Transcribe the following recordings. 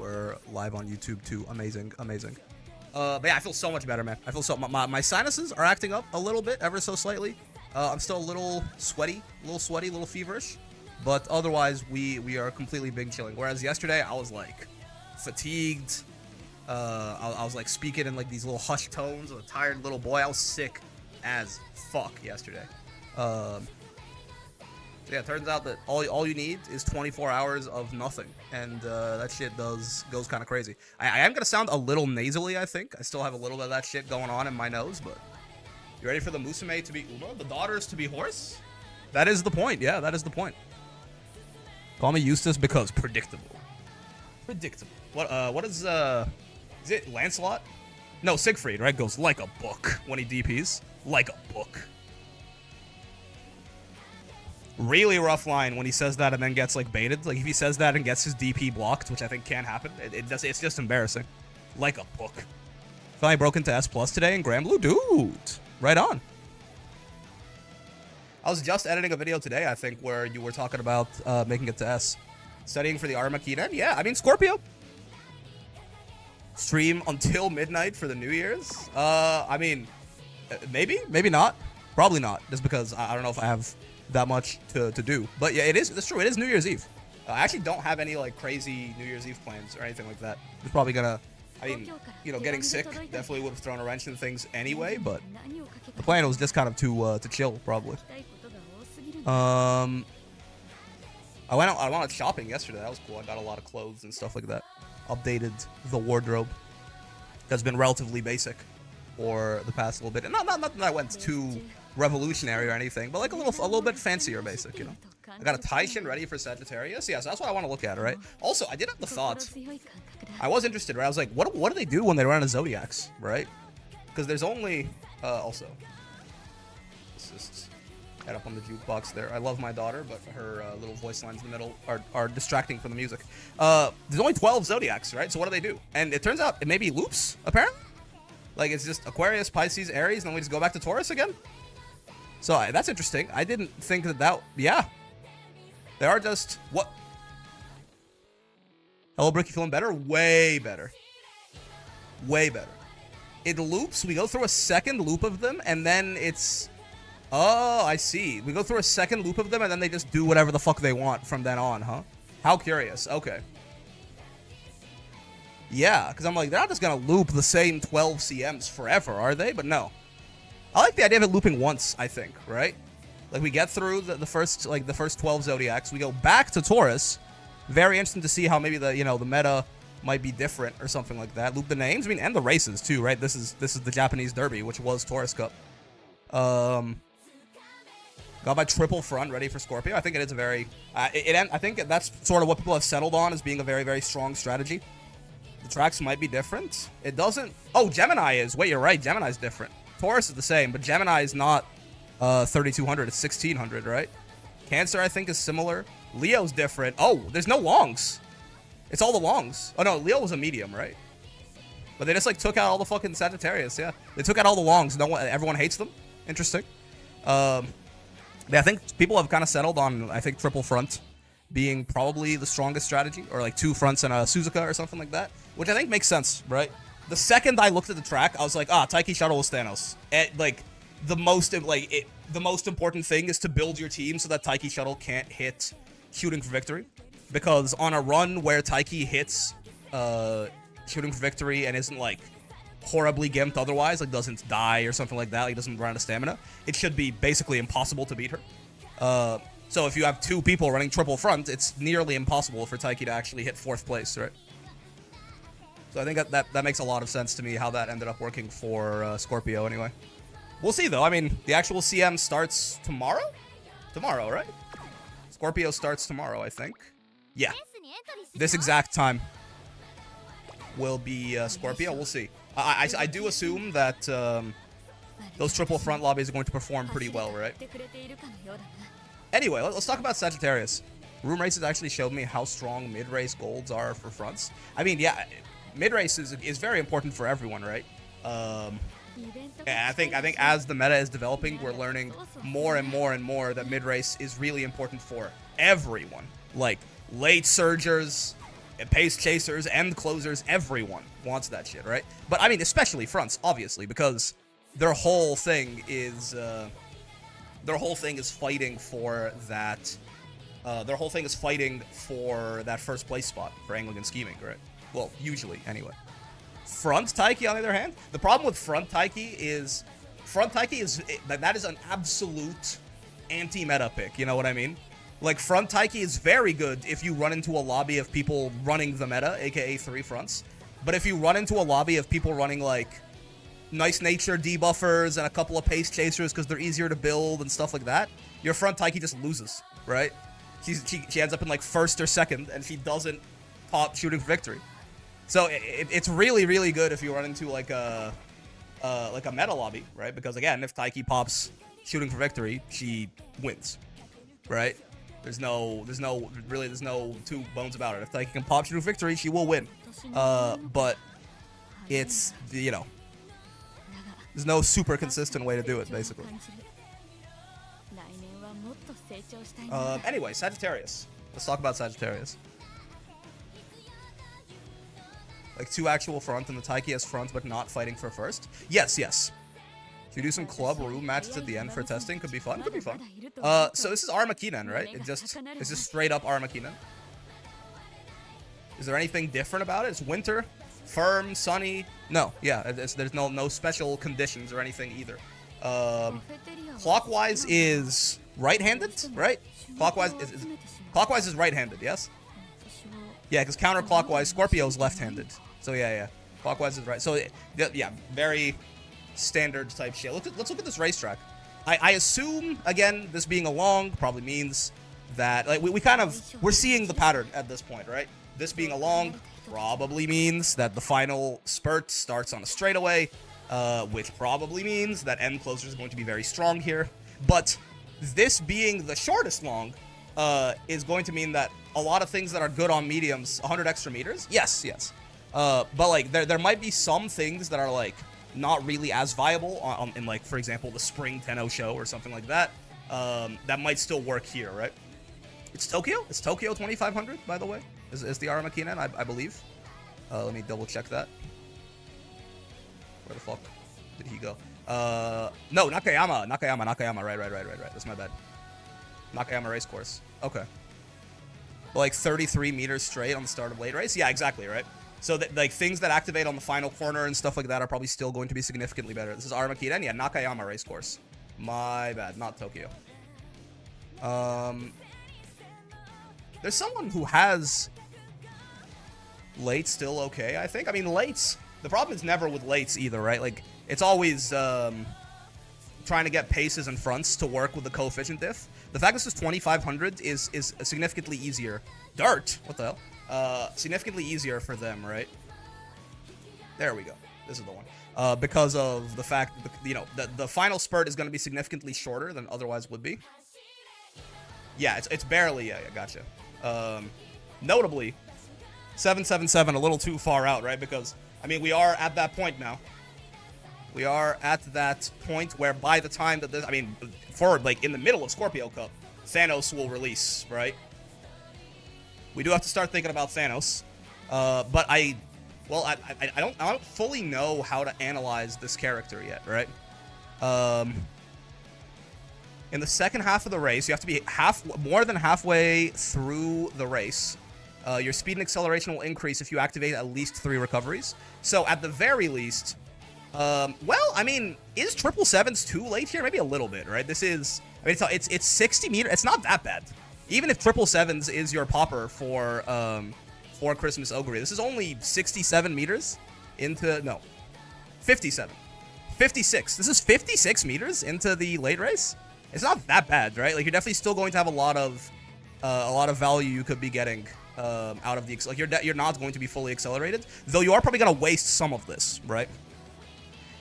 we're live on YouTube too. Amazing, amazing. But yeah, I feel so much better, man. I feel so my sinuses are acting up a little bit, ever so slightly. I'm still a little sweaty, a little feverish, but otherwise we are completely big chilling. Whereas yesterday I was like fatigued. I was like speaking in like these little hushed tones of a tired little boy. I was sick as fuck yesterday. Yeah, it turns out that all you need is 24 hours of nothing, and that shit goes kind of crazy. I am gonna sound a little nasally, I think. I still have a little bit of that shit going on in my nose, but you ready for the Musume to be Uma, the daughters to be horse? That is the point. Yeah, that is the point. Call me Eustace because predictable. Predictable. What is it Lancelot? No, Siegfried, right? Goes like a book when he DPs. Like a book. Really rough line when he says that and then gets like baited. Like if he says that and gets his DP blocked, which I think can happen, it's just embarrassing. Like a book. Finally broke into S plus today in Grand Blue, dude. Right on. I was just editing a video today, I think, where you were talking about making it to S. Studying for the Armageddon. Yeah, I mean Scorpio. Stream until midnight for the New Year's. I mean, maybe not. Probably not. Just because I don't know if I have that much to do, but yeah, that's true. It is New Year's Eve. I actually don't have any like crazy New Year's Eve plans or anything like that. It's probably gonna, I mean, you know, getting sick definitely would have thrown a wrench in things anyway, but the plan was just kind of to chill probably. I went out shopping yesterday. That was cool. I got a lot of clothes and stuff like that. Updated the wardrobe. That's been relatively basic for the past little bit, and not that I went too revolutionary or anything, but like a little bit fancier basic, you know. I got a Taishin ready for Sagittarius. Yeah, so that's what I want to look at, right? Also, I did have the thought. I was interested, right? I was like, what do they do when they run a Zodiacs, right? Because there's only also let's just head up on the jukebox there. I love my daughter, but her little voice lines in the middle are distracting from the music. There's only 12 Zodiacs, right? So what do they do? And it turns out it may be loops, apparently. Like it's just Aquarius, Pisces, Aries, and then we just go back to Taurus again. So that's interesting. I didn't think that. Yeah, they are just what. Hello, Bricky, feeling better? Way better. Way better. It loops. We go through a second loop of them, and then it's. Oh, I see. We go through a second loop of them, and then they just do whatever the fuck they want from then on, huh? How curious. Okay. Yeah, because I'm like, they're not just gonna loop the same 12 CMs forever, are they? But no. I like the idea of it looping once, I think, right? Like, we get through the first 12 Zodiacs. We go back to Taurus. Very interesting to see how maybe the meta might be different or something like that. Loop the names, I mean, and the races, too, right? This is the Japanese Derby, which was Taurus Cup. Got my triple front ready for Scorpio. I think it is a very... I think that's sort of what people have settled on as being a very, very strong strategy. The tracks might be different. It doesn't... Oh, Gemini is. Wait, you're right. Gemini's different. Taurus is the same, but Gemini is not 3200, it's 1600, right? Cancer, I think, is similar. Leo's different. Oh, there's no longs. It's all the longs. Oh, no, Leo was a medium, right? But they just, like, took out all the fucking Sagittarius, yeah. They took out all the longs. Everyone hates them. Interesting. Yeah, I think people have kind of settled on, I think, triple front being probably the strongest strategy, or, like, two fronts and a Suzuka or something like that, which I think makes sense, right? The second I looked at the track, I was like, Taiki Shuttle with Thanos. The most important thing is to build your team so that Taiki Shuttle can't hit shooting for victory. Because on a run where Taiki hits shooting for victory and isn't, like, horribly gimped otherwise, like, doesn't die or something like that, like, doesn't run out of stamina, it should be basically impossible to beat her. So if you have two people running triple front, it's nearly impossible for Taiki to actually hit 4th place, right? So I think that makes a lot of sense to me, how that ended up working for Scorpio anyway. We'll see, though. I mean, the actual CM starts tomorrow? Tomorrow, right? Scorpio starts tomorrow, I think. Yeah. This exact time will be Scorpio. We'll see. I do assume that those triple front lobbies are going to perform pretty well, right? Anyway, let's talk about Sagittarius. Room races actually showed me how strong mid-race golds are for fronts. I mean, yeah... Mid-race is very important for everyone, right? And I think as the meta is developing, we're learning more and more and more that mid-race is really important for everyone. Like, late surgers, pace chasers, end closers, everyone wants that shit, right? But I mean, especially fronts, obviously, because their whole thing is fighting for that. Their whole thing is fighting for that first place spot for angling and scheming, right? Well, usually, anyway. Front Taiki, on the other hand, the problem with Front Taiki is that is an absolute anti-meta pick. You know what I mean? Like, Front Taiki is very good if you run into a lobby of people running the meta, aka 3 fronts. But if you run into a lobby of people running, like, nice nature debuffers and a couple of pace chasers because they're easier to build and stuff like that, your Front Taiki just loses, right? She ends up in, like, first or second, and she doesn't pop shooting for victory. So it's really, really good if you run into, like a meta lobby, right? Because, again, if Taiki pops shooting for victory, she wins, right? There's no two bones about it. If Taiki can pop shooting for victory, she will win. But it's, you know, there's no super consistent way to do it, basically. Anyway, Sagittarius. Let's talk about Sagittarius. Like, 2 actual front, and the Taiki has front, but not fighting for first. Yes. If you do some club room matches at the end for testing, could be fun. So this is Armakinen, right? It's just straight up Armakinen. Is there anything different about it? It's winter, firm, sunny. No, yeah, there's no special conditions or anything either. Clockwise is right-handed, right? Clockwise is right-handed, yes? Yeah, because counterclockwise, Scorpio's left-handed. So yeah. Clockwise is right. So yeah, very standard type shit. Let's look at this racetrack. I assume, again, this being a long probably means that, like, we're seeing the pattern at this point, right? This being a long probably means that the final spurt starts on a straightaway, which probably means that end closer is going to be very strong here. But this being the shortest long is going to mean that a lot of things that are good on mediums, 100 extra meters, yes. But, like, there might be some things that are, like, not really as viable in, like, for example, the Spring Tenno show or something like that. That might still work here, right? It's Tokyo? It's Tokyo 2500, by the way, is the Armakinen, I believe. Let me double check that. Where the fuck did he go? No, Nakayama. Right. That's my bad. Nakayama race course. Okay. Like 33 meters straight on the start of late race? Yeah, exactly, right? So, like, things that activate on the final corner and stuff like that are probably still going to be significantly better. This is Armakinen? Yeah, Nakayama race course. My bad, not Tokyo. There's someone who has late still okay, I think. I mean, lates, the problem is never with lates either, right? Like, it's always trying to get paces and fronts to work with the coefficient diff. The fact this is 2500 is significantly easier. Dirt? What the hell? Significantly easier for them, right? There we go. This is the one. Because of the fact that, you know, the final spurt is going to be significantly shorter than otherwise would be. Yeah, it's barely, yeah, gotcha. Notably, 777 a little too far out, right? Because, I mean, we are at that point now. We are at that point where by the time that this, I mean, for, like, in the middle of Scorpio Cup, Thanos will release, right? We do have to start thinking about Thanos. But I don't fully know how to analyze this character yet, right? In the second half of the race, you have to be more than halfway through the race. Your speed and acceleration will increase if you activate at least 3 recoveries. So at the very least, well, I mean, is 777s too late here? Maybe a little bit, right? This is, I mean, it's 60 meters. It's not that bad. Even if 777s is your popper for Christmas Ogre, this is only 67 meters into, no, 57. 56. This is 56 meters into the late race. It's not that bad, right? Like, you're definitely still going to have a lot of value you could be getting out of the, like, you're not going to be fully accelerated, though you are probably going to waste some of this, right?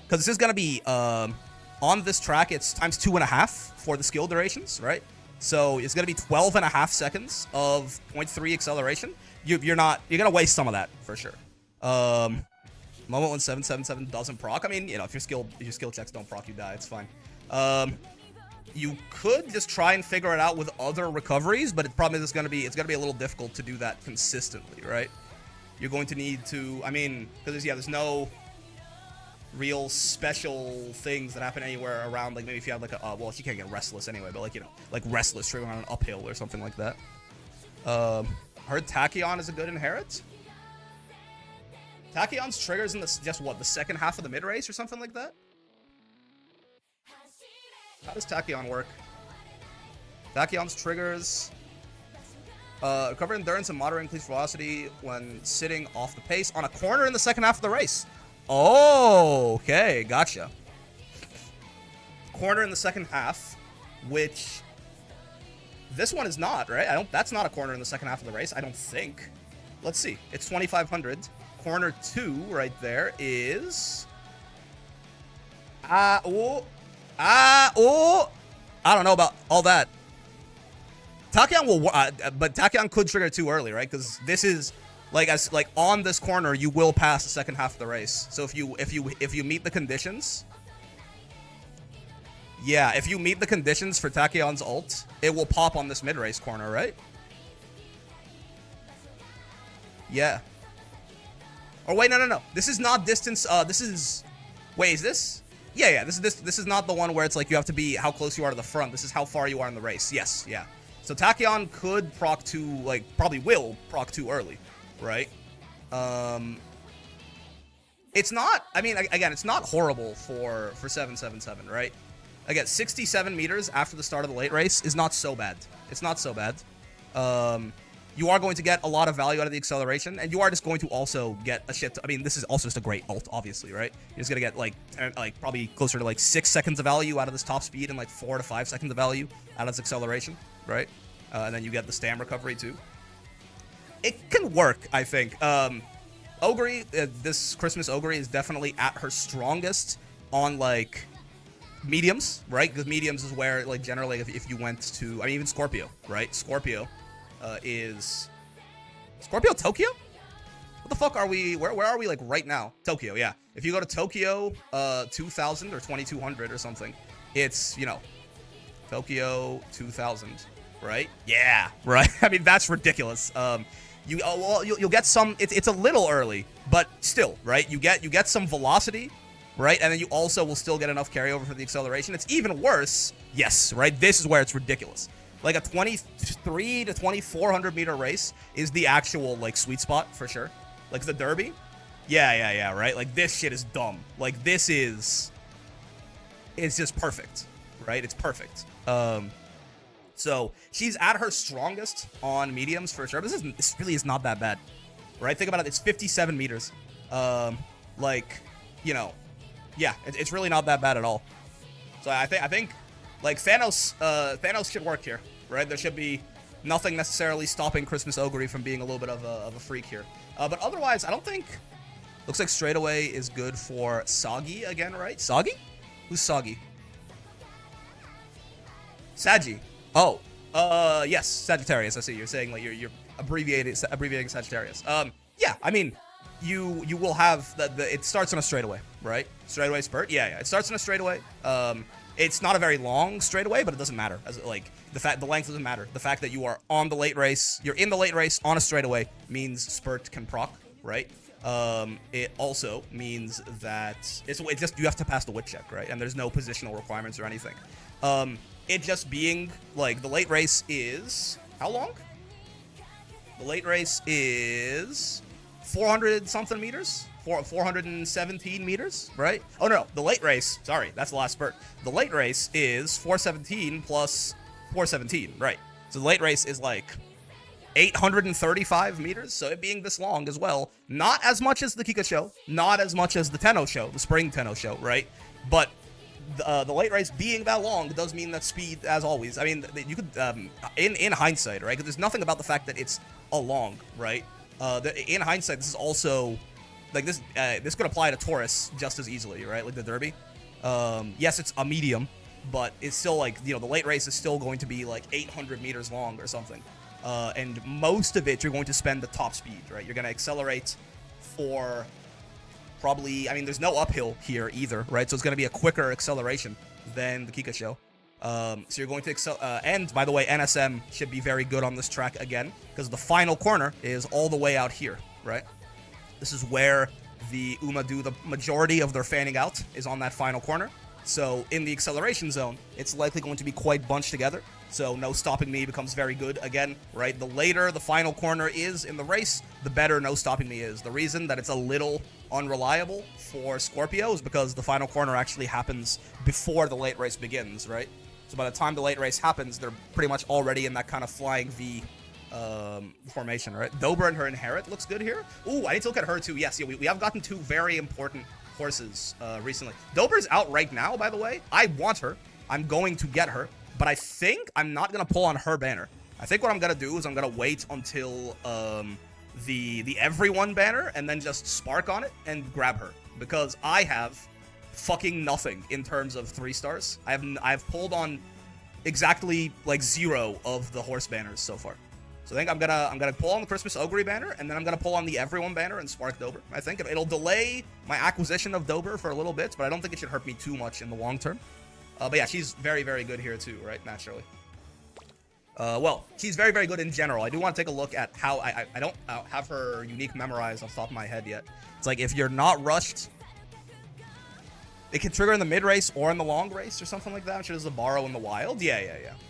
Because this is going to be, on this track, it's times 2.5 for the skill durations, right? So it's going to be 12.5 seconds of 0.3 acceleration. You're going to waste some of that, for sure. Moment when 777 doesn't proc. I mean, you know, if your skill checks don't proc, you die. It's fine. You could just try and figure it out with other recoveries, but it probably is going to be, it's going to be a little difficult to do that consistently, right? you're going to need to, I mean, because there's no real special things that happen anywhere around, like maybe if you have like a, well, you can't get Restless anyway, but like, you know, like Restless triggering on an uphill or something like that. Heard Tachyon is a good inherit. Tachyon's triggers in the, just what, the second half of the mid-race or something like that? How does Tachyon work? Tachyon's triggers recover endurance and moderate increased velocity when sitting off the pace on a corner in the second half of the race. Oh, okay, gotcha. Corner in the second half, which this one is not, right? That's not a corner in the second half of the race, I don't think. Let's see. It's 2,500. Corner 2 right there is I don't know about all that. Tachyon will, but Tachyon could trigger too early, right? Because this is like on this corner, you will pass the second half of the race. So if you meet the conditions, yeah, if you meet the conditions for Tachyon's ult, it will pop on this mid race corner, right? Yeah. Or wait, no. This is not distance. This is. Wait, is this? Yeah. This is not the one where it's like you have to be how close you are to the front. This is how far you are in the race. Yes, yeah. So Tachyon could proc 2, like probably will proc 2 early, right? It's not. I mean, again, it's not horrible for 777, right? Again, 67 meters after the start of the late race is not so bad. It's not so bad. You are going to get a lot of value out of the acceleration, and you are just going to also get a shit. I mean, this is also just a great ult, obviously, right? You're just gonna get like probably closer to like 6 seconds of value out of this top speed, and like 4 to 5 seconds of value out of this acceleration, right? And then you get the stam recovery too. It can work, I think. Ogre, this Christmas Ogre is definitely at her strongest on like mediums, right? Because mediums is where like generally if you went to, I mean even Scorpio, right? Scorpio. Is Scorpio Tokyo? What the fuck are we? Where are we like right now? Tokyo, yeah. If you go to Tokyo 2000 or 2200 or something, it's, you know, Tokyo 2000, right? Yeah, right. I mean that's ridiculous. You'll get some. It's a little early, but still, right? You get some velocity, right? And then you also will still get enough carryover for the acceleration. It's even worse. Yes, right. This is where it's ridiculous. Like a 23 to 2400 meter race is the actual like sweet spot for sure. Like the Derby, yeah, right. Like this shit is dumb. Like this is, it's just perfect, right? It's perfect. So she's at her strongest on mediums for sure. But this really is not that bad, right? Think about it. It's 57 meters. Like, you know, yeah, it's really not that bad at all. So I think like Thanos should work here. Right, there should be nothing necessarily stopping Christmas Ogre from being a little bit of a freak here. But otherwise, I don't think. Looks like straightaway is good for Soggy again, right? Soggy? Who's Soggy? Saggy. Oh, yes, Sagittarius. I see. You're saying like you're abbreviating Sagittarius. Yeah. I mean, you will have it starts on a straightaway, right? Straightaway spurt. Yeah. It starts on a straightaway. It's not a very long straightaway, but it doesn't matter. As like the length doesn't matter. The fact that you are on the late race, you're in the late race on a straightaway means spurt can proc, right? It also means that it's just you have to pass the wit check, right? And there's no positional requirements or anything. It just being like the late race is how long? The late race is 400 something meters. 417 meters, right? Oh, no, the late race, sorry, that's the last spurt. The late race is 417 plus 417, right? So the late race is like 835 meters, so it being this long as well. Not as much as the Kika show, not as much as the Tenno show, the spring Tenno show, right? But the late race being that long does mean that speed, as always. I mean, you could, in hindsight, right? Because there's nothing about the fact that it's a long, right? In hindsight, this is also... Like this could apply to Taurus just as easily, right? Like the Derby. Yes, it's a medium, but it's still like, you know, the late race is still going to be like 800 meters long or something. And most of it, you're going to spend the top speed, right? You're going to accelerate for probably, I mean, there's no uphill here either, right? So it's going to be a quicker acceleration than the Kika show. So you're going to and by the way, NSM should be very good on this track again, because the final corner is all the way out here, right? This is where the Uma do the majority of their fanning out is on that final corner. So in the acceleration zone, it's likely going to be quite bunched together. So no stopping me becomes very good again, right? The later the final corner is in the race, the better no stopping me is. The reason that it's a little unreliable for Scorpio is because the final corner actually happens before the late race begins, right? So by the time the late race happens, they're pretty much already in that kind of flying V formation, right? Dober and her inherit looks good here. Ooh, I need to look at her too. Yes, yeah, we have gotten two very important horses recently. Dober's out right now, by the way. I want her. I'm going to get her, but I think I'm not gonna pull on her banner. I think what I'm gonna do is I'm gonna wait until the everyone banner and then just spark on it and grab her, because I have fucking nothing in terms of 3 stars. I've pulled on exactly like 0 of the horse banners so far. So I think I'm gonna pull on the Christmas Ogre banner, and then I'm gonna pull on the everyone banner and spark Dober. I think it'll delay my acquisition of Dober for a little bit, but I don't think it should hurt me too much in the long term. But yeah, she's very, very good here too, right? Naturally. Well, she's very, very good in general. I do want to take a look at how I don't have her unique memorized off the top of my head yet. It's like if you're not rushed, it can trigger in the mid race or in the long race or something like that. She does the borrow in the wild. Yeah.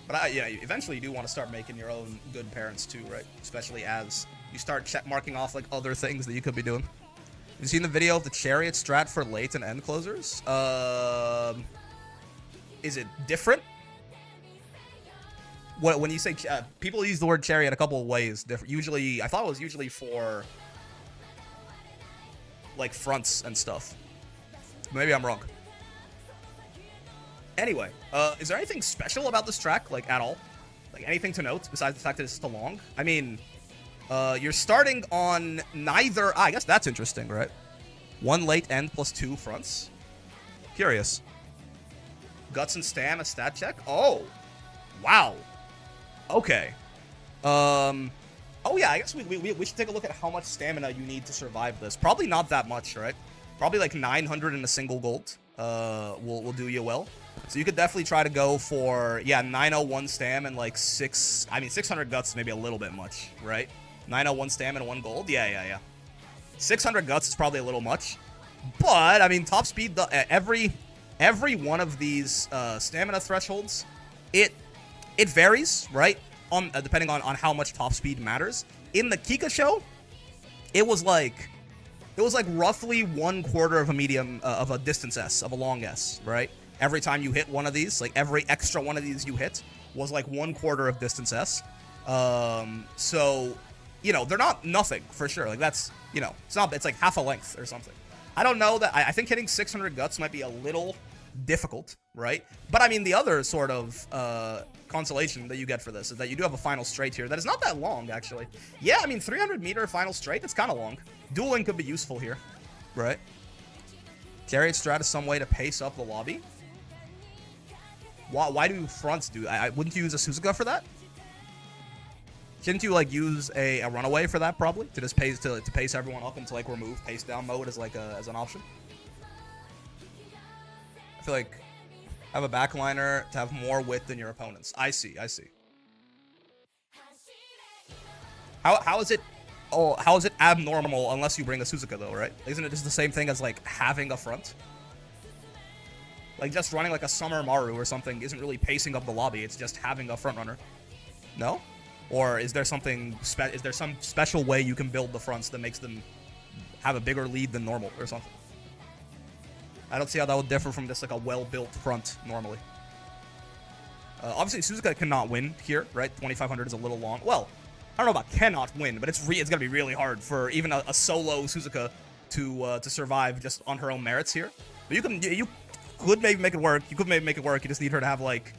But yeah, eventually you do want to start making your own good parents too, right? Especially as you start marking off like other things that you could be doing. Have you seen the video of the chariot strat for late and end closers? Is it different? When you say people use the word chariot a couple of ways. Usually, I thought it was usually for like fronts and stuff. Maybe I'm wrong. Anyway, is there anything special about this track, like, at all? Like, anything to note, besides the fact that it's so long? I mean, you're starting on neither... I guess that's interesting, right? 1 late end plus 2 fronts. Curious. Guts and Stam, a stat check? Oh! Wow. Okay. Oh, yeah, I guess we should take a look at how much stamina you need to survive this. Probably not that much, right? Probably like 900 in a single gold will do you well. So you could definitely try to go for, yeah, 901 stam and like 600 guts, maybe a little bit much, right? 901 stam and 1 gold? Yeah. 600 guts is probably a little much. But, I mean, top speed, every one of these stamina thresholds, it varies, right? Depending on how much top speed matters. In the Kika show, it was like roughly 1/4 of a medium, of a distance S, of a long S, right? Every time you hit one of these, like every extra one of these you hit was like 1/4 of distance S. So, you know, they're not nothing for sure. Like that's, you know, it's like half a length or something. I don't know that, I think hitting 600 guts might be a little difficult, right? But I mean, the other sort of consolation that you get for this is that you do have a final straight here that is not that long, actually. Yeah, I mean, 300 meter final straight, it's kind of long. Dueling could be useful here, right? Chariot strat is some way to pace up the lobby. Why do fronts do that? Wouldn't you use a Suzuka for that? Shouldn't you like use a runaway for that, probably, to just pace everyone up into like remove pace down mode as like as an option? I feel like have a backliner to have more width than your opponents. I see. How is it? Oh, how is it abnormal unless you bring a Suzuka though, right? Isn't it just the same thing as like having a front? Like just running like a Summer Maru or something isn't really pacing up the lobby. It's just having a front runner. No? Or is there something? Is there some special way you can build the fronts that makes them have a bigger lead than normal or something? I don't see how that would differ from just like a well-built front normally. Obviously, Suzuka cannot win here, right? 2,500 is a little long. Well, I don't know about cannot win, but it's gonna be really hard for even a solo Suzuka to survive just on her own merits here. But you could maybe make it work. You just need her to have like,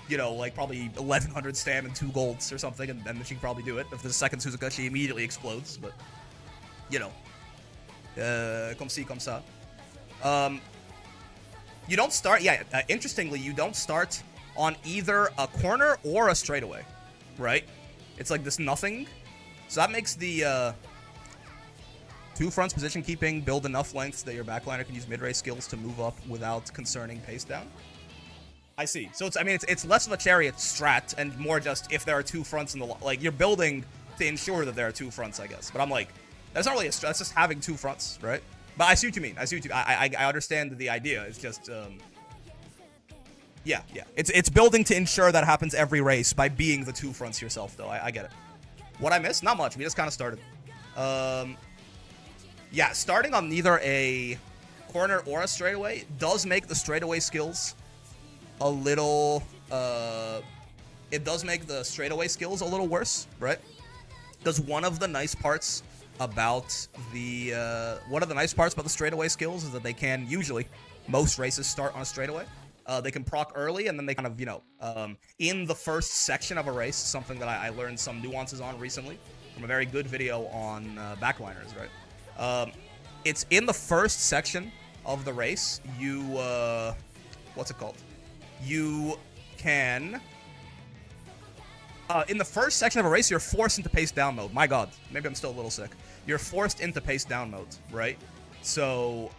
you know, like probably 1,100 stam and 2 golds or something, and then she can probably do it. If there's a second Suzuka, she immediately explodes. But you know, comme ci, comme ça. You don't start. Yeah, interestingly, you don't start on either a corner or a straightaway, right? It's like this nothing. So that makes the 2 fronts position keeping build enough lengths that your backliner can use mid-race skills to move up without concerning pace down. I see. So it's less of a chariot strat and more just if there are 2 fronts in the like you're building to ensure that there are 2 fronts, I guess. But I'm like, That's not really that's just having two fronts, right? But I see what you mean. I understand the idea. It's just yeah. It's building to ensure that happens every race by being the two fronts yourself, though. I get it. What I missed? Not much. We just kind of started. Yeah, starting on neither a corner or a straightaway does make the straightaway skills a little it does make the straightaway skills a little worse, right? Because one of the nice parts about the straightaway skills is that they can usually, most races start on a straightaway. They can proc early, and then they kind of, in the first section of a race, something that I learned some nuances on recently from a very good video on backliners, right? It's in the first section of the race, you, what's it called? You can, in the first section of a race, you're forced into pace down mode. My god, maybe I'm still a little sick. You're forced into pace down mode, right? So,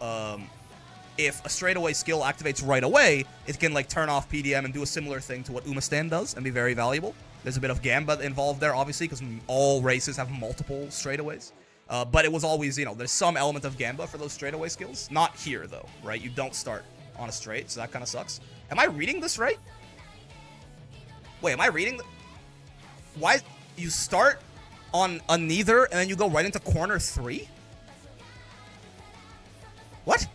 if a straightaway skill activates right away, it can, like, turn off PDM and do a similar thing to what Umastan does and be very valuable. There's a bit of Gamba involved there, obviously, because all races have multiple straightaways. But it was always, there's some element of Gamba for those straightaway skills. Not here, though, right? You don't start on a straight, so that kind of sucks. Am I reading this right? Wait, am I reading? Why? You start on a neither, and then you go right into corner 3? What?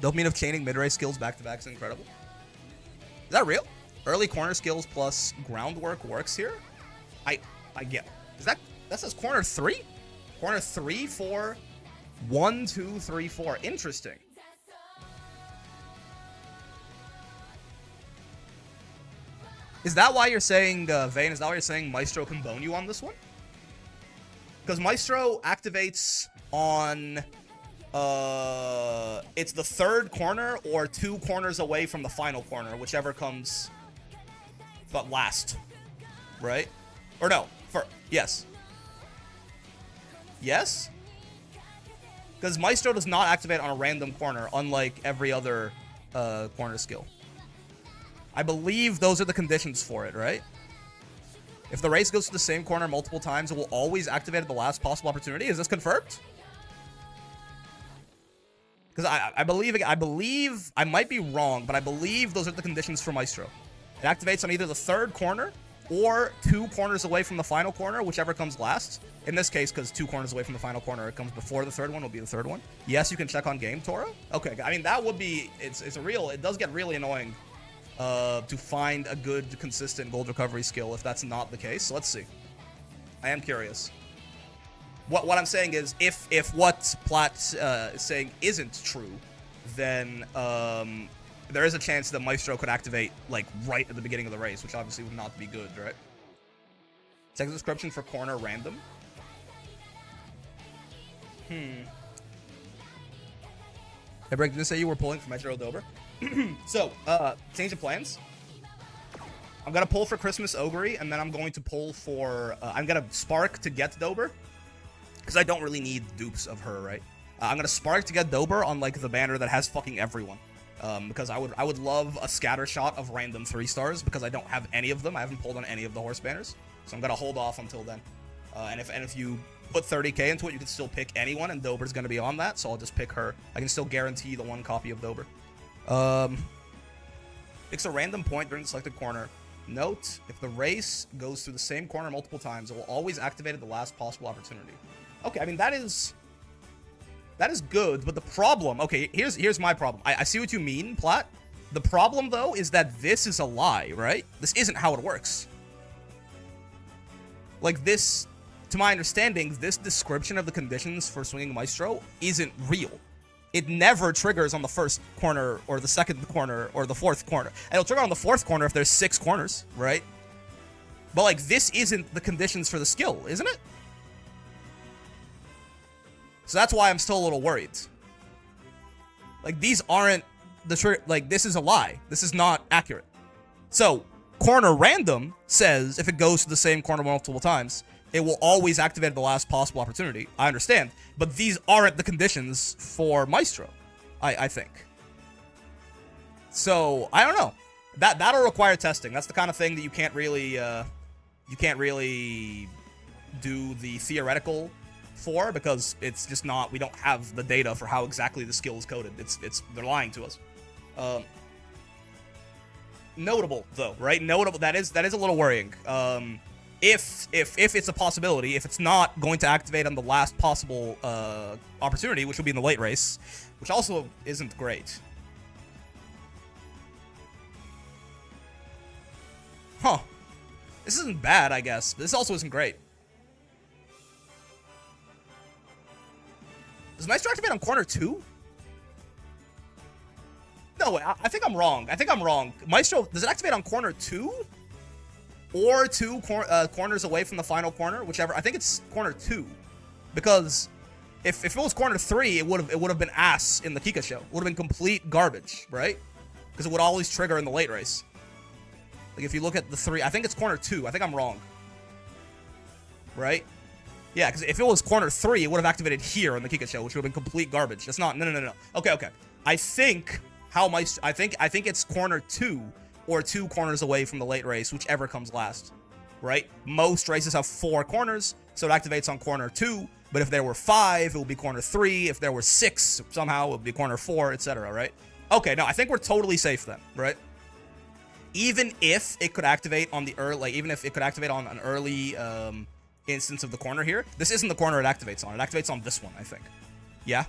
Dopamine of chaining mid-race skills back-to-back is incredible. Is that real? Early corner skills plus groundwork works here? I get it. That says corner 3? Corner 3 for 1, 2, 3, 4. Interesting. Is that why you're saying, Vayne, is that why you're saying Maestro can bone you on this one? Because Maestro activates on, it's the third corner or 2 corners away from the final corner, whichever comes, but last, right? Or no, yes. Yes? Because Maestro does not activate on a random corner, unlike every other corner skill. I believe those are the conditions for it, right? If the race goes to the same corner multiple times, it will always activate at the last possible opportunity. Is this confirmed? Because I believe, I might be wrong, but I believe those are the conditions for Maestro. It activates on either the third corner or 2 corners away from the final corner, whichever comes last. In this case, because 2 corners away from the final corner, it comes before the third one, will be the third one. Yes, you can check on game, Toro. Okay, I mean, that would be, it does get really annoying to find a good, consistent gold recovery skill if that's not the case. So let's see. I am curious. What I'm saying is, if what Platt is saying isn't true, then there is a chance that Maestro could activate, like, right at the beginning of the race, which obviously would not be good, right? Check the description for corner random. Hey, Break, didn't say you were pulling for Metro Dober. So, change of plans. I'm gonna pull for Christmas Ogre, and then I'm going to pull for, I'm gonna Spark to get Dober, because I don't really need dupes of her, right? I'm gonna Spark to get Dober on, like, the banner that has fucking everyone. Because I would love a scatter shot of random 3-stars, because I don't have any of them. I haven't pulled on any of the horse banners, so I'm gonna hold off until then. And if you put 30k into it, you can still pick anyone, and Dober's gonna be on that, so I'll just pick her. I can still guarantee the 1 copy of Dober. Picks a random point during the selected corner. Note, if the race goes through the same corner multiple times, it will always activate at the last possible opportunity. Okay, I mean, that is good, but the problem... Okay, here's my problem. I see what you mean, Platt. The problem, though, is that this is a lie, right? This isn't how it works. Like, this... To my understanding, this description of the conditions for swinging Maestro isn't real. It never triggers on the first corner, or the second corner, or the fourth corner. And it'll trigger on the fourth corner if there's 6 corners, right? But, like, this isn't the conditions for the skill, isn't it? So that's why I'm still a little worried. Like, these aren't the trigger. Like, this is a lie. This is not accurate. So, corner random says if it goes to the same corner multiple times, it will always activate at the last possible opportunity. I understand. But these aren't the conditions for Maestro, I think. So, I don't know. That'll require testing. That's the kind of thing that you can't really do the theoretical for, because it's just not, we don't have the data for how exactly the skill is coded. They're lying to us. Notable though, right? Notable, that is a little worrying. If it's a possibility, if it's not going to activate on the last possible opportunity, which will be in the late race, which also isn't great. Huh. This isn't bad, I guess, but this also isn't great. Does Maestro activate on corner 2? No, wait, I think I'm wrong. Maestro, does it activate on corner 2? Or two corners away from the final corner? Whichever. I think it's corner 2. Because if it was corner 3, it would have been ass in the Kika show. It would have been complete garbage, right? Because it would always trigger in the late race. Like, if you look at the 3, I think it's corner 2. I think I'm wrong. Right? Yeah, because if it was corner 3, it would have activated here in the Kika show, which would have been complete garbage. That's not. No. Okay. I think it's corner 2 or 2 corners away from the late race, whichever comes last. Right? Most races have 4 corners, so it activates on corner 2. But if there were 5, it would be corner 3. If there were 6, somehow it would be corner 4, etc. Right? Okay, no, I think we're totally safe then, right? Even if it could activate on the early, even if it could activate on an early instance of the corner here, this isn't the corner it activates on. It activates on this one, I think. Yeah.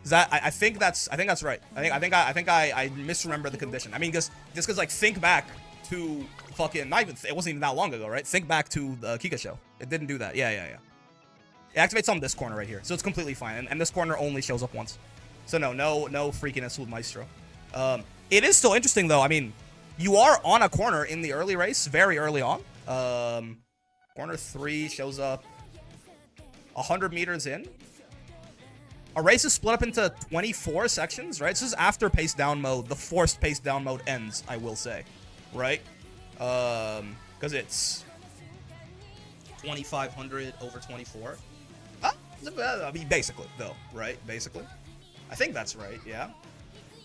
Is that? I think that's right. I think I misremember the condition. I mean, just because like think back to fucking it wasn't even that long ago, right? Think back to the Kika show. It didn't do that. Yeah. It activates on this corner right here, so it's completely fine. And this corner only shows up once. So no freakiness with Maestro. It is still interesting though. I mean, you are on a corner in the early race, very early on. Corner 3 shows up 100 meters in. A race is split up into 24 sections, right? This is after pace down mode. The forced pace down mode ends, I will say, right? Because it's 2,500 over 24. I mean, basically, though, right? Basically, I think that's right. Yeah.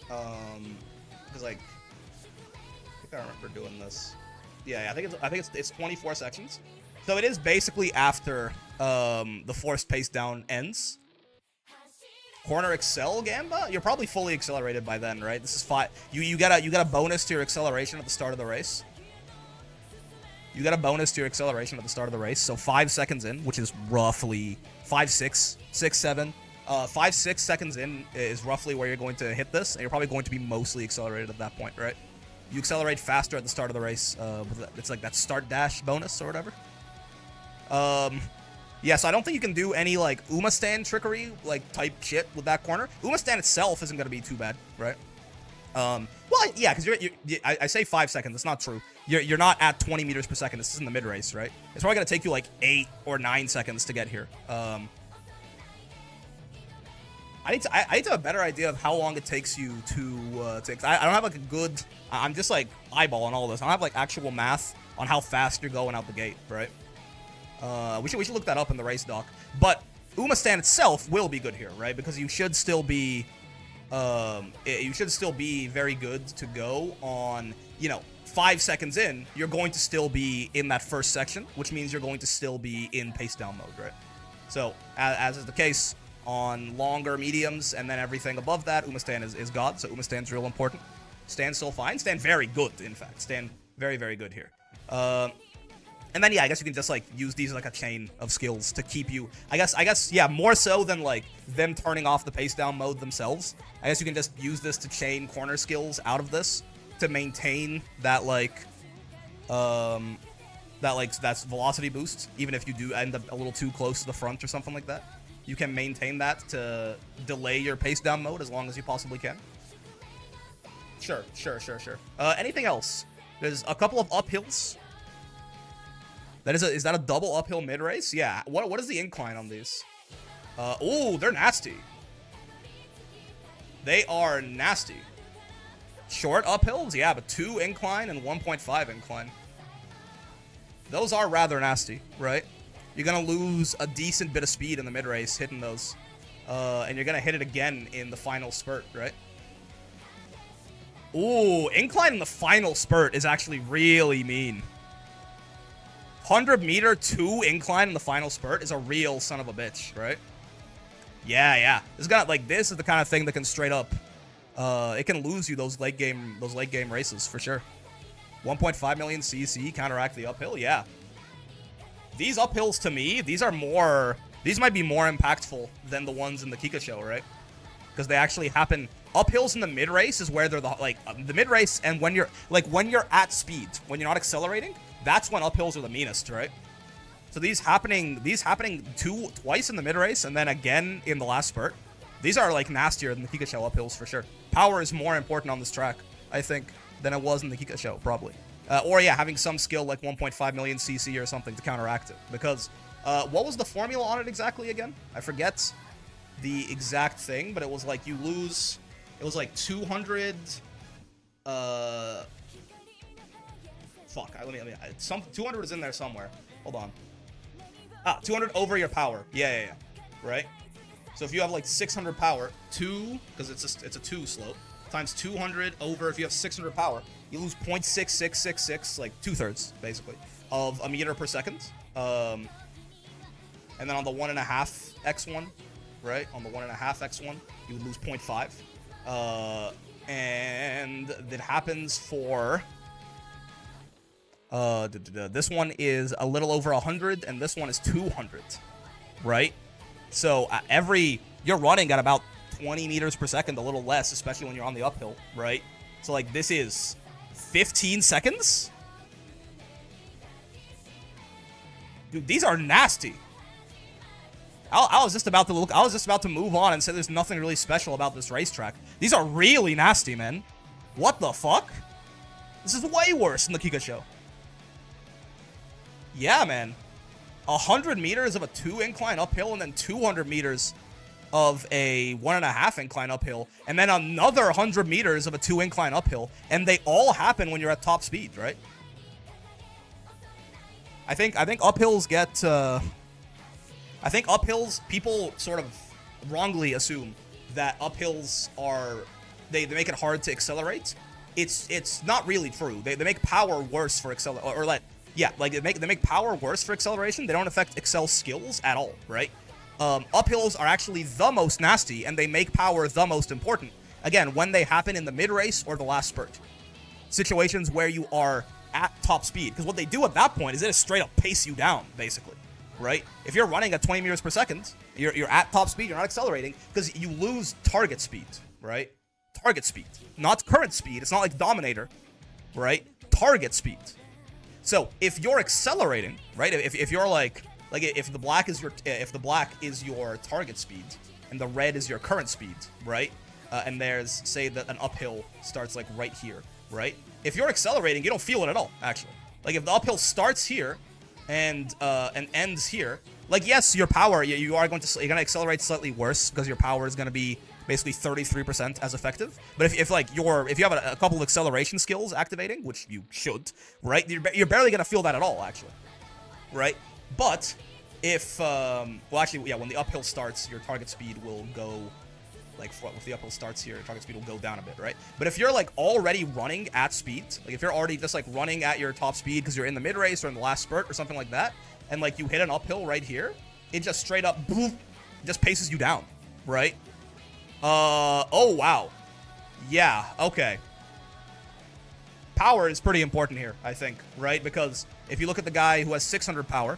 Because like, I think I remember doing this. Yeah, I think it's 24 sections. So it is basically after the forced pace down ends. Corner Excel Gamba? You're probably fully accelerated by then, right? This is 5. You got a bonus to your acceleration at the start of the race. You got a bonus to your acceleration at the start of the race. So 5 seconds in, which is roughly 5, 6, 7. 5, 6 seconds in is roughly where you're going to hit this, and you're probably going to be mostly accelerated at that point, right? You accelerate faster at the start of the race. It's like that start dash bonus or whatever. Yeah, so I don't think you can do any, like, Uma stand trickery, like, type shit with that corner. Uma stand itself isn't going to be too bad, right? Well, yeah, because I say 5 seconds. That's not true. You're not at 20 meters per second. This is in the mid-race, right? It's probably going to take you, like, 8 or 9 seconds to get here. I need to have a better idea of how long it takes you to I don't have, like, a good... I'm just, like, eyeballing all this. I don't have, like, actual math on how fast you're going out the gate, right? We should look that up in the race doc. But Uma stand itself will be good here, right? Because you should still be very good to go on, 5 seconds in. You're going to still be in that first section, which means you're going to still be in pace down mode, right? So as is the case on longer mediums and then everything above that, Uma stand is God. So Uma stand's real important. Stand still fine. Stand very good, in fact. Stand very, very good here. And then, yeah, I guess you can just, like, use these like a chain of skills to keep you... I guess, yeah, more so than, like, them turning off the pace down mode themselves. I guess you can just use this to chain corner skills out of this to maintain that, that's velocity boost, even if you do end up a little too close to the front or something like that. You can maintain that to delay your pace down mode as long as you possibly can. Sure. Anything else? There's a couple of uphills. Is that a double uphill mid-race? Yeah. What is the incline on these? Oh, they're nasty. They are nasty. Short uphills? Yeah, but 2 incline and 1.5 incline. Those are rather nasty, right? You're going to lose a decent bit of speed in the mid-race hitting those. And you're going to hit it again in the final spurt, right? Ooh, incline in the final spurt is actually really mean. 100-meter 2 incline in the final spurt is a real son of a bitch, right? Yeah. This is the kind of thing that can straight up, it can lose you those late game races for sure. 1.5 million CC counteract the uphill. Yeah. These uphills to me, these might be more impactful than the ones in the Kika show, right? Because they actually happen. Uphills in the mid race is where they're the mid race, and when you're at speed, when you're not accelerating, that's when uphills are the meanest, right? So these happening twice in the mid race and then again in the last spurt. These are like nastier than the Kika show uphills for sure. Power is more important on this track, I think, than it was in the Kika show, probably. Or yeah, having some skill like 1.5 million CC or something to counteract it. Because what was the formula on it exactly again? I forget the exact thing, but it was like you lose. It was like 200. Fuck. Let me. 200 is in there somewhere. Hold on. 200 over your power. Yeah. Right. So if you have like 600 power, because it's a 2 slope, times 200 over, if you have 600 power, you lose 0.6666, like 2/3 basically of a meter per second. And then on the 1.5 x1, right? On the 1.5 x1, you would lose 0.5. And that happens for this one is a little over 100, and this one is 200, right? So you're running at about 20 meters per second, a little less, especially when you're on the uphill, right? So like this is 15 seconds? Dude, these are nasty. I was just about to move on and say there's nothing really special about this racetrack. These are really nasty, man. What the fuck? This is way worse than the Kika show. Yeah, man. 100 meters of a 2 incline uphill and then 200 meters of a 1.5 incline uphill, and then another 100 meters of a 2 incline uphill, and they all happen when you're at top speed, right? I think uphills get I think uphills, people sort of wrongly assume that uphills they make it hard to accelerate. It's not really true. They make power worse for they make power worse for acceleration. They don't affect Excel skills at all, right? Uphills are actually the most nasty, and they make power the most important. Again, when they happen in the mid-race or the last spurt. Situations where you are at top speed. Because what they do at that point is they just straight up pace you down, basically. Right? If you're running at 20 meters per second, you're at top speed, you're not accelerating, because you lose target speed, right? Target speed. Not current speed. It's not like Dominator, right? Target speed. So if you're accelerating, right? If you're like if the black is your target speed and the red is your current speed, right? And there's, say that an uphill starts like right here, right? If you're accelerating, you don't feel it at all, actually. Like if the uphill starts here and ends here, like yes, your power, you're gonna accelerate slightly worse because your power is gonna be basically 33% as effective. But if you have a couple of acceleration skills activating, which you should, right? You're barely gonna feel that at all, actually, right? But if when the uphill starts, your target speed will go. If the uphill starts here, your target speed will go down a bit, right? But if you're like already running at speed, like if you're already just like running at your top speed because you're in the mid race or in the last spurt or something like that, and like you hit an uphill right here, it just straight up just paces you down, right? Oh wow, yeah, okay. Power is pretty important here, I think, right? Because if you look at the guy who has 600 power,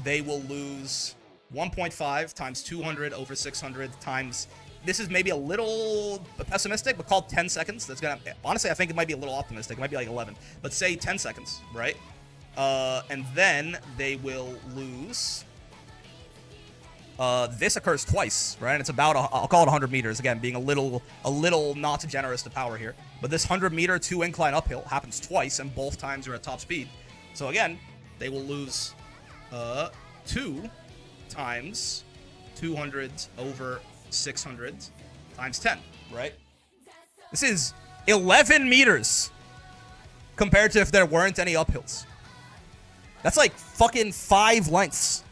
they will lose 1.5 times 200 over 600 times, this is maybe a little pessimistic, but call it 10 seconds. That's gonna, honestly, I think it might be a little optimistic. It might be like 11, but say 10 seconds, right? And then they will lose. This occurs twice, right? And it's about, I'll call it 100 meters, again, being a little not generous to power here. But this 100-meter 2 incline uphill happens twice, and both times you're at top speed. So again, they will lose 2 times 200 over 600 times 10, right? This is 11 meters compared to if there weren't any uphills. That's like fucking 5 lengths.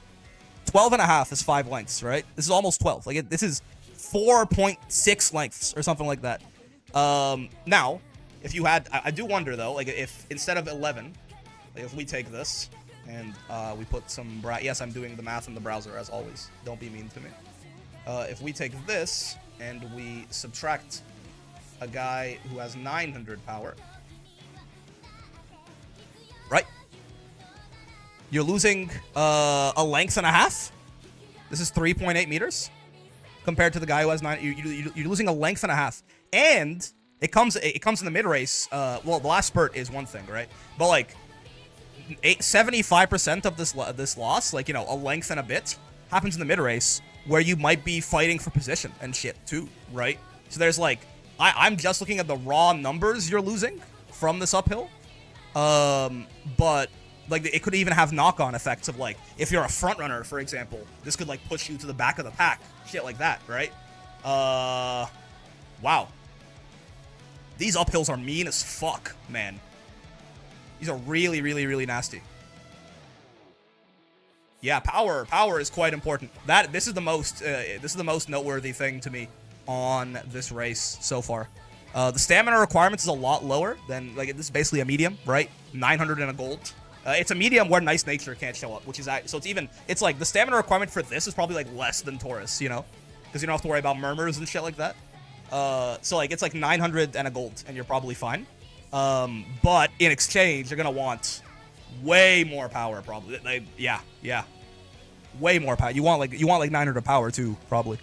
12.5 is 5 lengths, right? This is almost 12. Like this is 4.6 lengths or something like that. Now, if you had, I do wonder though, like if instead of 11, Like if we take this and we put some yes, I'm doing the math in the browser as always. Don't be mean to me. If we take this and we subtract a guy who has 900 power, right? You're losing a length and a half. This is 3.8 meters compared to the guy who has 9. You're losing a length and a half, and it comes in the mid race. Well, the last spurt is one thing, right? But like 75% of this loss, like, you know, a length and a bit, happens in the mid race where you might be fighting for position and shit too, right? So there's like, I'm just looking at the raw numbers you're losing from this uphill, but like it could even have knock-on effects of like, if you're a front runner, for example, this could like push you to the back of the pack, shit like that, right? Wow. These uphills are mean as fuck, man. These are really, really, really nasty. Yeah, power is quite important. This is the most noteworthy thing to me on this race so far. The stamina requirements is a lot lower than, like, this is basically a medium, right? 900 and a gold. It's a medium where Nice Nature can't show up, which is, so it's like, the stamina requirement for this is probably, like, less than Taurus, you know? Because you don't have to worry about murmurs and shit like that. So, like, it's like 900 and a gold, and you're probably fine. But in exchange, you're gonna want way more power, probably. Like, yeah. Way more power. You want like 900 power, too, probably.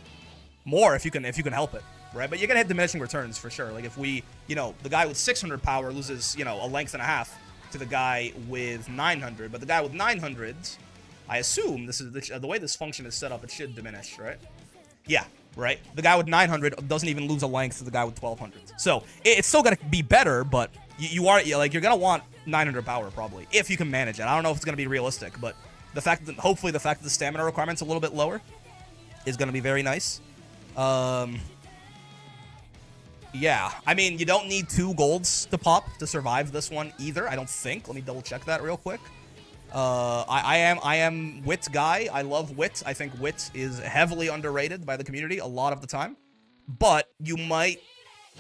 More if you can help it. Right, but you're gonna hit diminishing returns for sure. Like if we, you know, the guy with 600 power loses, you know, a length and a half to the guy with 900, but the guy with 900, I assume this is the way this function is set up, it should diminish, right? Yeah, right. The guy with 900 doesn't even lose a length to the guy with 1200. So it's still gonna be better, but you're gonna want 900 power probably if you can manage it. I don't know if it's gonna be realistic, but hopefully the fact that the stamina requirement's a little bit lower is gonna be very nice. Yeah, I mean, you don't need 2 golds to pop to survive this one either, I don't think. Let me double check that real quick. I am Wit guy. I love Wit. I think Wit is heavily underrated by the community a lot of the time. But you might,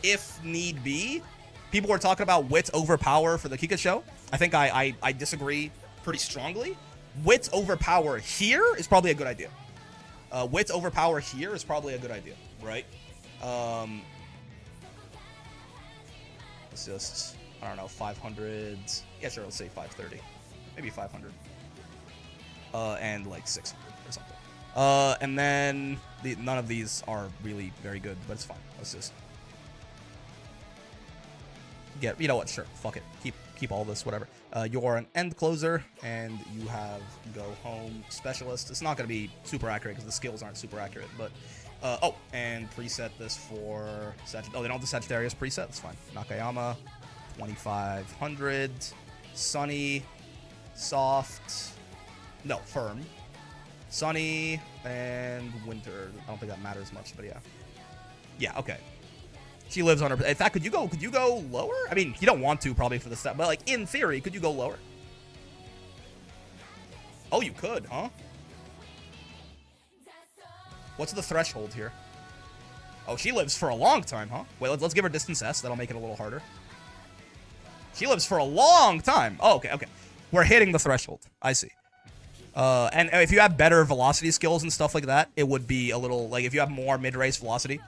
if need be, people were talking about Wit over power for the Kika show. I think I disagree pretty strongly. Wit over power here is probably a good idea. Wit over power here is probably a good idea, right? It's just, I don't know, 500. Yeah, sure, let's say 530. Maybe 500. And like 600 or something. And then none of these are really very good, but it's fine. Let's just you know what? Sure, fuck it. Keep all this, whatever. You're an end closer, and you have go home specialist. It's not gonna be super accurate because the skills aren't super accurate, but oh, and preset this for they don't have the Sagittarius preset. That's fine. Nakayama, 2500. Sunny, soft, no, firm. Sunny and winter. I don't think that matters much, but yeah. Yeah, okay. She lives on her. In fact, could you go lower? I mean, you don't want to probably for the step, but like in theory, could you go lower? Oh, you could, huh? What's the threshold here? Oh, she lives for a long time, huh? Wait, let's give her distance S. That'll make it a little harder. She lives for a long time. Oh, okay. We're hitting the threshold. I see. And if you have better velocity skills and stuff like that, it would be a little, like, if you have more mid-race velocity,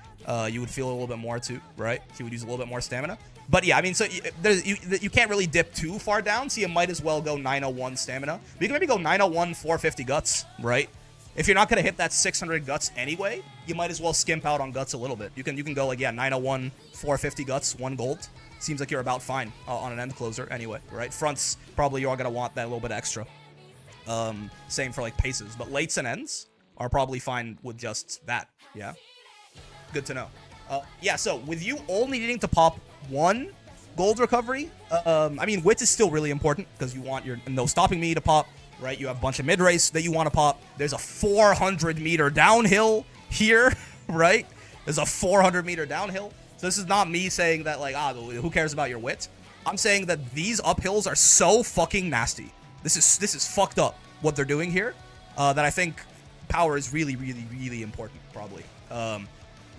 you would feel a little bit more too, right? She would use a little bit more stamina. But yeah, I mean, so you can't really dip too far down, so you might as well go 901 stamina. But you can maybe go 901, 450 guts, right? If you're not going to hit that 600 guts anyway, you might as well skimp out on guts a little bit. You can go, like, yeah, 901, 450 guts, 1 gold. Seems like you're about fine on an end closer anyway, right? Fronts, probably you are going to want that little bit extra. Same for, like, paces. But lates and ends are probably fine with just that, yeah? Good to know. Yeah, so with you only needing to pop 1 gold recovery, I mean, wit is still really important because you want your no stopping me to pop, right? You have a bunch of mid-race that you want to pop. There's a 400-meter downhill here, right? There's a 400-meter downhill. So this is not me saying that, like, who cares about your wit? I'm saying that these uphills are so fucking nasty. This is fucked up, what they're doing here, that I think power is really, really, really important, probably.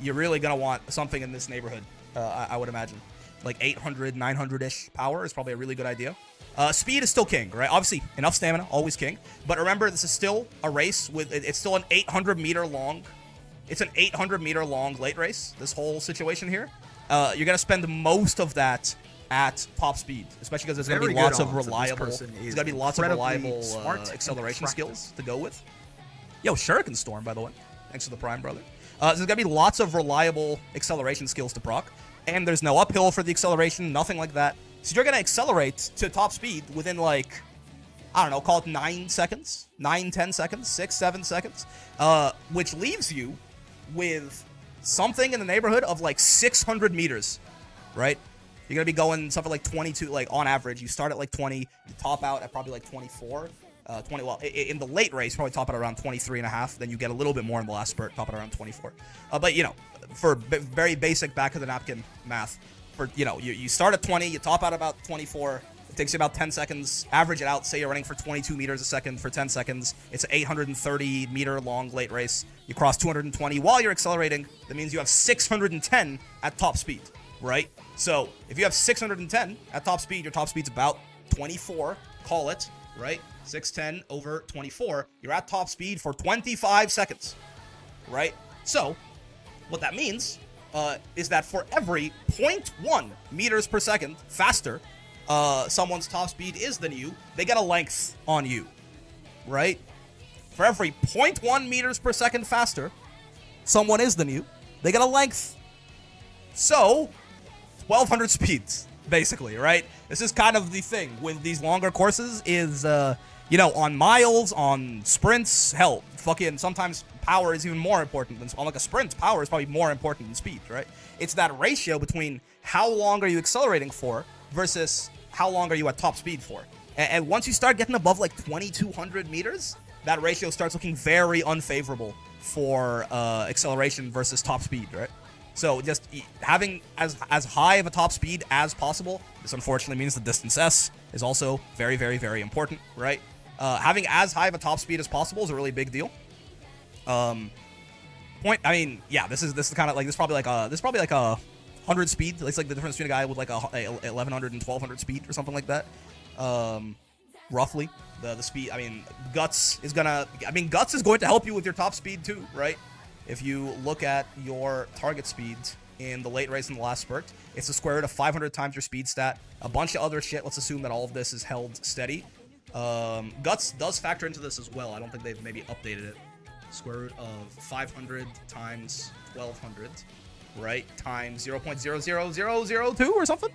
You're really going to want something in this neighborhood, I would imagine. like 800, 900-ish power is probably a really good idea. Speed is still king, right? Obviously, enough stamina, always king. But remember, this is still a race with, it's still an 800-meter long, it's an 800-meter long late race, this whole situation here. You're going to spend most of that at top speed, especially because there's going to be lots of reliable, there's going to be lots of reliable acceleration skills to go with. Yo, Shuriken Storm, by the way. Thanks for the Prime, brother. There's going to be lots of reliable acceleration skills to proc. And there's no uphill for the acceleration, nothing like that. So you're going to accelerate to top speed within, like, I don't know, call it 9 seconds. 9, 10 seconds, 6, 7 seconds. Which leaves you with something in the neighborhood of, like, 600 meters, right? You're going to be going something like 22, like, on average. You start at, like, 20. You top out at probably, like, 24. 20, well, in the late race, probably top at around 23 and a half. Then you get a little bit more in the last spurt, top at around 24. But, you know, for very basic back-of-the-napkin math, for, you know, you start at 20, you top out about 24. It takes you about 10 seconds. Average it out. Say you're running for 22 meters a second for 10 seconds. It's an 830-meter long late race. You cross 220 while you're accelerating. That means you have 610 at top speed, right? So if you have 610 at top speed, your top speed's about 24, call it, right? 610 over 24. You're at top speed for 25 seconds, right? So what that means is that for every 0.1 meters per second faster someone's top speed is than you, they get a length on you, right? For every 0.1 meters per second faster someone is than you, they get a length. So 1,200 speeds, basically, right? This is kind of the thing with these longer courses is, you know, on miles, on sprints, hell, fucking sometimes power is even more important than, on like a sprint, power is probably more important than speed, right? It's that ratio between how long are you accelerating for versus how long are you at top speed for. And once you start getting above like 2,200 meters, that ratio starts looking very unfavorable for acceleration versus top speed, right? So just having as high of a top speed as possible. This unfortunately means the distance S is also very, very, very important, right? Having as high of a top speed as possible is a really big deal. I mean, yeah, this is kind of like this is probably like a 100 speed. It's like the difference between a guy with like a 1,100 and 1,200 speed or something like that. Roughly the speed. I mean, Guts is going to help you with your top speed too, right? If you look at your target speed in the late race in the last spurt, it's the square root of 500 times your speed stat. A bunch of other shit. Let's assume that all of this is held steady. Guts does factor into this as well. I don't think they've maybe updated it. Square root of 500 times 1,200, right? Times 0.00002 or something.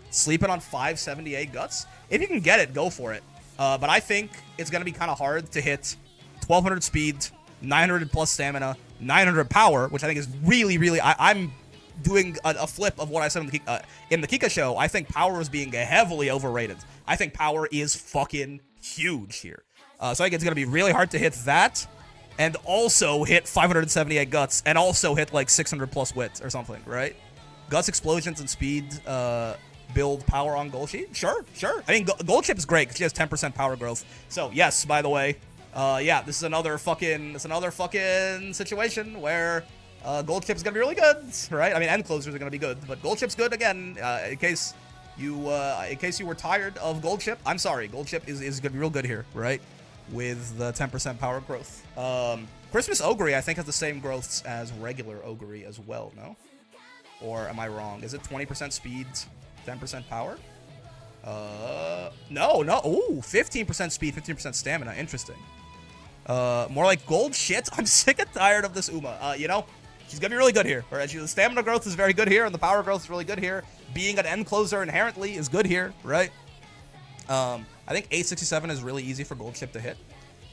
Sleeping on 578 Guts. If you can get it, go for it. But I think it's going to be kind of hard to hit 1,200 speed, 900 plus stamina, 900 power, which I think is really, really... I'm doing a flip of what I said in the Kika show. I think power is being heavily overrated. I think power is fucking huge here. So I think it's going to be really hard to hit that, and also hit 578 Guts, and also hit like 600 plus wit or something, right? Guts, explosions, and speed build power on Gold Sheet? Sure. I mean, Gold Chip is great because she has 10% power growth. So, yes, by the way, yeah, this is another fucking situation where Gold Chip is going to be really good, right? I mean, end closers are going to be good, but Gold Chip's good again. In case you were tired of Gold Chip, I'm sorry. Gold Chip is going to be real good here, right? With the 10% power growth. Christmas Ogre, I think, has the same growths as regular Ogre as well, no? Or am I wrong? Is it 20% speed, 10% power? No. Ooh, 15% speed, 15% stamina. Interesting. More like gold shit. I'm sick and tired of this Uma. You know, she's gonna be really good here. Right? The stamina growth is very good here, and the power growth is really good here. Being an end closer inherently is good here, right? I think 867 is really easy for Gold Chip to hit.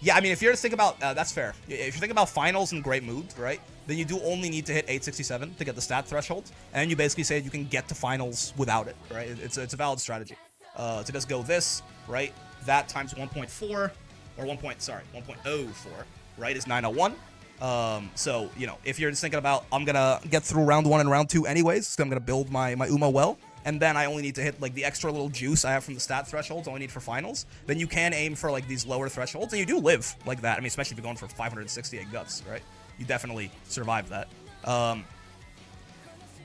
Yeah, I mean, if you're to think about, that's fair. If you think about finals and great mood, right, then you do only need to hit 867 to get the stat threshold, and you basically say you can get to finals without it, right? It's a valid strategy. To just go this, right, that times 1.4, or 1.04, right, is 901. So, you know, if you're just thinking about, I'm gonna get through round 1 and round 2 anyways, so I'm gonna build my Uma well, and then I only need to hit, like, the extra little juice I have from the stat thresholds I only need for finals, then you can aim for, like, these lower thresholds, and you do live like that. I mean, especially if you're going for 568 Guts, right? You definitely survive that.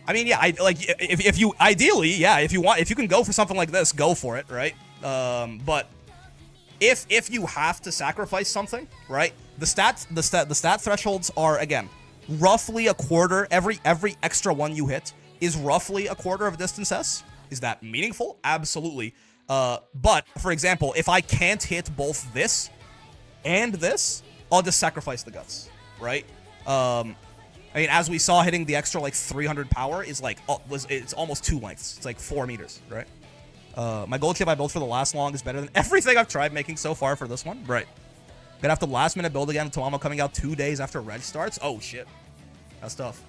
I mean, yeah, if you ideally, yeah, if you can go for something like this, go for it, right? But if you have to sacrifice something, right? The stat thresholds are, again, roughly a quarter. Every extra one you hit is roughly a quarter of distance S. Is that meaningful? Absolutely. But for example, if I can't hit both this and this, I'll just sacrifice the guts, right? I mean, as we saw, hitting the extra like 300 power is like it's almost 2 lengths. It's like 4 meters, right? My gold chip I built for the last long is better than everything I've tried making so far for this one. Right. Gonna have to last minute build again. Tomamo coming out 2 days after Reg starts. Oh shit, that's tough.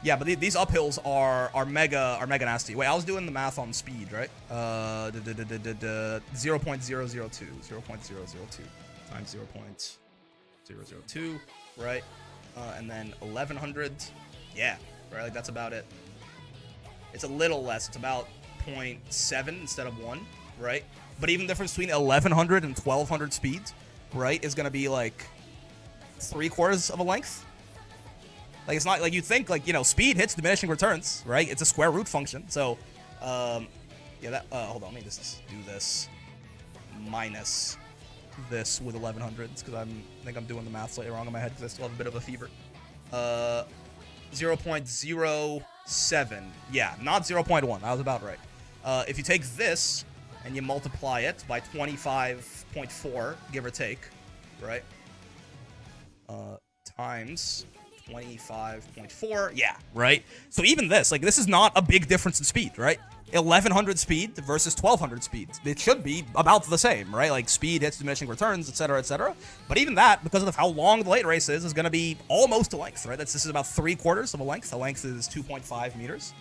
Yeah, but these uphills are mega nasty. Wait, I was doing the math on speed, right? 0.002 times 0.002, right? And then 1100. Yeah, right. Like that's about it. It's a little less. It's about 0.7 instead of 1, right? But even the difference between 1100 and 1200 speed, right, is going to be like 3/4 of a length. Like, it's not like you think, like, you know, speed hits diminishing returns, right? It's a square root function. So, yeah, that, hold on, let me just do this minus this with 1100s because I think I'm doing the math slightly wrong in my head because I still have a bit of a fever. 0.07. Yeah, not 0.1. I was about right. If you take this and you multiply it by 25.4, give or take, right? Times 25.4. Yeah, right? So even this, like, this is not a big difference in speed, right? 1100 speed versus 1200 speed. It should be about the same, right? Like, speed hits diminishing returns, etc., etc. But even that, because of how long the late race is going to be almost a length, right? This is about 3/4 of a length. The length is 2.5 meters.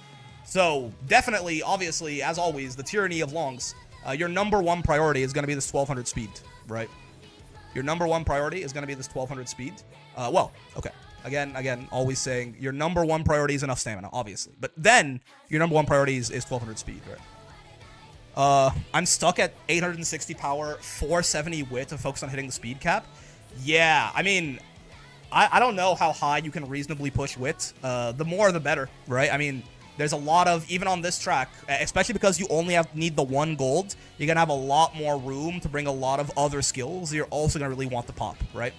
So definitely, obviously, as always, the tyranny of longs, your number one priority is going to be this 1200 speed, right? Your number one priority is going to be this 1200 speed. Well, okay. Again, always saying your number one priority is enough stamina, obviously. But then your number one priority is 1200 speed, right? I'm stuck at 860 power, 470 wit to focus on hitting the speed cap. Yeah, I mean, I don't know how high you can reasonably push wit. The more, the better, right? I mean, there's a lot of, even on this track, especially because you only need the 1 gold, you're going to have a lot more room to bring a lot of other skills you're also going to really want to pop, right?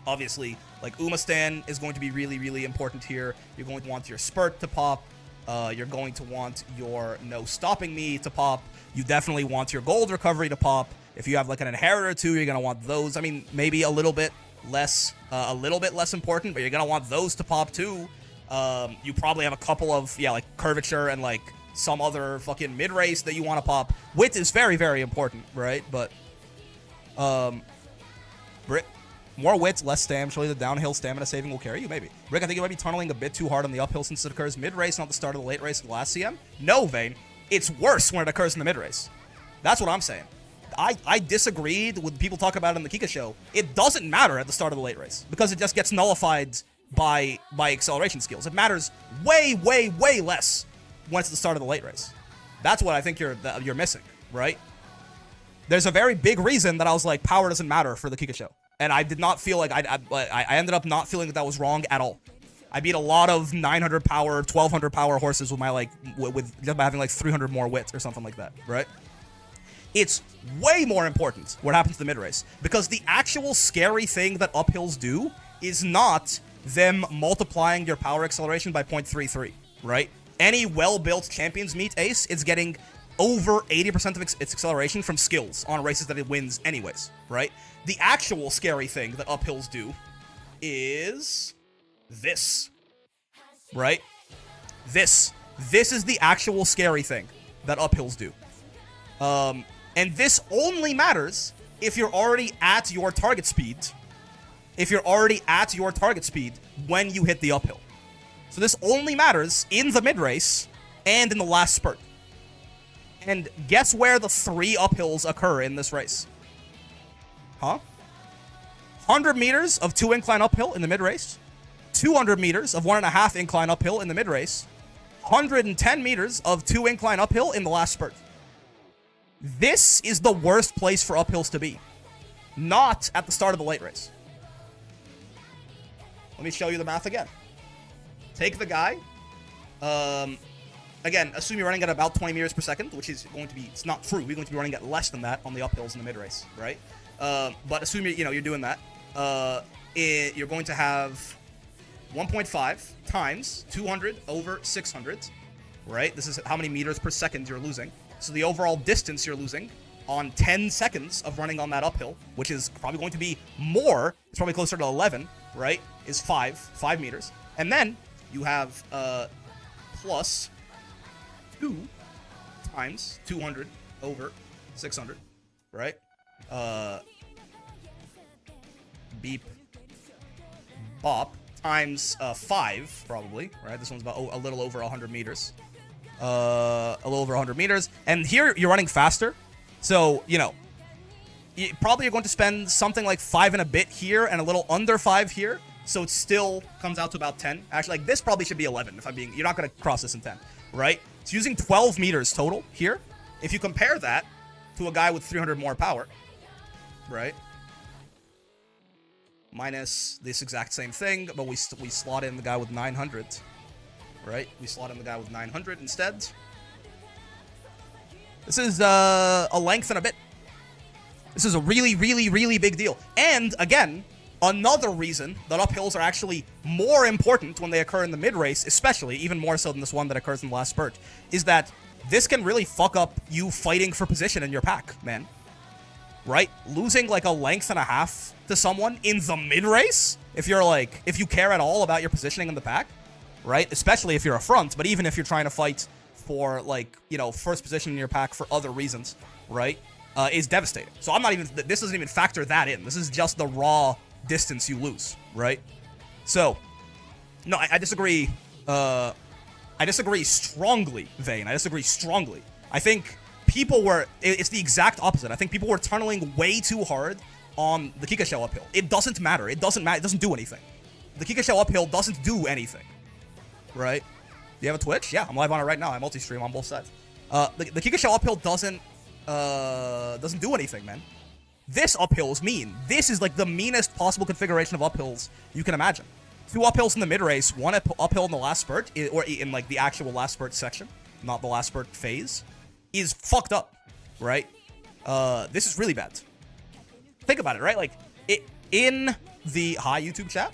Obviously, like Umastan is going to be really, really important here. You're going to want your Spurt to pop. You're going to want your No Stopping Me to pop. You definitely want your Gold Recovery to pop. If you have like an Inherit or two, you're going to want those. I mean, maybe a little bit less important, but you're going to want those to pop too. You probably have a couple of, yeah, like Curvature and like some other fucking mid-race that you want to pop. Wit is very, very important, right? But, more wits, less stam. Surely the downhill stamina saving will carry you? Maybe. Rick, I think you might be tunneling a bit too hard on the uphill since it occurs mid-race, not the start of the late race of the last CM. No, Vane. It's worse when it occurs in the mid-race. That's what I'm saying. I disagreed with people talking about it in the Kika show. It doesn't matter at the start of the late race because it just gets nullified by acceleration skills. It matters way, way, way less when it's the start of the late race. That's what I think you're missing, right? There's a very big reason that I was like, power doesn't matter for the Kika show. And I did not feel like I ended up not feeling that was wrong at all. I beat a lot of 900 power, 1200 power horses with my with just by having like 300 more wits or something like that, right? It's way more important what happens to the mid race because the actual scary thing that uphills do is not them multiplying your power acceleration by 0.33, right? Any well-built champions meet ace is getting over 80% of its acceleration from skills on races that it wins anyways, right? The actual scary thing that uphills do is this, right? This is the actual scary thing that uphills do. And this only matters if you're already at your target speed. If you're already at your target speed when you hit the uphill. So this only matters in the mid-race and in the last spurt. And guess where the 3 uphills occur in this race? Huh? 100 meters of 2 incline uphill in the mid-race. 200 meters of 1.5 incline uphill in the mid-race. 110 meters of 2 incline uphill in the last spurt. This is the worst place for uphills to be. Not at the start of the late race. Let me show you the math again. take the guy. Again, assume you're running at about 20 meters per second, which is going to be, it's not true. We're going to be running at less than that on the uphills in the mid-race, right? But assume you're doing that. You're going to have 1.5 times 200 over 600, right? This is how many meters per second you're losing. So the overall distance you're losing on 10 seconds of running on that uphill, which is probably going to be more, it's probably closer to 11, right, is 5 meters. And then you have plus 2 times 200 over 600, right? Beep, bop, times 5, probably, right? This one's about a little over 100 meters. A little over 100 meters. And here you're running faster. So, probably you're going to spend something like 5 and a bit here and a little under 5 here. So it still comes out to about 10. Actually, like this probably should be 11 if I'm being, you're not going to cross this in 10, right? It's using 12 meters total here. If you compare that to a guy with 300 more power, right? Minus this exact same thing, but we slot in the guy with 900, right? We slot in the guy with 900 instead. This is a length and a bit. This is a really, really, really big deal. And again, another reason that uphills are actually more important when they occur in the mid-race, especially, even more so than this one that occurs in the last spurt, is that this can really fuck up you fighting for position in your pack, man. Right? Losing like a length and a half to someone in the mid-race, if you care at all about your positioning in the pack, right? Especially if you're a front, but even if you're trying to fight for first position in your pack for other reasons, right? Is devastating. So this doesn't even factor that in. This is just the raw distance you lose, right? So, no, I disagree. I disagree strongly, Vayne. I disagree strongly. I think it's the exact opposite. I think people were tunneling way too hard on the Kika Shell uphill. It doesn't matter. It doesn't matter. It doesn't do anything. The Kika Shell uphill doesn't do anything, right? Do you have a Twitch? Yeah, I'm live on it right now. I multi-stream on both sides. The Kika Shell uphill doesn't do anything, man. This uphill is mean. This is like the meanest possible configuration of uphills you can imagine. 2 uphills in the mid-race, 1 uphill in the last spurt, or in like the actual last spurt section, not the last spurt phase, is fucked up, right? This is really bad. Think about it, right? Like, in the hi YouTube chat,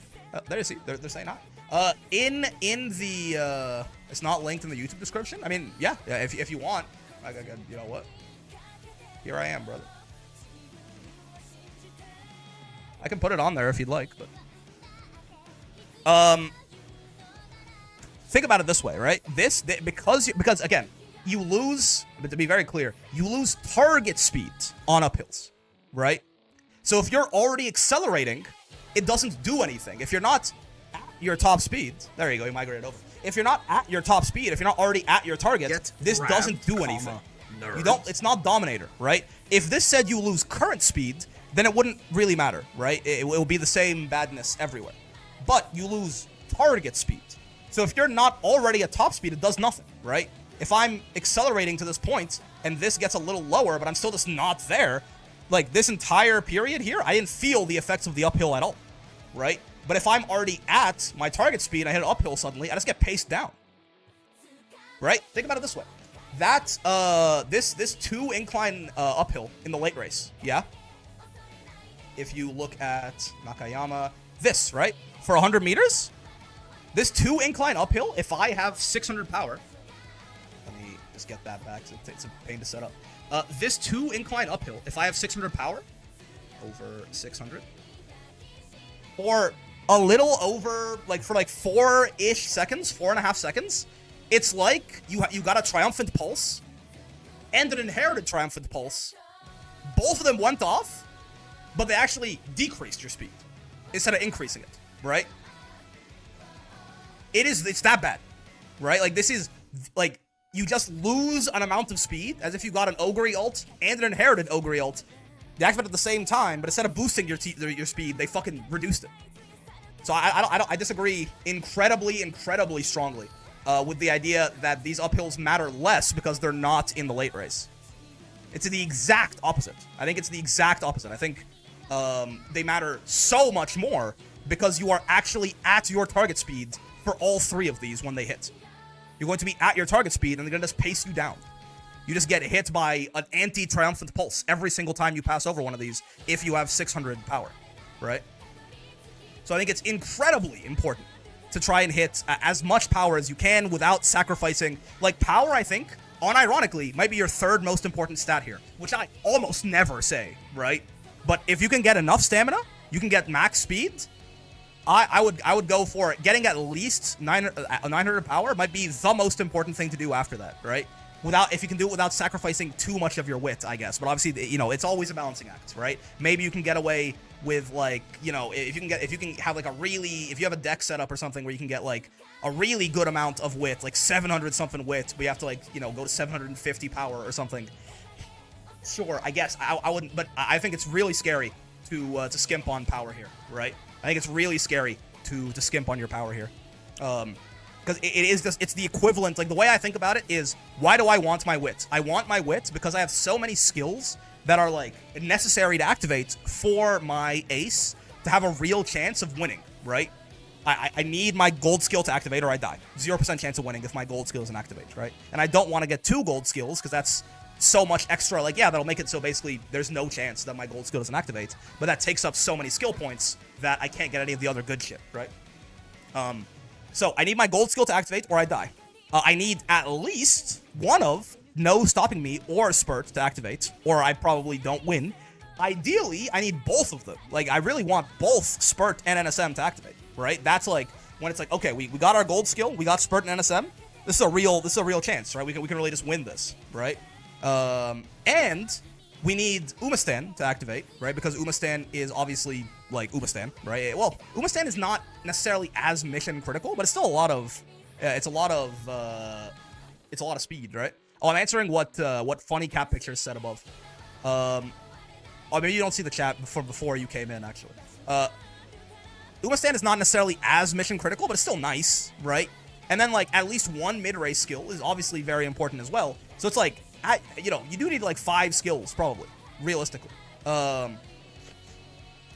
there you see, they're saying hi. In the it's not linked in the YouTube description. I mean, yeah, if you want, you know what? Here I am, brother. I can put it on there if you'd like, but think about it this way, right? Because again, you lose, but to be very clear, you lose target speed on uphills, right? So if you're already accelerating, it doesn't do anything. If you're not at your top speed, there you go, you migrated over. If you're not at your top speed, if you're not already at your target, this doesn't do anything. It's not Dominator, right? If this said you lose current speed, then it wouldn't really matter, right? It will be the same badness everywhere. But you lose target speed. So if you're not already at top speed, it does nothing, right? If I'm accelerating to this point and this gets a little lower, but I'm still just not there, like this entire period here, I didn't feel the effects of the uphill at all, right? But if I'm already at my target speed and I hit an uphill suddenly, I just get paced down, right? Think about it this way. That, this 2 incline uphill in the late race, yeah? If you look at Nakayama, this, right? For 100 meters, this 2 incline uphill, if I have 600 power, let me just get that back, it's a pain to set up. This 2 incline uphill, if I have 600 power, over 600, or a little over, like for like 4-ish seconds, 4.5 seconds, it's like you got a Triumphant Pulse and an Inherited Triumphant Pulse. Both of them went off, but they actually decreased your speed instead of increasing it, right? It's that bad, right? Like this is like you just lose an amount of speed as if you got an Ogre ult and an Inherited Ogre ult. They activate at the same time, but instead of boosting your speed, they fucking reduced it. So I disagree incredibly strongly with the idea that these uphills matter less because they're not in the late race. It's the exact opposite. I think it's the exact opposite. I think they matter so much more because you are actually at your target speed for all 3 of these when they hit. You're going to be at your target speed, and they're going to just pace you down. You just get hit by an anti-triumphant pulse every single time you pass over one of these if you have 600 power, right? So I think it's incredibly important to try and hit as much power as you can without sacrificing. Like, power, I think, unironically, might be your 3rd most important stat here, which I almost never say, right? But if you can get enough stamina, you can get max speed. I would go for it. Getting at least 900 power might be the most important thing to do after that, right? If you can do it without sacrificing too much of your wit, I guess. But obviously, you know, it's always a balancing act, right? Maybe you can get away with, like, you know, if you can have like if you have a deck setup or something where you can get like a really good amount of wit, like 700 something wit, but you have to, like, you know, go to 750 power or something. Sure, I guess I wouldn't, but I think it's really scary to skimp on power here, right? I think it's really scary to skimp on your power here. Because it's the equivalent, like, the way I think about it is, why do I want my wit? I want my wit because I have so many skills that are, like, necessary to activate for my ace to have a real chance of winning, right? I need my gold skill to activate or I die. 0% chance of winning if my gold skill isn't activated, right? And I don't want to get 2 gold skills because that's so much extra, like, yeah, that'll make it so basically there's no chance that my gold skill doesn't activate, but that takes up so many skill points that I can't get any of the other good shit, right? So I need my gold skill to activate or I die. I need at least one of no stopping me or spurt to activate, or I probably don't win. Ideally, I need both of them. Like, I really want both spurt and NSM to activate, right? That's like when it's like, okay, we got our gold skill, we got spurt and NSM. This is a real chance, right? We can really just win this, right? And we need Umastan to activate, right? Because Umastan is obviously, like, Umastan, right? Well, Umastan is not necessarily as mission critical, but it's still a lot of, it's a lot of speed, right? Oh, I'm answering what funny cat pictures said above. Oh, maybe you don't see the chat before you came in, actually. Umastan is not necessarily as mission critical, but it's still nice, right? And then, like, at least one mid-race skill is obviously very important as well. So it's like, you know, you do need like 5 skills, probably, realistically. So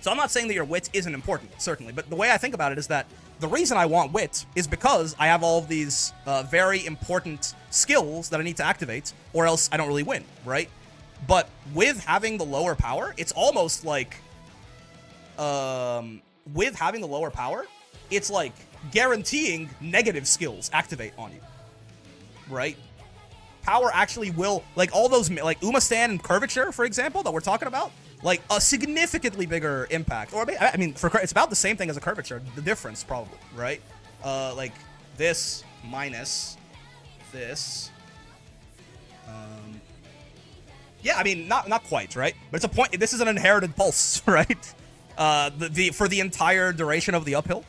I'm not saying that your wit isn't important, certainly, but the way I think about it is that the reason I want wit is because I have all of these very important skills that I need to activate, or else I don't really win, right? But with having the lower power, it's almost like, with having the lower power, it's like guaranteeing negative skills activate on you, right? Power actually will, like, all those, like, Umastan and Curvature, for example, that we're talking about, like, a significantly bigger impact. Or, I mean, it's about the same thing as a Curvature, the difference, probably, right? Like, this minus this. Yeah, I mean, not quite, right? But it's a point, this is an inherited pulse, right? For the entire duration of the uphill.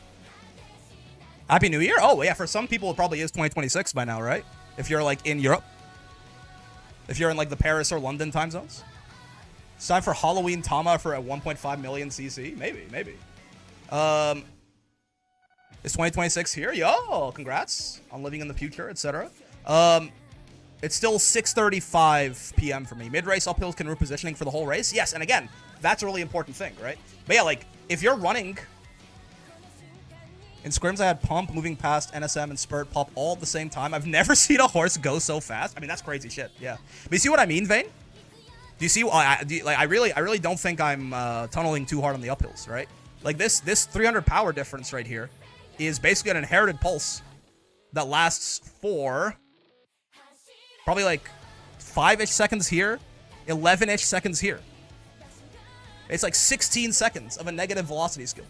Happy New Year? Oh, yeah, for some people, it probably is 2026 by now, right? If you're, like, in Europe. If you're in, like, the Paris or London time zones. It's time for Halloween Tama for a 1.5 million CC? Maybe. Is 2026 here? Yo, congrats on living in the future, etc. It's still 6:35 p.m. for me. Mid-race uphills can repositioning for the whole race? Yes, and again, that's a really important thing, right? But yeah, like, if you're running... In scrims, I had Pump moving past NSM and Spurt Pop all at the same time. I've never seen a horse go so fast. I mean, that's crazy shit, yeah. But you see what I mean, Vane? Do you see? I really don't think I'm tunneling too hard on the uphills, right? Like, this 300 power difference right here is basically an inherited pulse that lasts for probably like 5-ish seconds here, 11-ish seconds here. It's like 16 seconds of a negative velocity skill.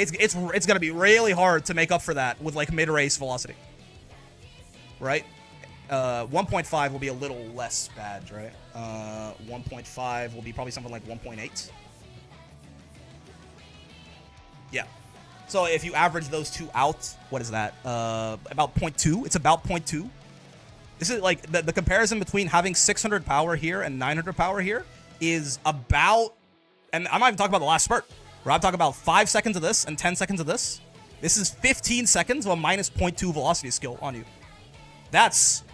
It's gonna be really hard to make up for that with, like, mid-race velocity, right? 1.5 will be a little less bad, right? 1.5 will be probably something like 1.8. Yeah. So if you average those two out, what is that? About 0.2. It's about 0.2. This is like the comparison between having 600 power here and 900 power here is about, and I'm not even talking about the last spurt. Where I'm talking about 5 seconds of this and 10 seconds of this. This is 15 seconds of a minus 0.2 velocity skill on you. That's,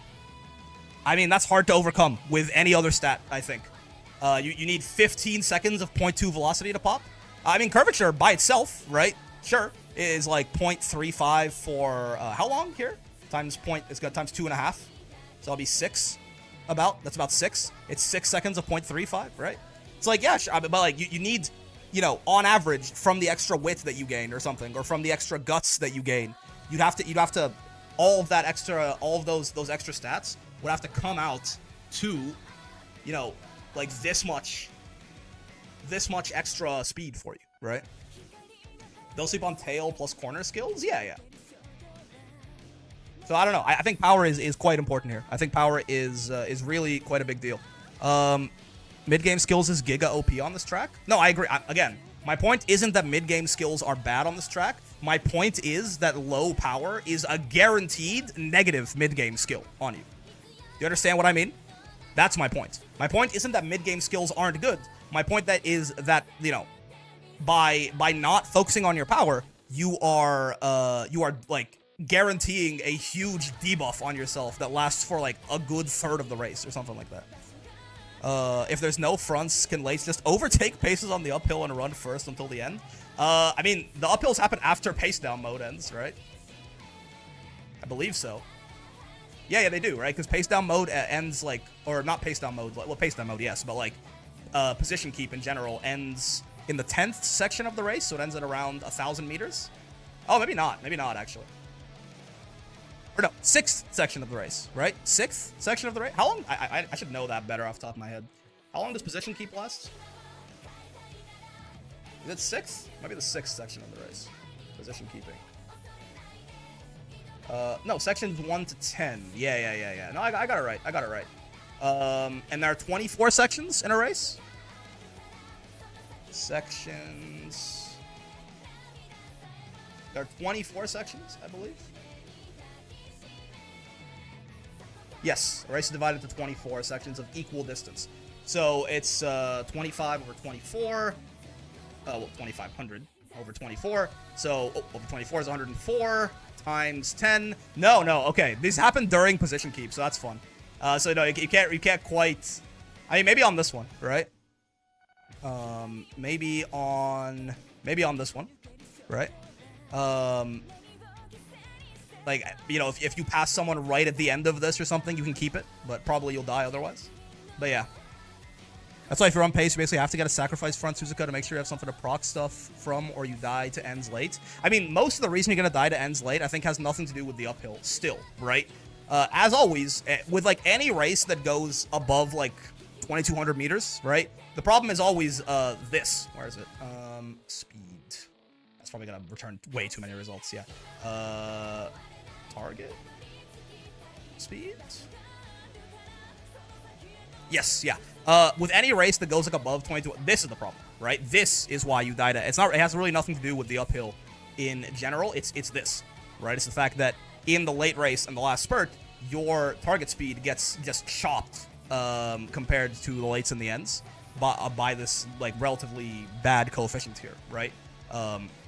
I mean, that's hard to overcome with any other stat, I think. You need 15 seconds of 0.2 velocity to pop. I mean, Curvature by itself, right? Sure. is like 0.35 for how long here? Times point, it's got times 2.5. So that'll be 6. That's about 6. It's 6 seconds of 0.35, right? It's like, yeah, sure, but like you need, you know, on average from the extra width that you gained or something, or from the extra guts that you gain, you'd have to all of that extra, all of those extra stats would have to come out to, you know, like this much extra speed for you, right? They'll sleep on tail plus corner skills? Yeah. So I don't know. I think power is quite important here. I think power is really quite a big deal. Mid-game skills is giga OP on this track. No, I agree. Again, my point isn't that mid-game skills are bad on this track. My point is that low power is a guaranteed negative mid-game skill on you. You understand what I mean? That's my point. My point isn't that mid-game skills aren't good. My point is that, you know, by not focusing on your power, you are like guaranteeing a huge debuff on yourself that lasts for like a good third of the race or something like that. If there's no fronts, can lates just overtake paces on the uphill and run first until the end? I mean, the uphills happen after pace down mode ends, right? I believe so. Yeah, they do, right? Because pace down mode ends like, or not pace down mode, well, pace down mode, yes, but like position keep in general ends in the 10th section of the race, so it ends at around 1,000 meters. Oh, maybe not actually. Or no, 6th section of the race, right? 6th section of the race? How long? I should know that better off the top of my head. How long does position keep last? Is it 6th? Might be the 6th section of the race. Position keeping. No, sections 1 to 10. Yeah. No, I got it right. And there are 24 sections in a race? Sections. There are 24 sections, I believe. Yes, a race is divided into 24 sections of equal distance. So it's 25 over 24. Well, 2,500 over 24. So over 24 is 104 times 10. No. Okay, these happen during position keep, so that's fun. So no, you can't quite. I mean, maybe on this one, right? Maybe on this one, right? Like, you know, if you pass someone right at the end of this or something, you can keep it, but probably you'll die otherwise. But yeah. That's why if you're on pace, you basically have to get a sacrifice front Suzuka to make sure you have something to proc stuff from, or you die to ends late. I mean, most of the reason you're going to die to ends late, I think, has nothing to do with the uphill still, right? As always, with, like, any race that goes above, like, 2,200 meters, right? The problem is always this. Where is it? Speed. That's probably going to return way too many results, yeah. Target? Speed? Yes, yeah. With any race that goes like above 22, this is the problem, right? This is why you die to. It has really nothing to do with the uphill in general. It's this, right? It's the fact that in the late race and the last spurt, your target speed gets just chopped compared to the lates and the ends by this like relatively bad coefficient here, right?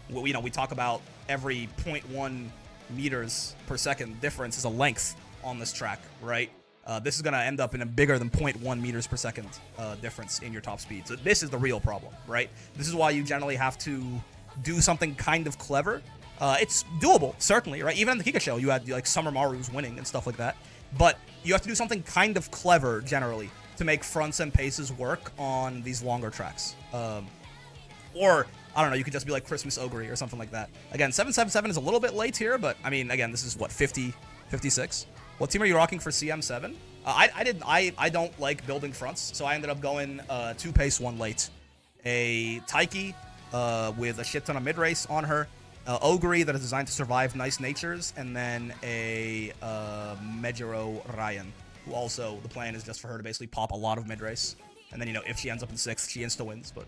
We talk about every 0.1 meters per second difference is a length on this track, right? This is going to end up in a bigger than 0.1 meters per second difference in your top speed. So this is the real problem, right? This is why you generally have to do something kind of clever. It's doable, certainly, right? Even in the Kika show, you had like Summer Maru's winning and stuff like that. But you have to do something kind of clever, generally, to make fronts and paces work on these longer tracks. Or, I don't know, you could just be like Christmas Ogre or something like that. Again, 777 is a little bit late here, but, I mean, again, this is, what, 50, 56? What team are you rocking for CM7? I don't like building fronts, so I ended up going 2 pace, 1 late. A Taiki with a shit ton of mid-race on her. Ogre that is designed to survive nice natures. And then a Mejiro Ryan, who also, the plan is just for her to basically pop a lot of mid-race. And then, you know, if she ends up in 6th, she insta-wins, but...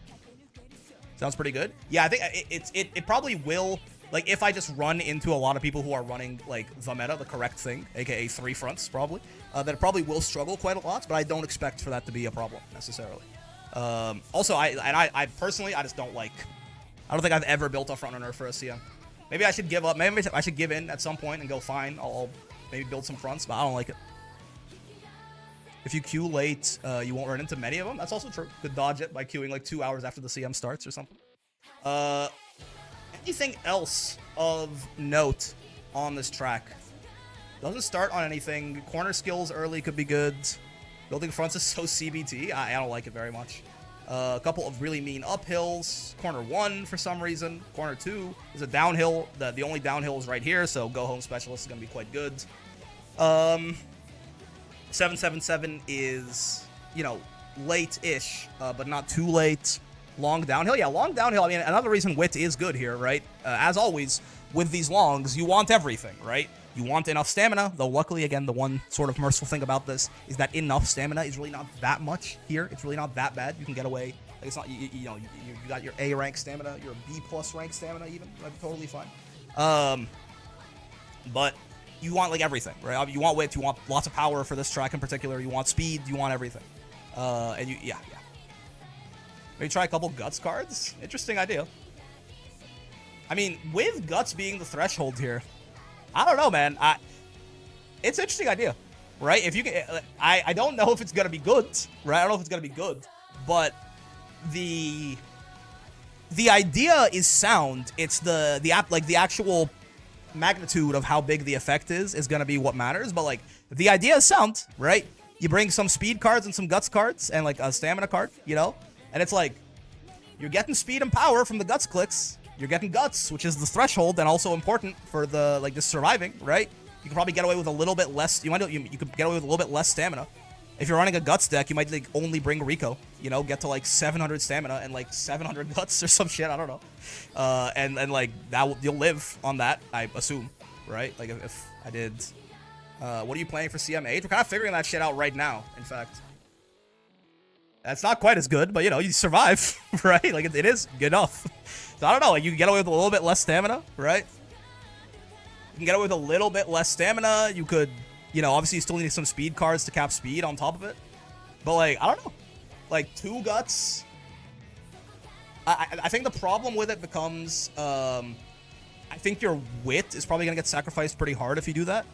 Sounds pretty good. Yeah, I think it probably will... Like, if I just run into a lot of people who are running, like, the meta, the correct thing, aka 3 fronts, probably, then it probably will struggle quite a lot, but I don't expect for that to be a problem, necessarily. Also, I personally, I just don't like... I don't think I've ever built a frontrunner for a CM. Maybe I should give up. Maybe I should give in at some point and go, fine, I'll maybe build some fronts, but I don't like it. If you queue late, you won't run into many of them. That's also true. Could dodge it by queuing, like, 2 hours after the CM starts or something. Anything else of note on this track? Doesn't start on anything. Corner skills early could be good. Building fronts is so CBT. I don't like it very much. A couple of really mean uphills. Corner 1 for some reason. Corner 2 is a downhill. The only downhill is right here, so go home specialist is going to be quite good. 777 is, you know, late-ish, but not too late. Long downhill. Yeah, long downhill. I mean, another reason wit is good here, right? As always, with these longs, you want everything, right? You want enough stamina, though luckily, again, the one sort of merciful thing about this is that enough stamina is really not that much here. It's really not that bad. You can get away. Like, it's not, you know, you got your A rank stamina, your B plus rank stamina even. That'd be totally fine. But you want, like, everything, right? You want wit, you want lots of power for this track in particular, you want speed, you want everything. Yeah. Maybe try a couple Guts cards? Interesting idea. I mean, with Guts being the threshold here, I don't know, man. It's an interesting idea, right? If you can, I don't know if it's gonna be good, right? I don't know if it's gonna be good, but the idea is sound. It's the actual magnitude of how big the effect is gonna be what matters. But like the idea is sound, right? You bring some speed cards and some Guts cards and like a stamina card, you know, and it's like you're getting speed and power from the Guts clicks. You're getting Guts, which is the threshold and also important for the, like, the surviving, right? You can probably get away with a little bit less. You could get away with a little bit less stamina. If you're running a Guts deck, you might, like, only bring Rico, you know, get to, like, 700 stamina and, like, 700 Guts or some shit, I don't know. And like, you'll live on that, I assume, right? Like, if I did... what are you playing for CM8? We're kind of figuring that shit out right now, in fact. That's not quite as good, but, you know, you survive, right? Like, it is good enough. So, I don't know, like, you can get away with a little bit less stamina, right? You can get away with a little bit less stamina. You could, you know, obviously you still need some speed cards to cap speed on top of it. But, like, I don't know. Like, 2 Guts. I think the problem with it becomes, I think your wit is probably going to get sacrificed pretty hard if you do that.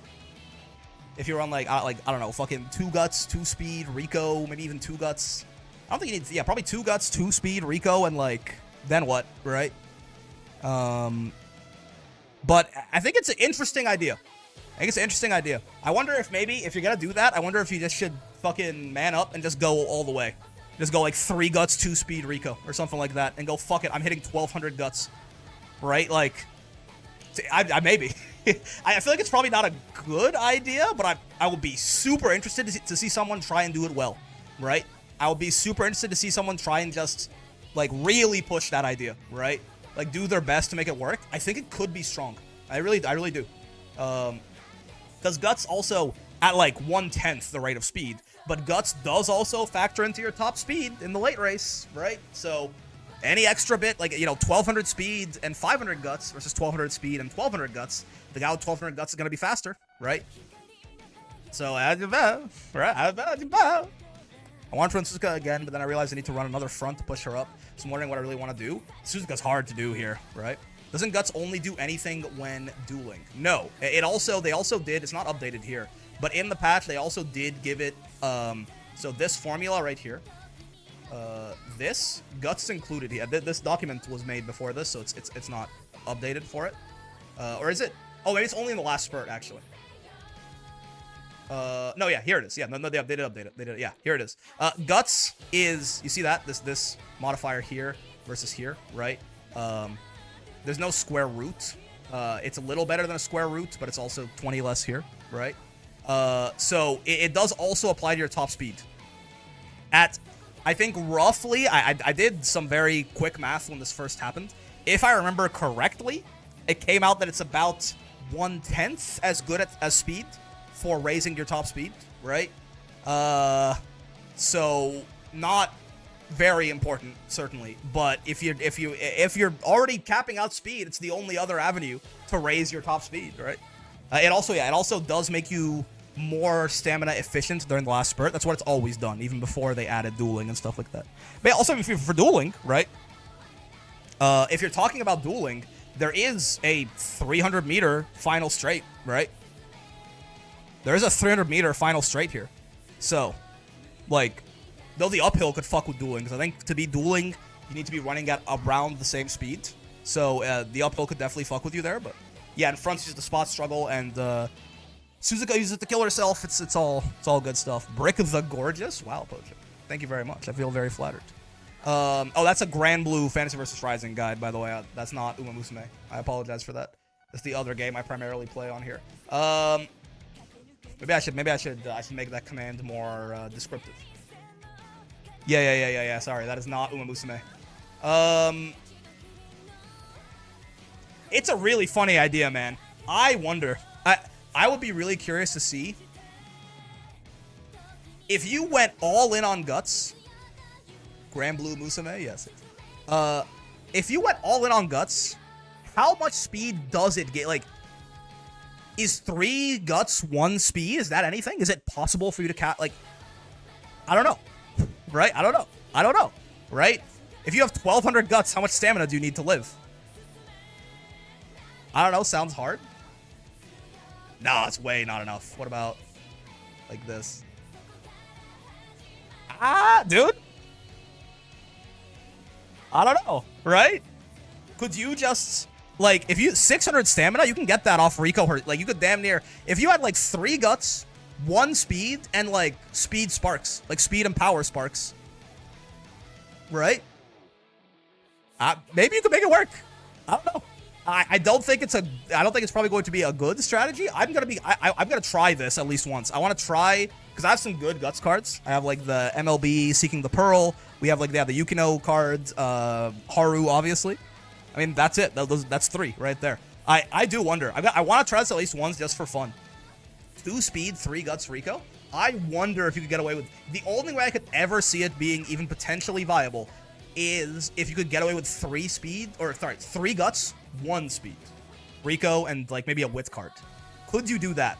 If you're on, like, I don't know, fucking 2 Guts, 2 speed, Rico, maybe even 2 Guts. I don't think you need, yeah, probably 2 Guts, 2 speed, Rico, and, like, then what, right? But I think it's an interesting idea. I wonder if maybe, if you're gonna do that, I wonder if you just should fucking man up and just go all the way. Just go, like, 3 Guts, 2 speed, Rico, or something like that, and go, fuck it, I'm hitting 1,200 Guts. Right? Like, I maybe. I feel like it's probably not a good idea, but I will be super interested to see someone try and do it well, right? I will be super interested to see someone try and just, like, really push that idea, right? Like, do their best to make it work. I think it could be strong. I really do. Because Guts also, at, like, 1/10 the rate of speed, but Guts does also factor into your top speed in the late race, right? So, any extra bit, like, you know, 1,200 speed and 500 Guts versus 1,200 speed and 1,200 Guts, the guy with 1,200 Guts is going to be faster, right? So, I want Francisca again, but then I realized I need to run another front to push her up. So I'm wondering what I really want to do. Suzuka's hard to do here, right? Doesn't Guts only do anything when dueling? No. They also did, it's not updated here, but in the patch, they also did give it, so this formula right here, this, Guts is included here. This document was made before this, so it's not updated for it. Or is it? Oh, maybe it's only in the last spurt, actually. No, yeah, here it is. Yeah, no, they did update it. They did it. Yeah, here it is. Guts is, you see that? This modifier here versus here, right? There's no square root. It's a little better than a square root, but it's also 20 less here, right? So it does also apply to your top speed. At, I think, roughly, I did some very quick math when this first happened. If I remember correctly, it came out that it's about 1/10 as good as speed for raising your top speed, right? So not very important, certainly. But if you're already capping out speed, it's the only other avenue to raise your top speed, right? It also does make you more stamina efficient during the last spurt. That's what it's always done, even before they added dueling and stuff like that. But also, if you're for dueling, right? If you're talking about dueling, there is a 300-meter final straight, right? There is a 300-meter final straight here. So, like, though the uphill could fuck with dueling, because I think to be dueling, you need to be running at around the same speed. So the uphill could definitely fuck with you there. But yeah, in front uses the spot struggle, and Suzuka uses it to kill herself. It's all good stuff. Brick of the Gorgeous. Wow, Poacher. Thank you very much. I feel very flattered. Oh, that's a Grand Blue Fantasy vs. Rising guide, by the way. That's not Uma Musume. I apologize for that. That's the other game I primarily play on here. Maybe I should make that command more descriptive. Yeah. Sorry, that is not Uma Musume. It's a really funny idea, man. I wonder. I would be really curious to see if you went all in on Guts. Grand Blue Musume, yes. If you went all in on Guts, how much speed does it get? Like, is 3 Guts 1 speed? Is that anything? Is it possible for you to like, I don't know. Right? I don't know. Right? If you have 1,200 Guts, how much stamina do you need to live? I don't know. Sounds hard. No, it's way not enough. What about like this? Dude. I don't know, right? Could you just, like, if you 600 stamina, you can get that off Rico. Like, you could damn near, if you had like 3 Guts, 1 speed, and like speed sparks, like speed and power sparks, right? Maybe you could make it work. I don't know. I don't think it's probably going to be a good strategy. I'm gonna try this at least once. I want to try, because I have some good Guts cards. I have like the MLB Seeking the Pearl. We have like the Yukino cards, Haru obviously. I mean, that's it. That's 3 right there. I do wonder. I want to try this at least once just for fun. 2 speed, 3 Guts Rico. I wonder if you could get away with. The only way I could ever see it being even potentially viable is if you could get away with 3 speed, or sorry, 3 Guts, 1 speed, Rico, and like maybe a Wit card. Could you do that?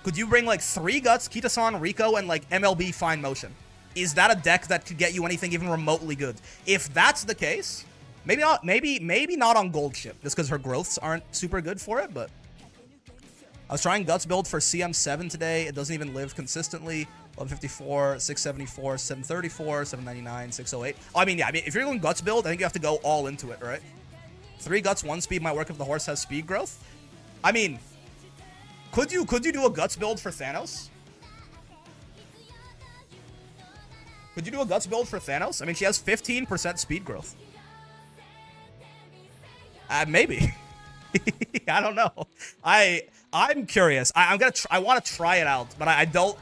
Could you bring like 3 Guts, Kita-san, Rico, and like MLB Fine Motion? Is that a deck that could get you anything even remotely good? If that's the case, maybe not. Maybe not on Gold Ship, just because her growths aren't super good for it. But I was trying Guts build for CM7 today. It doesn't even live consistently. 1154, 674, 734, 799, 608. I mean, yeah. I mean, if you're going Guts build, I think you have to go all into it, right? 3 Guts, 1 speed might work if the horse has speed growth. I mean, could you do a Guts build for Thanos? Could you do a Guts build for Thanos? I mean, she has 15% speed growth. Maybe. I don't know. I'm curious. I want to try it out, but I don't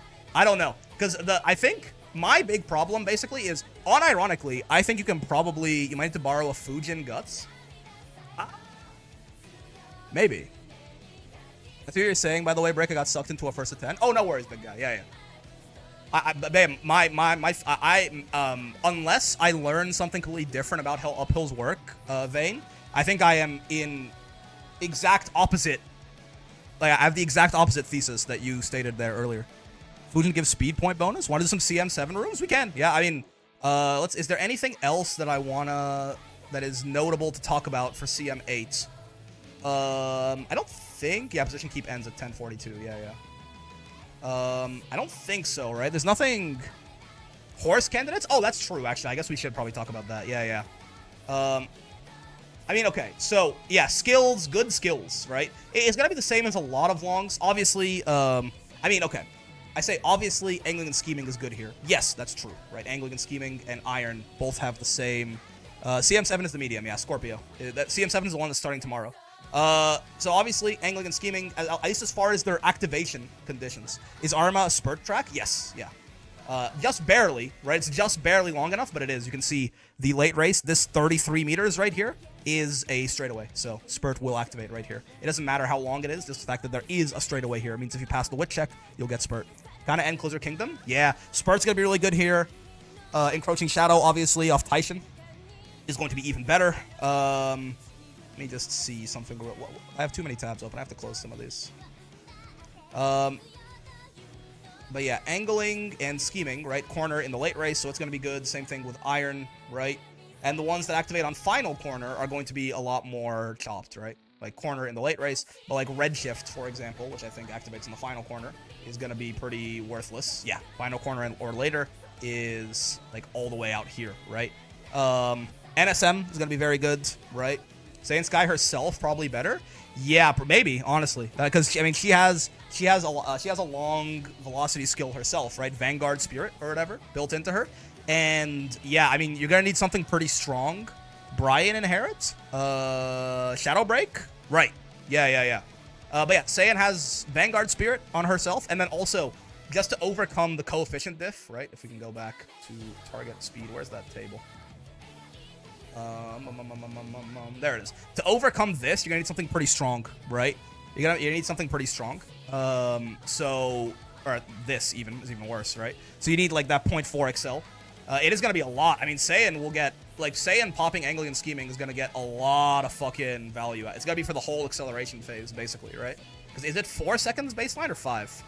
know, because I think my big problem basically is, unironically, I think you might need to borrow a Fujin Guts. Maybe. That's what you're saying, by the way, Break. I got sucked into a first of 10. Oh, no worries, big guy. Yeah. Unless I learn something completely different about how uphills work, Vayne, I think I am in exact opposite. Like, I have the exact opposite thesis that you stated there earlier. Fujin gives speed point bonus. Want to do some CM7 rooms? We can. Yeah, I mean, is there anything else that that is notable to talk about for CM8? I don't think. Yeah, position keep ends at 1042. Yeah. I don't think so, right? There's nothing. Horse candidates? Oh, that's true, actually. I guess we should probably talk about that. Yeah. I mean, okay. So, yeah, skills, good skills, right? It's going to be the same as a lot of longs. Obviously, I mean, okay. I say, obviously, angling and scheming is good here. Yes, that's true, right? Angling and scheming and iron both have the same. CM7 is the medium, yeah, Scorpio. CM7 is the one that's starting tomorrow. So obviously, angling and scheming, at least as far as their activation conditions. Is Arma a spurt track? Yes, yeah. Just barely, right? It's just barely long enough, but it is. You can see the late race, this 33 meters right here, is a straightaway. So spurt will activate right here. It doesn't matter how long it is, just the fact that there is a straightaway here. It means if you pass the wit check, you'll get spurt. Kind of end Closer Kingdom? Yeah, spurt's going to be really good here. Encroaching Shadow, obviously, off Taishin is going to be even better. Let me just see something. I have too many tabs open. I have to close some of these. But yeah, angling and scheming, right? Corner in the late race, so it's going to be good. Same thing with iron, right? And the ones that activate on final corner are going to be a lot more chopped, right? Like corner in the late race, but like redshift, for example, which I think activates in the final corner, is going to be pretty worthless. Yeah, final corner or later is like all the way out here, right? NSM is going to be very good, right? Saiyan Sky herself probably better. Yeah, maybe honestly, because I mean she has a long velocity skill herself, right? Vanguard Spirit or whatever built into her, and yeah, I mean you're gonna need something pretty strong. Brian inherits. Shadow Break. Right. Yeah. But yeah, Saiyan has Vanguard Spirit on herself, and then also just to overcome the coefficient diff, right? If we can go back to target speed, where's that table? There it is. To overcome this, you're gonna need something pretty strong, right? You need something pretty strong. Or this is even worse, right? So you need like that 0.4 XL. It is gonna be a lot. I mean, Saiyan will get Saiyan popping Anglian Scheming is gonna get a lot of fucking value. It's gotta be for the whole acceleration phase, basically, right? Because is it 4 seconds baseline or 5?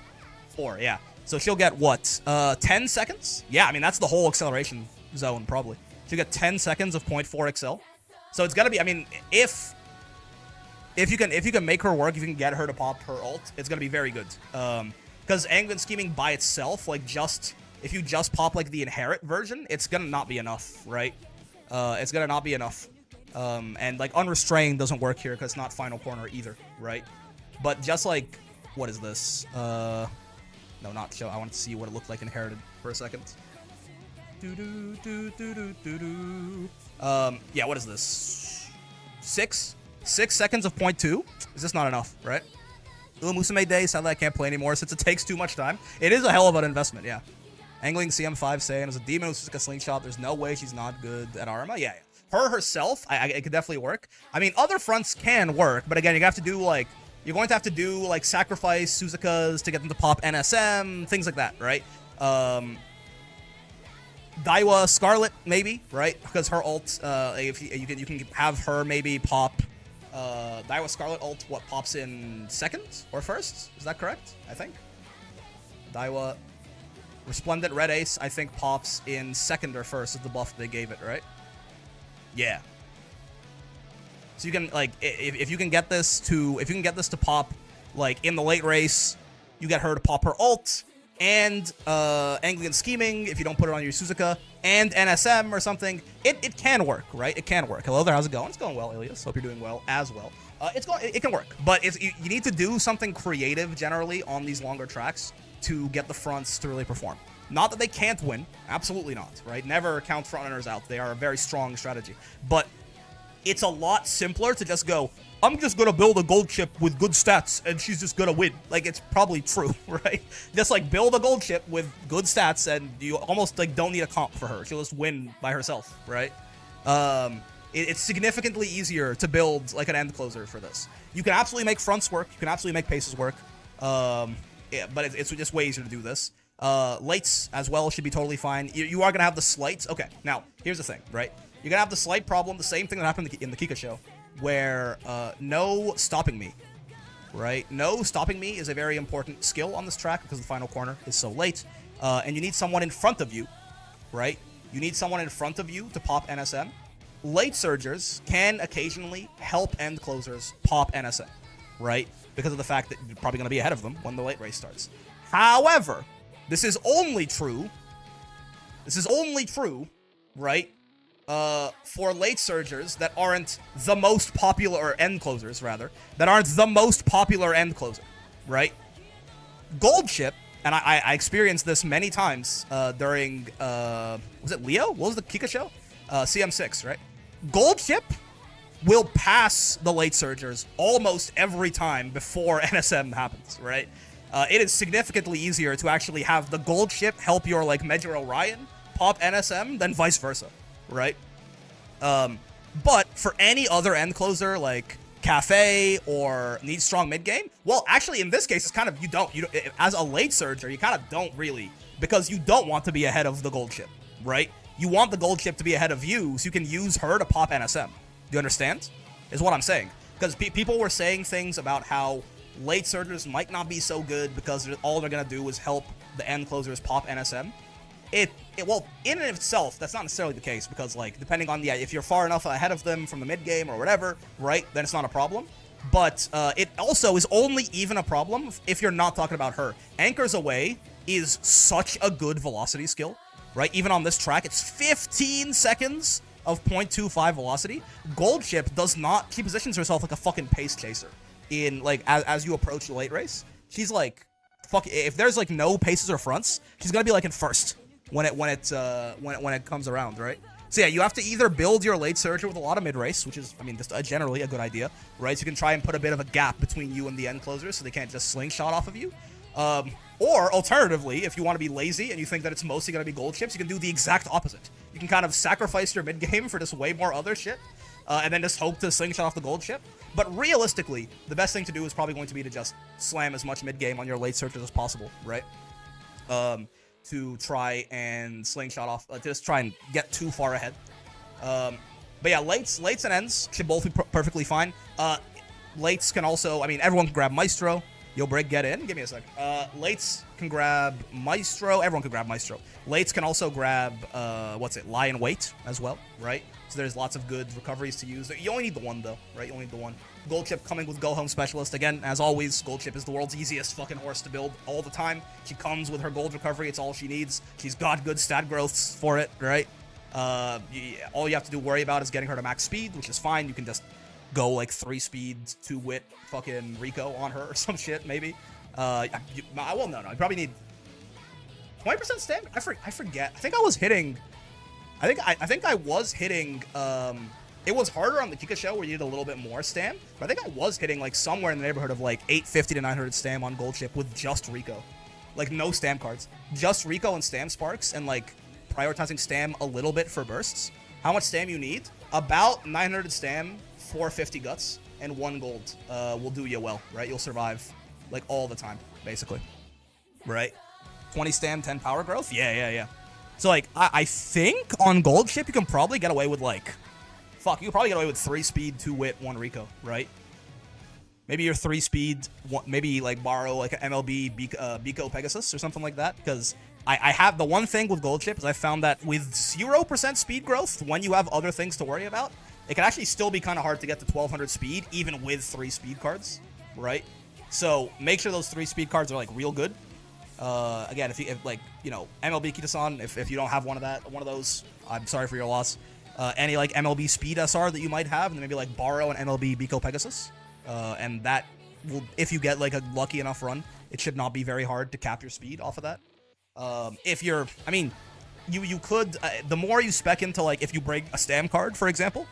4, yeah. So she'll get what? 10 seconds? Yeah, I mean that's the whole acceleration zone probably. She'll get 10 seconds of 0.4 XL. So it's gotta be. I mean, if you can make her work, if you can get her to pop her ult, it's gonna be very good. Because Anglian Scheming by itself, like if you just pop like the inherit version, it's gonna not be enough, right? It's gonna not be enough. And like unrestrained doesn't work here because it's not final corner either, right? But just like, what is this? No, not show. I want to see what it looked like inherited for a second. Yeah, what is this? 6 seconds of 0.2. Is this not enough, right? Musume Day, sadly I can't play anymore since it takes too much time. It is a hell of an investment, yeah. Angling CM5 Saiyan is a demon with Suzuka Slingshot. There's no way she's not good at Arma. Yeah. Her herself, it could definitely work. I mean, other fronts can work, but again, you're going to have to do like sacrifice Suzuka's to get them to pop NSM, things like that, right? Daiwa Scarlet, maybe, right? Because her ult, if you can have her maybe pop Daiwa Scarlet ult, what, pops in seconds or first? Is that correct? I think. Daiwa Resplendent Red Ace, I think, pops in second or first is the buff they gave it, right? Yeah. So you can like if you can get this to pop like in the late race, you get her to pop her ult and Anglian Scheming if you don't put it on your Suzuka and NSM or something. It can work, right? It can work. Hello there, how's it going? It's going well, Ilias. Hope you're doing well as well. It can work, but you need to do something creative generally on these longer tracks to get the fronts to really perform. Not that they can't win, absolutely not, right? Never count frontrunners out. They are a very strong strategy, but it's a lot simpler to just go, I'm just gonna build a gold chip with good stats and she's just gonna win. Like, it's probably true, right? Just like build a gold chip with good stats and you almost like don't need a comp for her. She'll just win by herself, right? It's significantly easier to build like an end closer for this. You can absolutely make fronts work. You can absolutely make paces work. Yeah, but it's just way easier to do this. Lates as well should be totally fine. You are gonna have the slights. Okay, now here's the thing, right? You're gonna have the slight problem, the same thing that happened in the Kika show, where no stopping me, right? No stopping me is a very important skill on this track because the final corner is so late, and you need someone in front of you, right? You need someone in front of you to pop NSM. Late surgers can occasionally help end closers pop NSM, right? Because of the fact that you're probably going to be ahead of them when the late race starts. However, this is only true, right, for late surgers that aren't the most popular, or end closers, rather, that aren't the most popular end closer, right? Gold chip, and I experienced this many times during, was it Leo? What was the Kika show? CM6, right? Gold chip will pass the late surgers almost every time before NSM happens, right? It is significantly easier to actually have the gold chip help your, like, Major Orion pop NSM than vice versa, right? But for any other end closer, like Cafe or Need Strong mid game, well, actually, in this case, it's kind of, you don't as a late surger, you kind of don't really, because you don't want to be ahead of the gold chip, right? You want the gold chip to be ahead of you, so you can use her to pop NSM. Do you understand? Is what I'm saying. Because people were saying things about how late surgers might not be so good because all they're going to do is help the end closers pop NSM. Well, in and of itself, that's not necessarily the case because, like, depending on if you're far enough ahead of them from the mid game or whatever, right, then it's not a problem. But it also is only even a problem if you're not talking about her. Anchors Away is such a good velocity skill, right? Even on this track, it's 15 seconds of 0.25 velocity, Gold Chip does not. She positions herself like a fucking pace chaser in like as you approach the late race. She's like, fuck. If there's like no paces or fronts, she's gonna be like in first when it comes around, right? So yeah, you have to either build your late surger with a lot of mid race, which is, I mean, just generally a good idea, right? So you can try and put a bit of a gap between you and the end closers, so they can't just slingshot off of you. Or alternatively, if you want to be lazy and you think that it's mostly going to be gold chips, you can do the exact opposite. You can kind of sacrifice your mid game for just way more other shit, and then just hope to slingshot off the gold chip. But realistically, the best thing to do is probably going to be to just slam as much mid game on your late surges as possible, right? To try and slingshot off, just try and get too far ahead. But yeah, lates and ends should both be perfectly fine. Lates can also, I mean, everyone can grab Maestro. Yo, Brig, get in. Give me a sec. Lates can grab Maestro. Everyone can grab Maestro. Lates can also grab, Lie in Wait as well, right? So there's lots of good recoveries to use. You only need the one, though, right? You only need the one. Gold Chip coming with Go Home Specialist. Again, as always, Gold Chip is the world's easiest fucking horse to build all the time. She comes with her gold recovery. It's all she needs. She's got good stat growths for it, right? All you have to worry about is getting her to max speed, which is fine. You can just go like 3 speed, 2 wit, fucking Rico on her or some shit, maybe. No. You probably need 20% stamina. I forget. I think I was hitting. I think I was hitting. It was harder on the Kika show where you need a little bit more stam, but I think I was hitting like somewhere in the neighborhood of like 850 to 900 stam on Gold Chip with just Rico, like no stam cards, just Rico and stam sparks, and like prioritizing stam a little bit for bursts. How much stam you need? About 900 stam, 450 guts, and 1 gold will do you well, right? You'll survive like all the time, basically, right? 20 stam, 10 power growth. Yeah. So like I think on Gold Chip you can probably get away with like. Fuck, you can probably get away with 3 speed, 2 wit, 1 Rico, right? Maybe your 3 speed, maybe like borrow like an MLB Biko Pegasus or something like that. Because I have the one thing with Gold Chip is I found that with 0% speed growth, when you have other things to worry about, it can actually still be kind of hard to get to 1200 speed, even with 3 speed cards, right? So make sure those 3 speed cards are like real good. Again, if MLB Kitasan, if you don't have one of those, I'm sorry for your loss. Any like MLB Speed SR that you might have, and then maybe like borrow an MLB Biko Pegasus, and that will, if you get like a lucky enough run, it should not be very hard to cap your speed off of that. If you're, I mean, you could, the more you spec into like if you break a stam card, for example,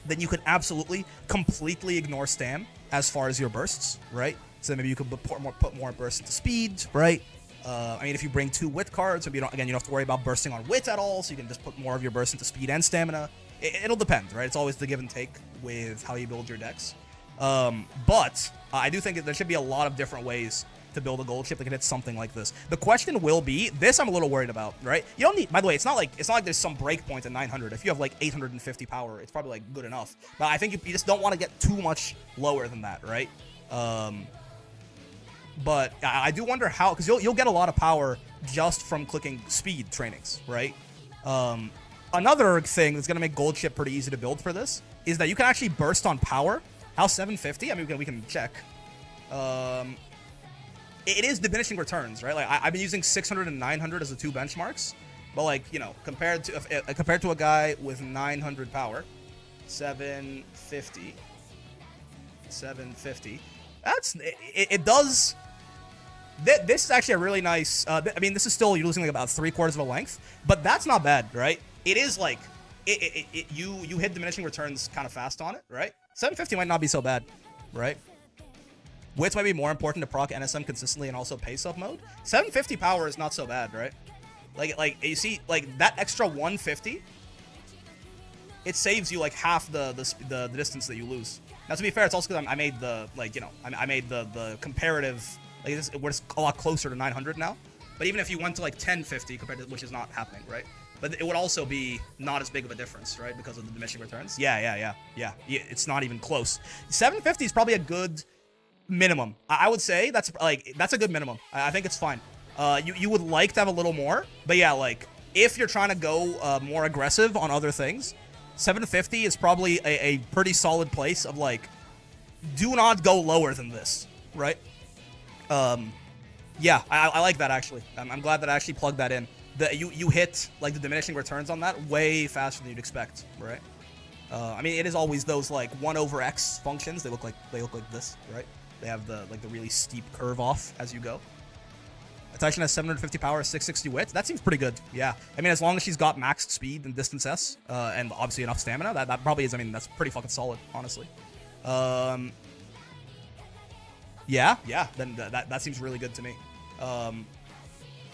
then you could absolutely completely ignore stam as far as your bursts, right? So maybe you could put more bursts into speed, right? I mean, if you bring 2 wit cards, maybe you don't have to worry about bursting on wit at all, so you can just put more of your burst into speed and stamina. It'll depend, right? It's always the give and take with how you build your decks. But I do think there should be a lot of different ways to build a gold chip that can hit something like this. The question will be, this I'm a little worried about, right? You don't need, by the way, it's not like there's some breakpoint at 900. If you have like 850 power, it's probably like good enough. But I think you just don't want to get too much lower than that, right? But I do wonder how, because you'll get a lot of power just from clicking speed trainings, right? Another thing that's going to make Gold Chip pretty easy to build for this is that you can actually burst on power. How 750? I mean, we can check. It is diminishing returns, right? Like I've been using 600 and 900 as the 2 benchmarks, but like, you know, compared to a guy with 900 power, 750. That's it does. This is actually a really nice. I mean, this is still you're losing like about 3/4 of a length, but that's not bad, right? It is like you hit diminishing returns kind of fast on it, right? 750 might not be so bad, right? Wits might be more important to proc NSM consistently and also pace up mode. 750 power is not so bad, right? Like you see, like that extra 150, it saves you like half the distance that you lose. Now, to be fair, it's also because I made the, like, you know, I made the comparative, like, we're just a lot closer to 900 now. But even if you went to, like, 1050, compared to, which is not happening, right? But it would also be not as big of a difference, right? Because of the diminishing returns. Yeah. It's not even close. 750 is probably a good minimum. I would say that's a good minimum. I think it's fine. You would like to have a little more. But yeah, like, if you're trying to go more aggressive on other things, 750 is probably a pretty solid place of like, do not go lower than this, right? Yeah, I like that actually. I'm glad that I actually plugged that in. you hit like the diminishing returns on that way faster than you'd expect, right? I mean, it is always those like 1/x functions. They look like this, right? They have the really steep curve off as you go. Taishan has 750 power, 660 wit. That seems pretty good. Yeah, I mean, as long as she's got maxed speed and distance S, and obviously enough stamina, that probably is. I mean, that's pretty fucking solid, honestly. Yeah. Then that seems really good to me.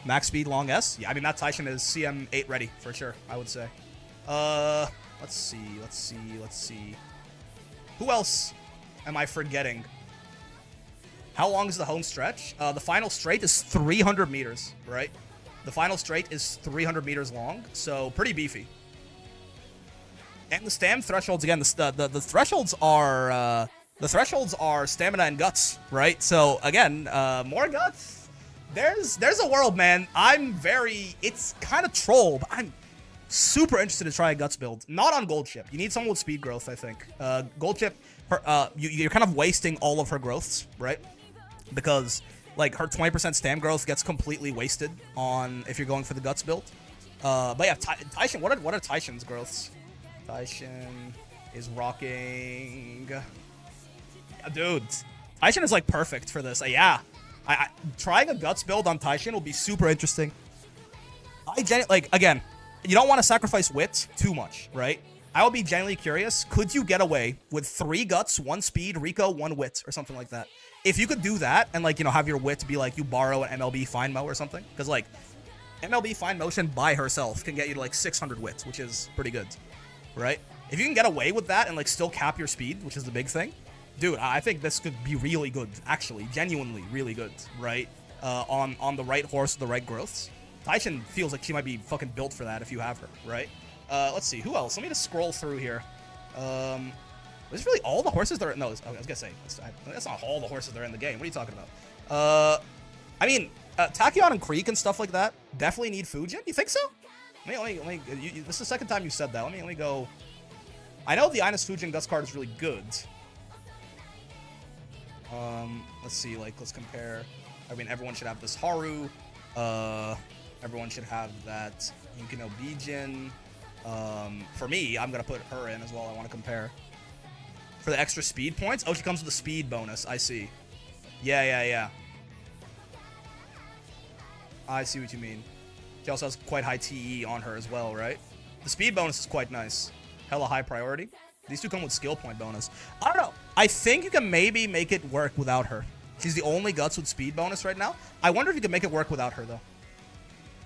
Max speed, long S. Yeah, I mean that Taishan is CM8 ready for sure. I would say. Let's see. Who else am I forgetting? How long is the home stretch? The final straight is 300 meters, right? The final straight is 300 meters long, so pretty beefy. And the stam thresholds again. The thresholds are stamina and guts, right? So again, more guts. There's a world, man. It's kind of troll, but I'm super interested to try a guts build. Not on gold chip. You need someone with speed growth, I think. Gold chip, you're kind of wasting all of her growths, right? Because like her 20% stam growth gets completely wasted on if you're going for the guts build. But yeah, Taishan. What are Taishan's growths? Taishan is rocking. Dude, Taishan is like perfect for this. Yeah, trying a guts build on Taishan will be super interesting. Again, you don't want to sacrifice wit too much, right? I would be genuinely curious. Could you get away with 3 guts, 1 speed, Rico, 1 wit, or something like that? If you could do that and like, you know, have your wit be like you borrow an MLB Fine Mo or something, because like MLB Fine Motion by herself can get you to like 600 wits, which is pretty good, right? If you can get away with that and like still cap your speed, which is the big thing, dude, I think this could be really good, actually, genuinely really good, right? On the right horse, the right growths. Taishan feels like she might be fucking built for that if you have her, right? Let's see, who else? Let me just scroll through here. Is this really all the horses that are... No, I was gonna say, that's not all the horses that are in the game. What are you talking about? I mean, Tachyon and Creek and stuff like that definitely need Fujin. You think so? Let me this is the second time you said that. Let me go... I know the Ines Fujin Guts card is really good. Let's see, like, let's compare. I mean, everyone should have this Haru. Everyone should have that Yukino Bijin. For me, I'm gonna put her in as well. I want to compare. For the extra speed points? Oh, she comes with a speed bonus. I see. Yeah. I see what you mean. She also has quite high TE on her as well, right? The speed bonus is quite nice. Hella high priority. These two come with skill point bonus. I don't know. I think you can maybe make it work without her. She's the only guts with speed bonus right now. I wonder if you can make it work without her, though.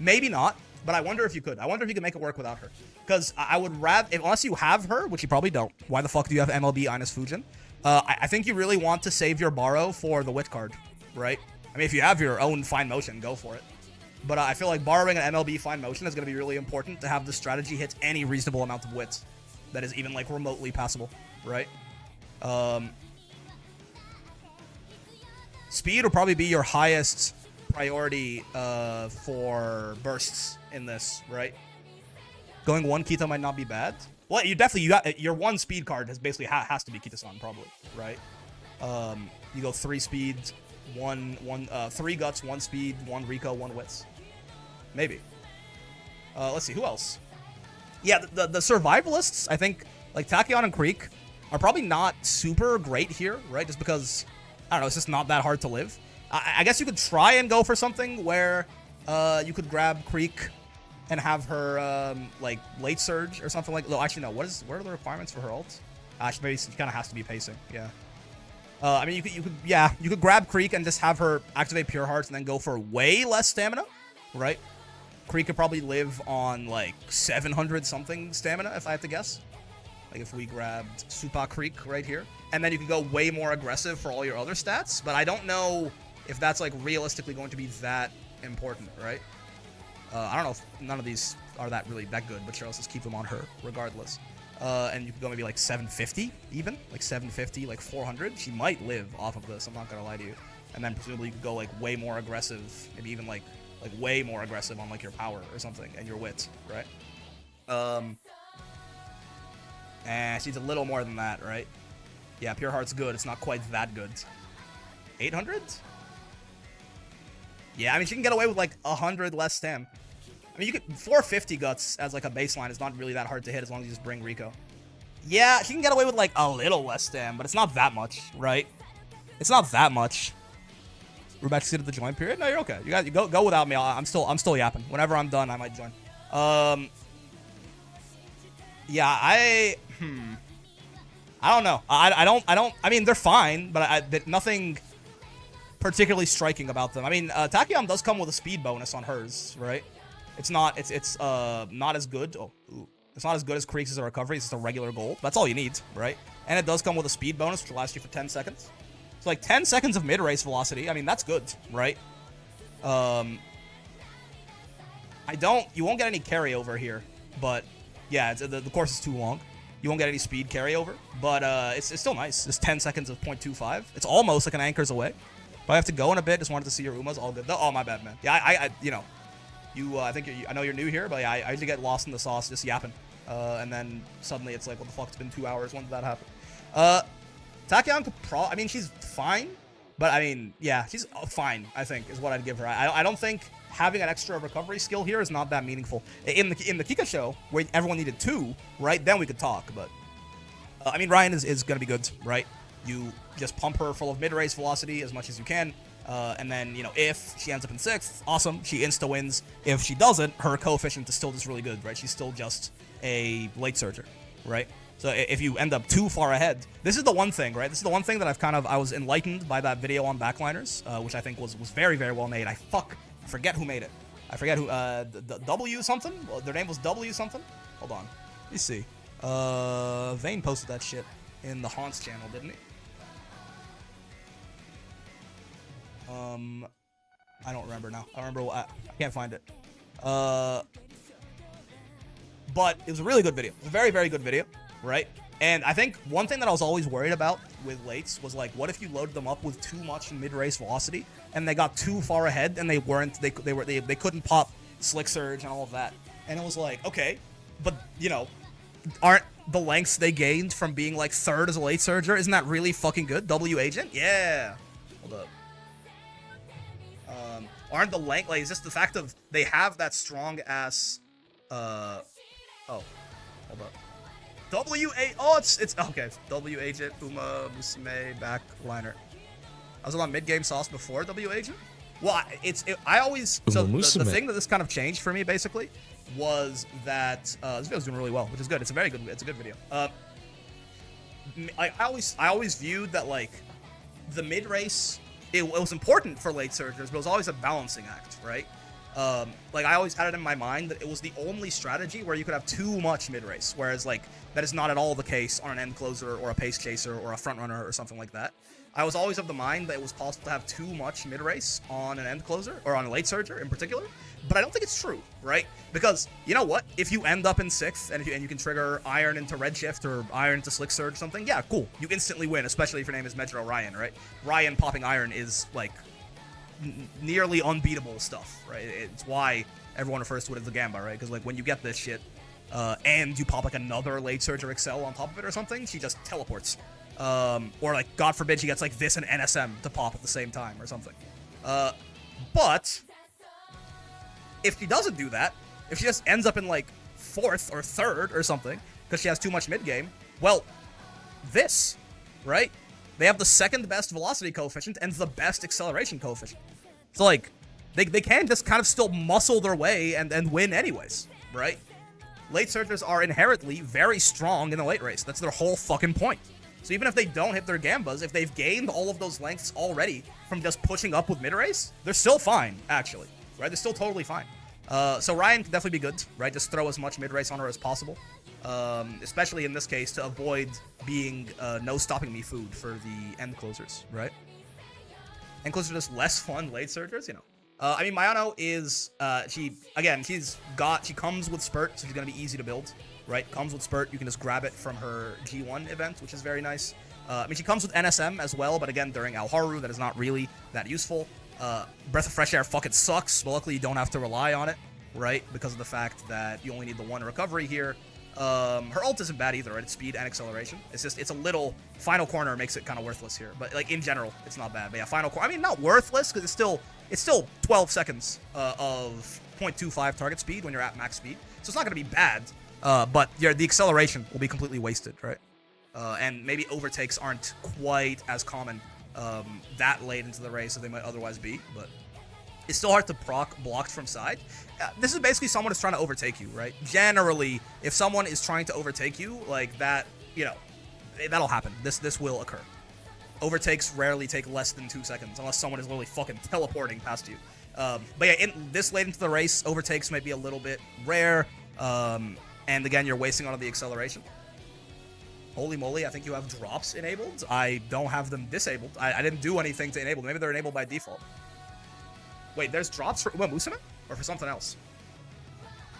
Maybe not, but I wonder if you could. I wonder if you can make it work without her. Because I would rather, unless you have her, which you probably don't. Why the fuck do you have MLB Ines Fujin? I think you really want to save your borrow for the wit card, right? I mean, if you have your own fine motion, go for it. But I feel like borrowing an MLB fine motion is going to be really important to have the strategy hit any reasonable amount of wit that is even like remotely passable, right? Speed will probably be your highest priority for bursts in this, right? Going 1 Kita might not be bad. Well, you got your 1 speed card has basically has to be Kita-san probably, right? You go 3 speed, 3 guts, 1 speed, 1 Rico, 1 wits. Maybe. Let's see, who else? Yeah, the survivalists, I think, like Tachyon and Creek, are probably not super great here, right? Just because, I don't know, it's just not that hard to live. I guess you could try and go for something where you could grab Creek and have her, like, late surge or something like... No, actually, no. What are the requirements for her ult? Actually, maybe she kind of has to be pacing, yeah. I mean, you could grab Creek and just have her activate Pure Hearts and then go for way less stamina, right? Creek could probably live on, like, 700-something stamina, if I had to guess. Like, if we grabbed Supa Creek right here. And then you could go way more aggressive for all your other stats. But I don't know if that's, like, realistically going to be that important, right? I don't know if none of these are that good, but sure, let's just keep them on her regardless. And you could go maybe, like, 750, even. Like, 750, like, 400. She might live off of this, I'm not gonna lie to you. And then presumably you could go, like, way more aggressive. Maybe even, like way more aggressive on, like, your power or something. And your wit, right? And she's a little more than that, right? Yeah, Pure Heart's good. It's not quite that good. 800? Yeah, I mean, she can get away with, like, 100 less stam. I mean, you could 450 guts as like a baseline is not really that hard to hit as long as you just bring Rico. Yeah, she can get away with like a little less damn, but it's not that much, right? It's not that much. We're about to sit at the join period. No, you're okay. You go without me. I'm still yapping. Whenever I'm done, I might join. Yeah, I don't know. I mean, they're fine, but nothing particularly striking about them. I mean, Tachyon does come with a speed bonus on hers, right? It's not as good. Oh, ooh. It's not as good as Creeks as a recovery. It's just a regular gold. That's all you need, right? And it does come with a speed bonus, which will last you for 10 seconds. So like 10 seconds of mid-race velocity. I mean, that's good, right? You won't get any carryover here, but yeah, the course is too long. You won't get any speed carryover, but it's still nice. It's 10 seconds of 0.25. It's almost like an anchor's away. But I have to go in a bit. Just wanted to see your Umas. All good. Oh, my bad, man. Yeah, I I know you're new here, but yeah, I usually get lost in the sauce just yapping. And then suddenly it's like, what the fuck? It's been 2 hours. When did that happen? Tachyon could I mean, she's fine. But I mean, yeah, she's fine, I think, is what I'd give her. I don't think having an extra recovery skill here is not that meaningful. In the Kika show, where everyone needed 2, right? Then we could talk. But I mean, Ryan is going to be good, right? You just pump her full of mid-race velocity as much as you can. And then, you know, if she ends up in 6th, awesome. She insta-wins. If she doesn't, her coefficient is still just really good, right? She's still just a late surger, right? So if you end up too far ahead, this is the one thing, right? This is the one thing that I was enlightened by that video on backliners, which I think was very, very well made. I forget who made it. I forget who, W something? Well, their name was W something? Hold on. Let me see. Vane posted that shit in the Haunts channel, didn't he? I don't remember now. I can't find it. But it was a really good video. It was a very, very good video, right? And I think one thing that I was always worried about with lates was like, what if you loaded them up with too much mid-race velocity and they got too far ahead and they couldn't pop Slick Surge and all of that. And it was like, okay, but you know, aren't the lengths they gained from being like 3rd as a late surger, isn't that really fucking good? W agent? Yeah. Hold up. Aren't the length, like, is just the fact of they have that strong ass, oh, hold up. It's okay. W agent, Uma, Musume, backliner. I was on mid-game sauce before W agent. Well, the thing that this kind of changed for me basically was that this video's doing really well, which is good. It's a good video. I always viewed that like the mid race. It was important for late surgers, but it was always a balancing act, right? Like, I always had it in my mind that it was the only strategy where you could have too much mid-race, whereas, like, that is not at all the case on an end closer or a pace chaser or a front runner or something like that. I was always of the mind that it was possible to have too much mid-race on an end closer, or on a late surger in particular, but I don't think it's true, right? Because, you know what? If you end up in 6th, and you can trigger Iron into Redshift or Iron into Slick Surge or something, yeah, cool. You instantly win, especially if your name is Medro Ryan, right? Ryan popping Iron is, like, nearly unbeatable stuff, right? It's why everyone refers to it as the Gamba, right? Because, like, when you get this shit, and you pop, like, another late surger Excel on top of it or something, she just teleports. Or, like, God forbid she gets, like, this and NSM to pop at the same time or something. But if she doesn't do that, if she just ends up in, like, 4th or 3rd or something, because she has too much mid-game, well, this, right? They have the 2nd best velocity coefficient and the best acceleration coefficient. So, like, they can just kind of still muscle their way and win anyways, right? Late surgers are inherently very strong in the late race. That's their whole fucking point. So even if they don't hit their Gambas, if they've gained all of those lengths already from just pushing up with mid-race, they're still fine, actually. Right? They're still totally fine. So Ryan can definitely be good, right? Just throw as much mid-race on her as possible. Especially in this case to avoid being no stopping me food for the end closers, right? End closers are just less fun late surgers, you know. I mean, Mayano is, she comes with Spurt, so she's going to be easy to build, right? Comes with Spurt, you can just grab it from her G1 event, which is very nice. I mean, she comes with NSM as well, but again, during Alharu, that is not really that useful. Breath of Fresh Air fucking sucks, but luckily you don't have to rely on it, right? Because of the fact that you only need the 1 recovery here. Her ult isn't bad either, right? It's speed and acceleration. It's just, it's a little, final corner makes it kind of worthless here. But, like, in general, it's not bad. But yeah, final corner, I mean, not worthless, because it's still 12 seconds of 0.25 target speed when you're at max speed. So it's not going to be bad, but the acceleration will be completely wasted, right? And maybe overtakes aren't quite as common that late into the race as they might otherwise be, but it's still hard to proc blocked from side. This is basically someone who's trying to overtake you, right? Generally, if someone is trying to overtake you, like that, you know, that'll happen. This will occur. Overtakes rarely take less than 2 seconds, unless someone is literally fucking teleporting past you. But yeah, in this late into the race, overtakes might be a little bit rare. And again, you're wasting on the acceleration. Holy moly, I think you have drops enabled. I don't have them disabled. I didn't do anything to enable them. Maybe they're enabled by default. Wait, there's drops for what, Musaman? Or for something else?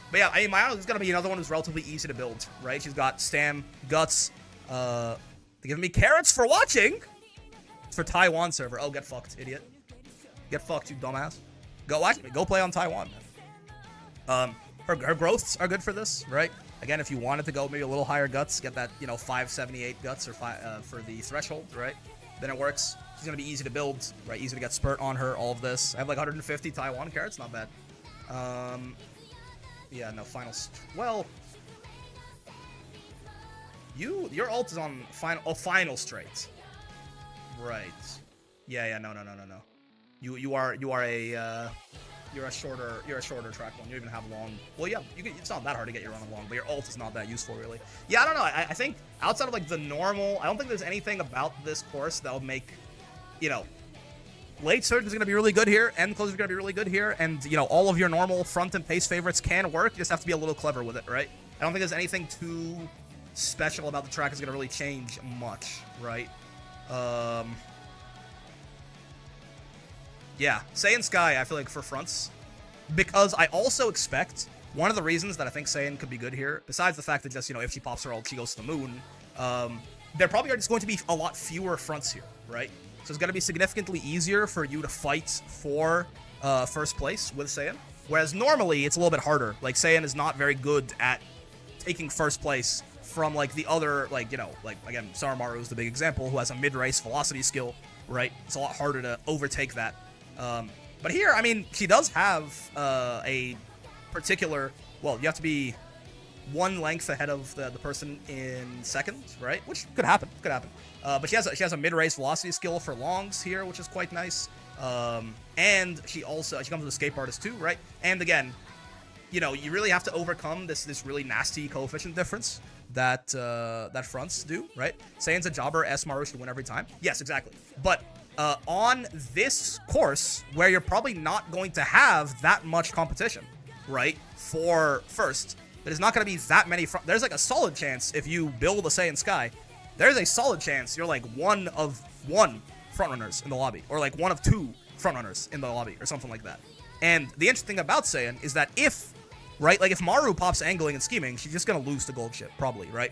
But yeah, I mean, Mayano is going to be another one who's relatively easy to build, right? She's got Stam, Guts. They're giving me carrots for watching. It's for Taiwan server. Oh, get fucked, idiot. Get fucked, you dumbass. Go play on Taiwan, man. Her growths are good for this, right? Again, if you wanted to go maybe a little higher guts, get that, you know, 578 guts or for the threshold, right? Then it works. She's gonna be easy to build, right? Easy to get spurt on her. All of this. I have like 150 Taiwan carrots. Not bad. Yeah, no finals. Well, your ult is on final straight. Right. Yeah. No. You're a shorter track one. You even have long. Well, yeah, it's not that hard to get your run long, but your ult is not that useful, really. Yeah, I don't know. I think outside of like the normal, I don't think there's anything about this course that will make, you know, late surge is going to be really good here, end close is going to be really good here, and you know all of your normal front and pace favorites can work. You just have to be a little clever with it, right? I don't think there's anything too special about the track is going to really change much, right? Yeah, Saiyan Sky, I feel like for fronts, because I also expect one of the reasons that I think Saiyan could be good here, besides the fact that just, you know, if she pops her ult, she goes to the moon, there probably are just going to be a lot fewer fronts here, right? So it's going to be significantly easier for you to fight for first place with Saiyan, whereas normally it's a little bit harder. Like, Saiyan is not very good at taking first place from, like, the other, like, you know, like, again, Saramaru is the big example, who has a mid-race velocity skill, right? It's a lot harder to overtake that. But here, I mean, she does have a particular, well, you have to be one length ahead of the person in second, right? Which could happen, but she has a mid-race velocity skill for longs here, which is quite nice. And she comes with a escape artist too, right? And again, you know, you really have to overcome this really nasty coefficient difference that that fronts do, right? Saiyan's a jobber, Maru should win every time. Yes, exactly. But on this course, where you're probably not going to have that much competition, right, for first, there's not going to be that many there's like a solid chance if you build a Saiyan Sky, there's a solid chance you're like one of one frontrunners in the lobby, or like one of two frontrunners in the lobby, or something like that. And the interesting thing about Saiyan is that if Maru pops angling and scheming, she's just going to lose to gold ship, probably, right?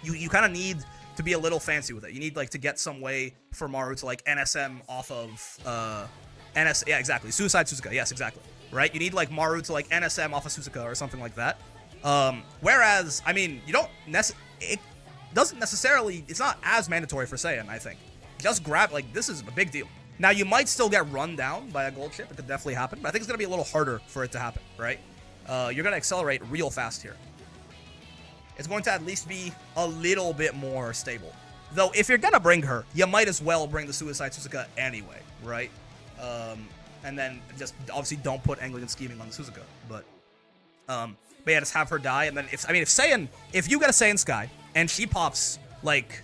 You kind of need to be a little fancy with it. You need, like, to get some way for Maru to, like, NSM off of, yeah, exactly. Suicide Suzuka, yes, exactly. Right? You need, like, Maru to, like, NSM off of Suzuka or something like that. Whereas, I mean, it doesn't necessarily, it's not as mandatory for Saiyan, I think. Just grab, like, this is a big deal. Now, you might still get run down by a gold ship. It could definitely happen, but I think it's going to be a little harder for it to happen, right? You're going to accelerate real fast here. It's going to at least be a little bit more stable. Though, if you're going to bring her, you might as well bring the Suicide Suzuka anyway, right? And then just obviously don't put angling and scheming on the Suzuka. But yeah, just have her die. And then, if you get a Saiyan Sky and she pops, like,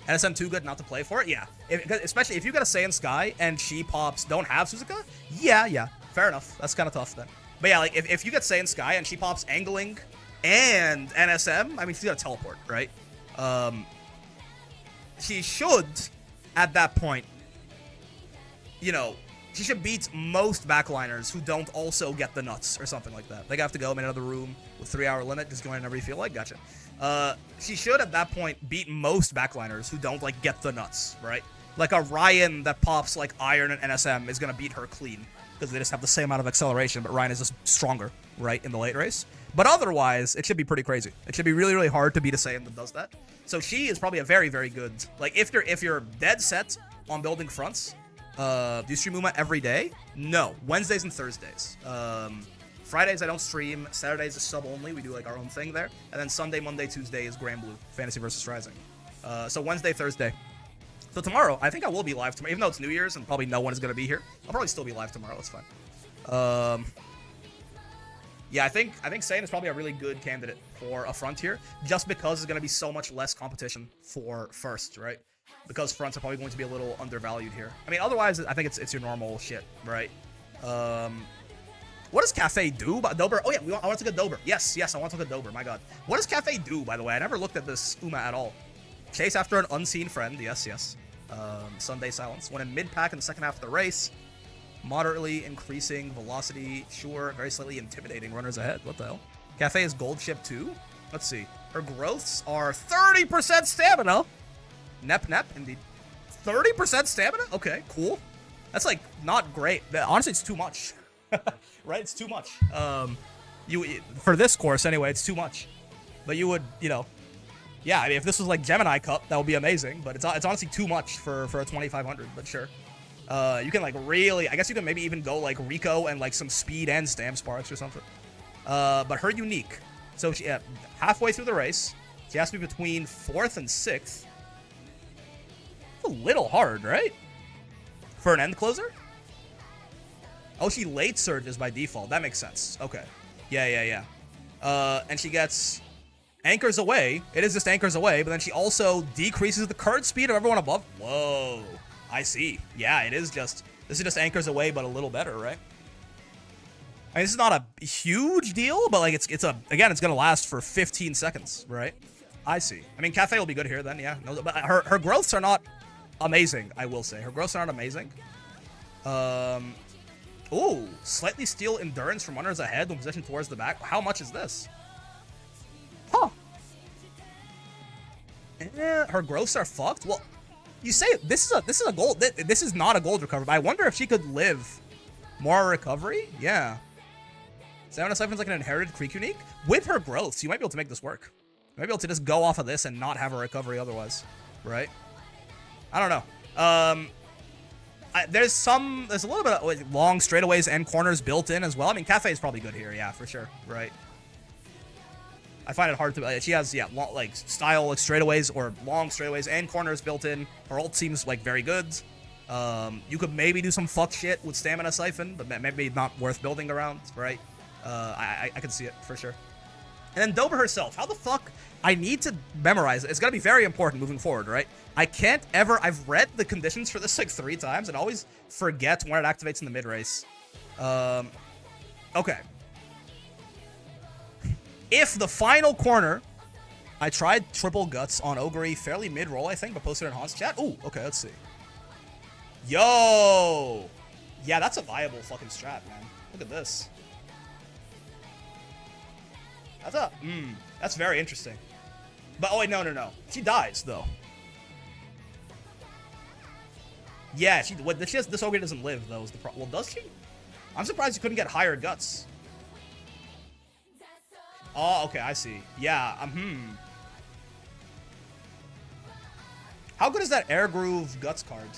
NSM too good not to play for it, yeah. Especially if you get a Saiyan Sky and she pops don't have Suzuka, yeah, fair enough. That's kind of tough then. But yeah, like, if you get Saiyan Sky and she pops angling and NSM, I mean, she's gonna teleport, right? She should, at that point, you know, she should beat most backliners who don't also get the nuts or something like that. They have to go in another room with 3-hour limit, just go in whenever you feel like, gotcha. She should, at that point, beat most backliners who don't, like, get the nuts, right? Like, a Ryan that pops, like, Iron and NSM is gonna beat her clean, because they just have the same amount of acceleration, but Ryan is just stronger, right, in the late race. But otherwise, it should be pretty crazy. It should be really, really hard to beat a Saiyan that does that. So she is probably a very, very good, like, if you're dead set on building fronts, do you stream Uma every day? No, Wednesdays and Thursdays. Fridays I don't stream. Saturdays is sub only. We do like our own thing there. And then Sunday, Monday, Tuesday is Grand Blue, Fantasy versus Rising. So Wednesday, Thursday. So tomorrow, I think I will be live tomorrow, even though it's New Year's and probably no one is going to be here. I'll probably still be live tomorrow. It's fine. Yeah, I think Saiyan is probably a really good candidate for a Frontier, just because there's going to be so much less competition for first, right? Because fronts are probably going to be a little undervalued here. I mean, otherwise, I think it's your normal shit, right? What does Cafe do? Dober? Oh yeah, I want to get Dober. Yes, I want to get Dober. My God, what does Cafe do? By the way, I never looked at this Uma at all. Chase after an unseen friend. Yes. Sunday silence. When in mid pack in the second half of the race. Moderately increasing velocity. Sure. Very slightly intimidating runners ahead. What the hell? Cafe is gold chip too. Let's see. Her growths are 30% stamina. Nep. Indeed. 30% stamina? Okay, cool. That's like not great. Honestly, it's too much. Right? It's too much. For this course anyway, it's too much. But you would, yeah, I mean, if this was like Gemini Cup, that would be amazing. But it's honestly too much for a 2500. But sure, you can like really, I guess you can maybe even go like Rico and like some speed and stamp sparks or something. But her unique. So she, halfway through the race, she has to be between 4th and 6th. A little hard, right? For an end closer. Oh, she late surges by default. That makes sense. Okay. Yeah. And she gets anchors away. It is just anchors away, but then she also decreases the current speed of everyone above. Whoa. I see. Yeah, this is just anchors away, but a little better, right? I mean, this is not a huge deal, but like again, it's gonna last for 15 seconds, right? I see. I mean, Cafe will be good here then, yeah. No, but her growths are not amazing, I will say. Her growths are not amazing. Ooh, slightly steal endurance from runners ahead when positioned towards the back. How much is this? Huh. Her growths are fucked? Well, you say this is a gold. This is not a gold recovery, but I wonder if she could live more recovery? Yeah. Stamina Siphon's like an inherited Creek unique. With her growths, you might be able to make this work. You might be able to just go off of this and not have a recovery otherwise. Right? I don't know. There's a little bit of like, long straightaways and corners built in as well. I mean, Cafe is probably good here, yeah, for sure, right? I find it hard to. She has like style like straightaways or long straightaways and corners built in. Her ult seems like very good. You could maybe do some fuck shit with Stamina Siphon, but maybe not worth building around, right? I can see it for sure. And then Dober herself, how the fuck? I need to memorize it. It's gonna be very important moving forward, right? I can't ever. I've read the conditions for this like 3 times and always forget when it activates in the mid race. Okay. If the final corner, I tried triple guts on Ogre fairly mid roll, I think, but posted in Hans chat. Ooh, okay, let's see. Yo, yeah, that's a viable fucking strat, man. Look at this. That's very interesting. But, oh wait, no. She dies, though. Yeah, this Ogre doesn't live, though, is the problem. Well, does she? I'm surprised you couldn't get higher guts. Oh, okay, I see. Yeah, How good is that Air Groove Guts card?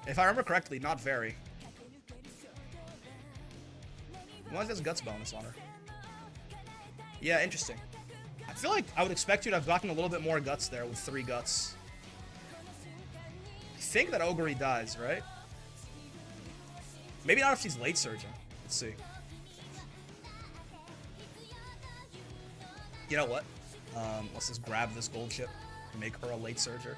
If I remember correctly, not very. Why does Guts bonus on her? Yeah, interesting. I feel like I would expect you to have gotten a little bit more Guts there with 3 Guts. I think that Ogre dies, right? Maybe not if she's late surging. Let's see. You know what? Let's just grab this gold chip and make her a late surger.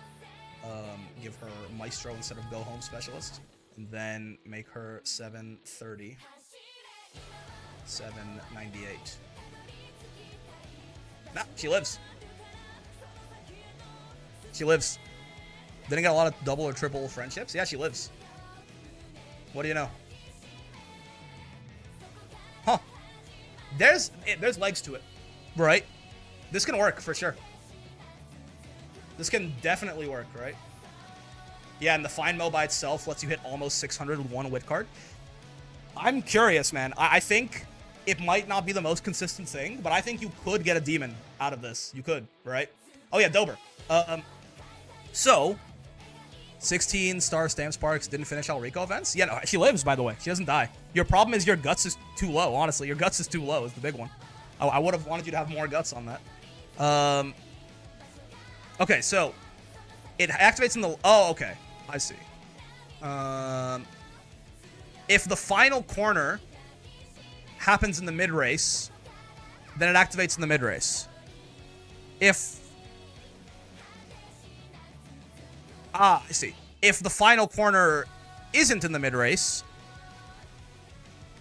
Give her Maestro instead of Go Home Specialist. And then make her 730. 798. Nah, she lives. She lives. Didn't get a lot of double or triple friendships. Yeah, she lives. What do you know? Huh. There's legs to it. Right? This can work for sure. This can definitely work, right? Yeah, and the Find Mo by itself lets you hit almost 600 with 1 wit card. I'm curious, man. I think it might not be the most consistent thing, but I think you could get a demon out of this. You could, right? Oh yeah, Dober. So 16-star Stamp Sparks didn't finish all Rico events? Yeah, no, she lives, by the way. She doesn't die. Your problem is your guts is too low, honestly. Your guts is too low is the big one. I would have wanted you to have more guts on that. Okay, so it activates in the... Oh, okay. I see. If the final corner happens in the mid-race, then it activates in the mid-race. I see. If the final corner isn't in the mid-race,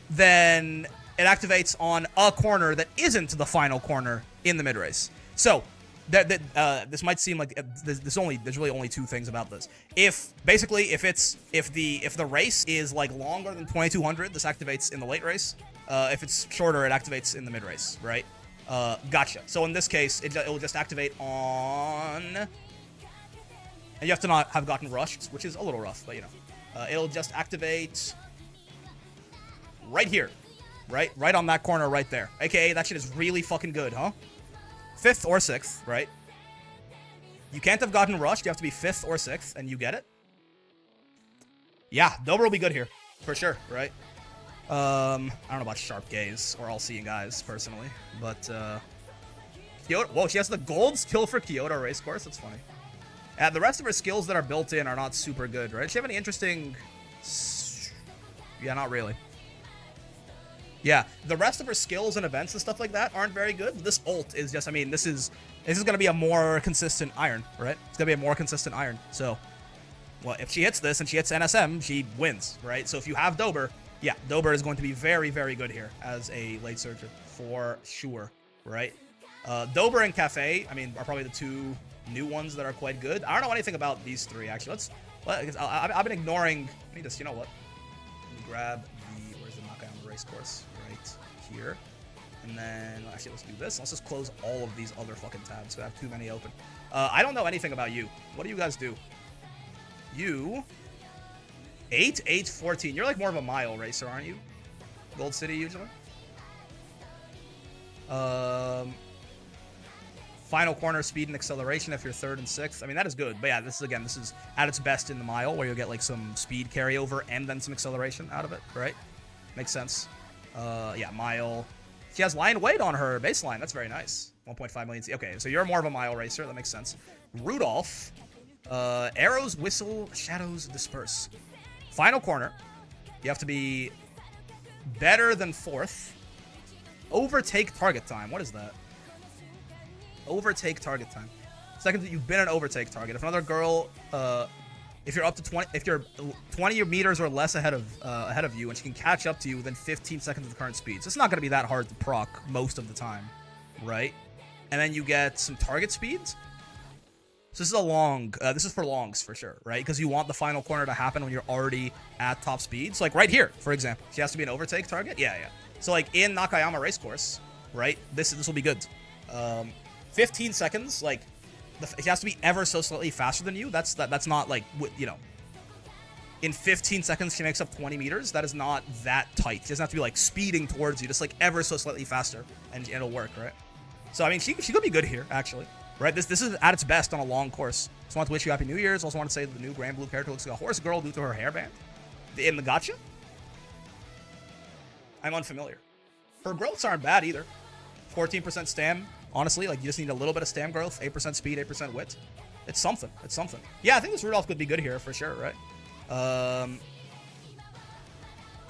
then it activates on a corner that isn't the final corner in the mid-race. So, this might seem like there's really only two things about this. If the race is like longer than 2200, this activates in the late race. If it's shorter, it activates in the mid-race, right? Gotcha. So in this case, it will just activate on... And you have to not have gotten rushed, which is a little rough, but you know. It'll just activate right here. Right on that corner right there. AKA, that shit is really fucking good, huh? 5th or 6th, right? You can't have gotten rushed. You have to be 5th or 6th, and you get it. Yeah, Dober will be good here. For sure, right? I don't know about Sharp Gaze or All-Seeing Eyes, personally. But, Kyoto... Whoa, she has the gold skill for Kyoto Racecourse? That's funny. The rest of her skills that are built in are not super good, right? Does she have any interesting... Yeah, not really. Yeah, the rest of her skills and events and stuff like that aren't very good. This ult is just, I mean, this is going to be a more consistent iron, right? It's going to be a more consistent iron. So, well, if she hits this and she hits NSM, she wins, right? So if you have Dober, yeah, Dober is going to be very, very good here as a late surger, for sure, right? Dober and Cafe, I mean, are probably the two new ones that are quite good. I don't know anything about these three, actually. I've been ignoring... I need this, you know what? Let me grab the... Where's the Nakayama Racecourse? Right here. And then... Actually, let's do this. Let's just close all of these other fucking tabs, because I have too many open. I don't know anything about you. What do you guys do? You... 8, 8, 14. You're like more of a mile racer, aren't you? Gold City, usually? Final corner speed and acceleration if you're 3rd and 6th. I mean, that is good. But yeah, this is at its best in the mile, where you'll get like some speed carryover and then some acceleration out of it, right? Makes sense. Yeah, mile. She has line weight on her baseline. That's very nice. 1.5 million. Okay, so you're more of a mile racer. That makes sense. Rudolph. Arrows, whistle, shadows, disperse. Final corner. You have to be better than 4th. Overtake target time. What is that? Overtake target time. Second, you've been an overtake target. If another girl, if you're up to 20, if you're 20 meters or less ahead of you, and she can catch up to you within 15 seconds of the current speed. So it's not going to be that hard to proc most of the time, right? And then you get some target speeds. So this is a long, this is for longs for sure, right? Because you want the final corner to happen when you're already at top speed. So like right here, for example, she has to be an overtake target. Yeah. So like in Nakayama Racecourse, right? This will be good. 15 seconds, like, he has to be ever so slightly faster than you. That's not, like, you know, in 15 seconds, she makes up 20 meters. That is not that tight. She doesn't have to be, like, speeding towards you, just, like, ever so slightly faster, and it'll work, right? So, I mean, she could be good here, actually, right? This is at its best on a long course. Just want to wish you Happy New Year's. Also want to say that the new Grand Blue character looks like a horse girl due to her hairband. In the gacha? I'm unfamiliar. Her growths aren't bad, either. 14% stam. Honestly, like, you just need a little bit of stam growth, 8% speed, 8% wit. It's something. It's something. Yeah, I think this Rudolph could be good here for sure, right?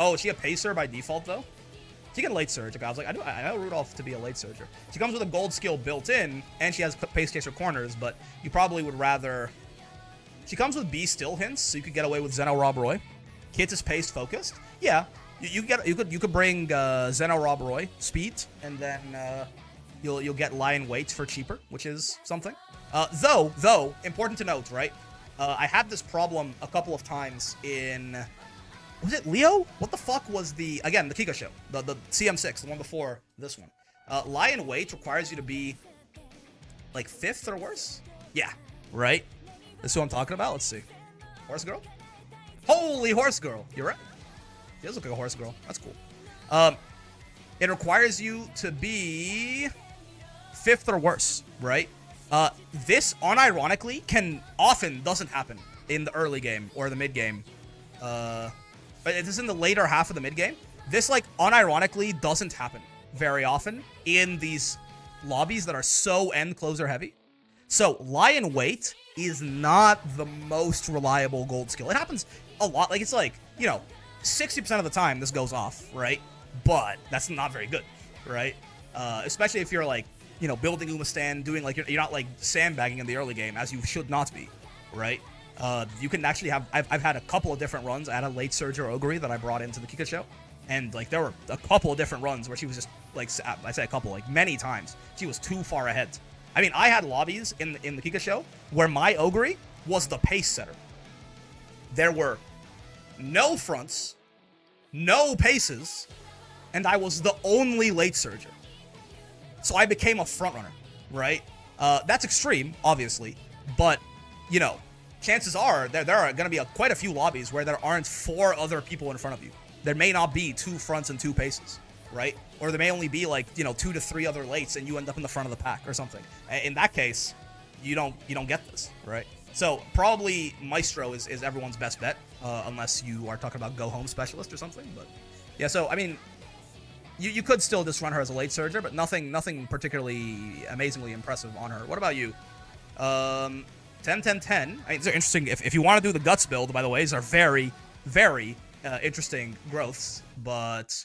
Oh, is she a pacer by default, though? She can late surge. I was like, I know Rudolph to be a late surger. She comes with a gold skill built in, and she has pace chaser corners, but you probably would rather... She comes with Be Still hints, so you could get away with Zeno Rob Roy. Kit is pace focused. Yeah, you could bring Zeno Rob Roy speed, and then... You'll get lion weight for cheaper, which is something. Though, important to note, right? I had this problem a couple of times in... Was it Leo? What the fuck was the... Again, the Kika show. The CM6, the one before this one. Lion weight requires you to be, like, 5th or worse? Yeah, right? This is who I'm talking about? Let's see. Horse girl? Holy horse girl! You're right. She does look like a horse girl. That's cool. It requires you to be... 5th or worse, right? This, unironically, doesn't happen in the early game or the mid game. But it is in the later half of the mid game. This, like, unironically doesn't happen very often in these lobbies that are so end closer heavy. So lie in wait is not the most reliable gold skill. It happens a lot. Like, it's like, you know, 60% of the time this goes off, right? But that's not very good, right? Especially if you're, like, you know, building Umastan, doing, like, you're not, like, sandbagging in the early game, as you should not be, right? You can actually have, I've had a couple of different runs. I had a late Surge or Ogre that I brought into the Kika show. And, like, there were a couple of different runs where she was just, like, I say a couple, like, many times, she was too far ahead. I mean, I had lobbies in the Kika show where my Ogre was the pace setter. There were no fronts, no paces, and I was the only late Surger. So I became a frontrunner, right? That's extreme, obviously, but, you know, chances are there are going to be quite a few lobbies where there aren't 4 other people in front of you. There may not be 2 fronts and 2 paces, right? Or there may only be, like, you know, 2 to 3 other lates and you end up in the front of the pack or something. In that case, you don't get this, right? So probably Maestro is everyone's best bet, unless you are talking about go home specialist or something. But yeah, so I mean, you could still just run her as a late surger, but nothing particularly amazingly impressive on her. What about you? 10, 10, 10. I mean, these are interesting. If you want to do the guts build, by the way, these are very, very interesting growths, but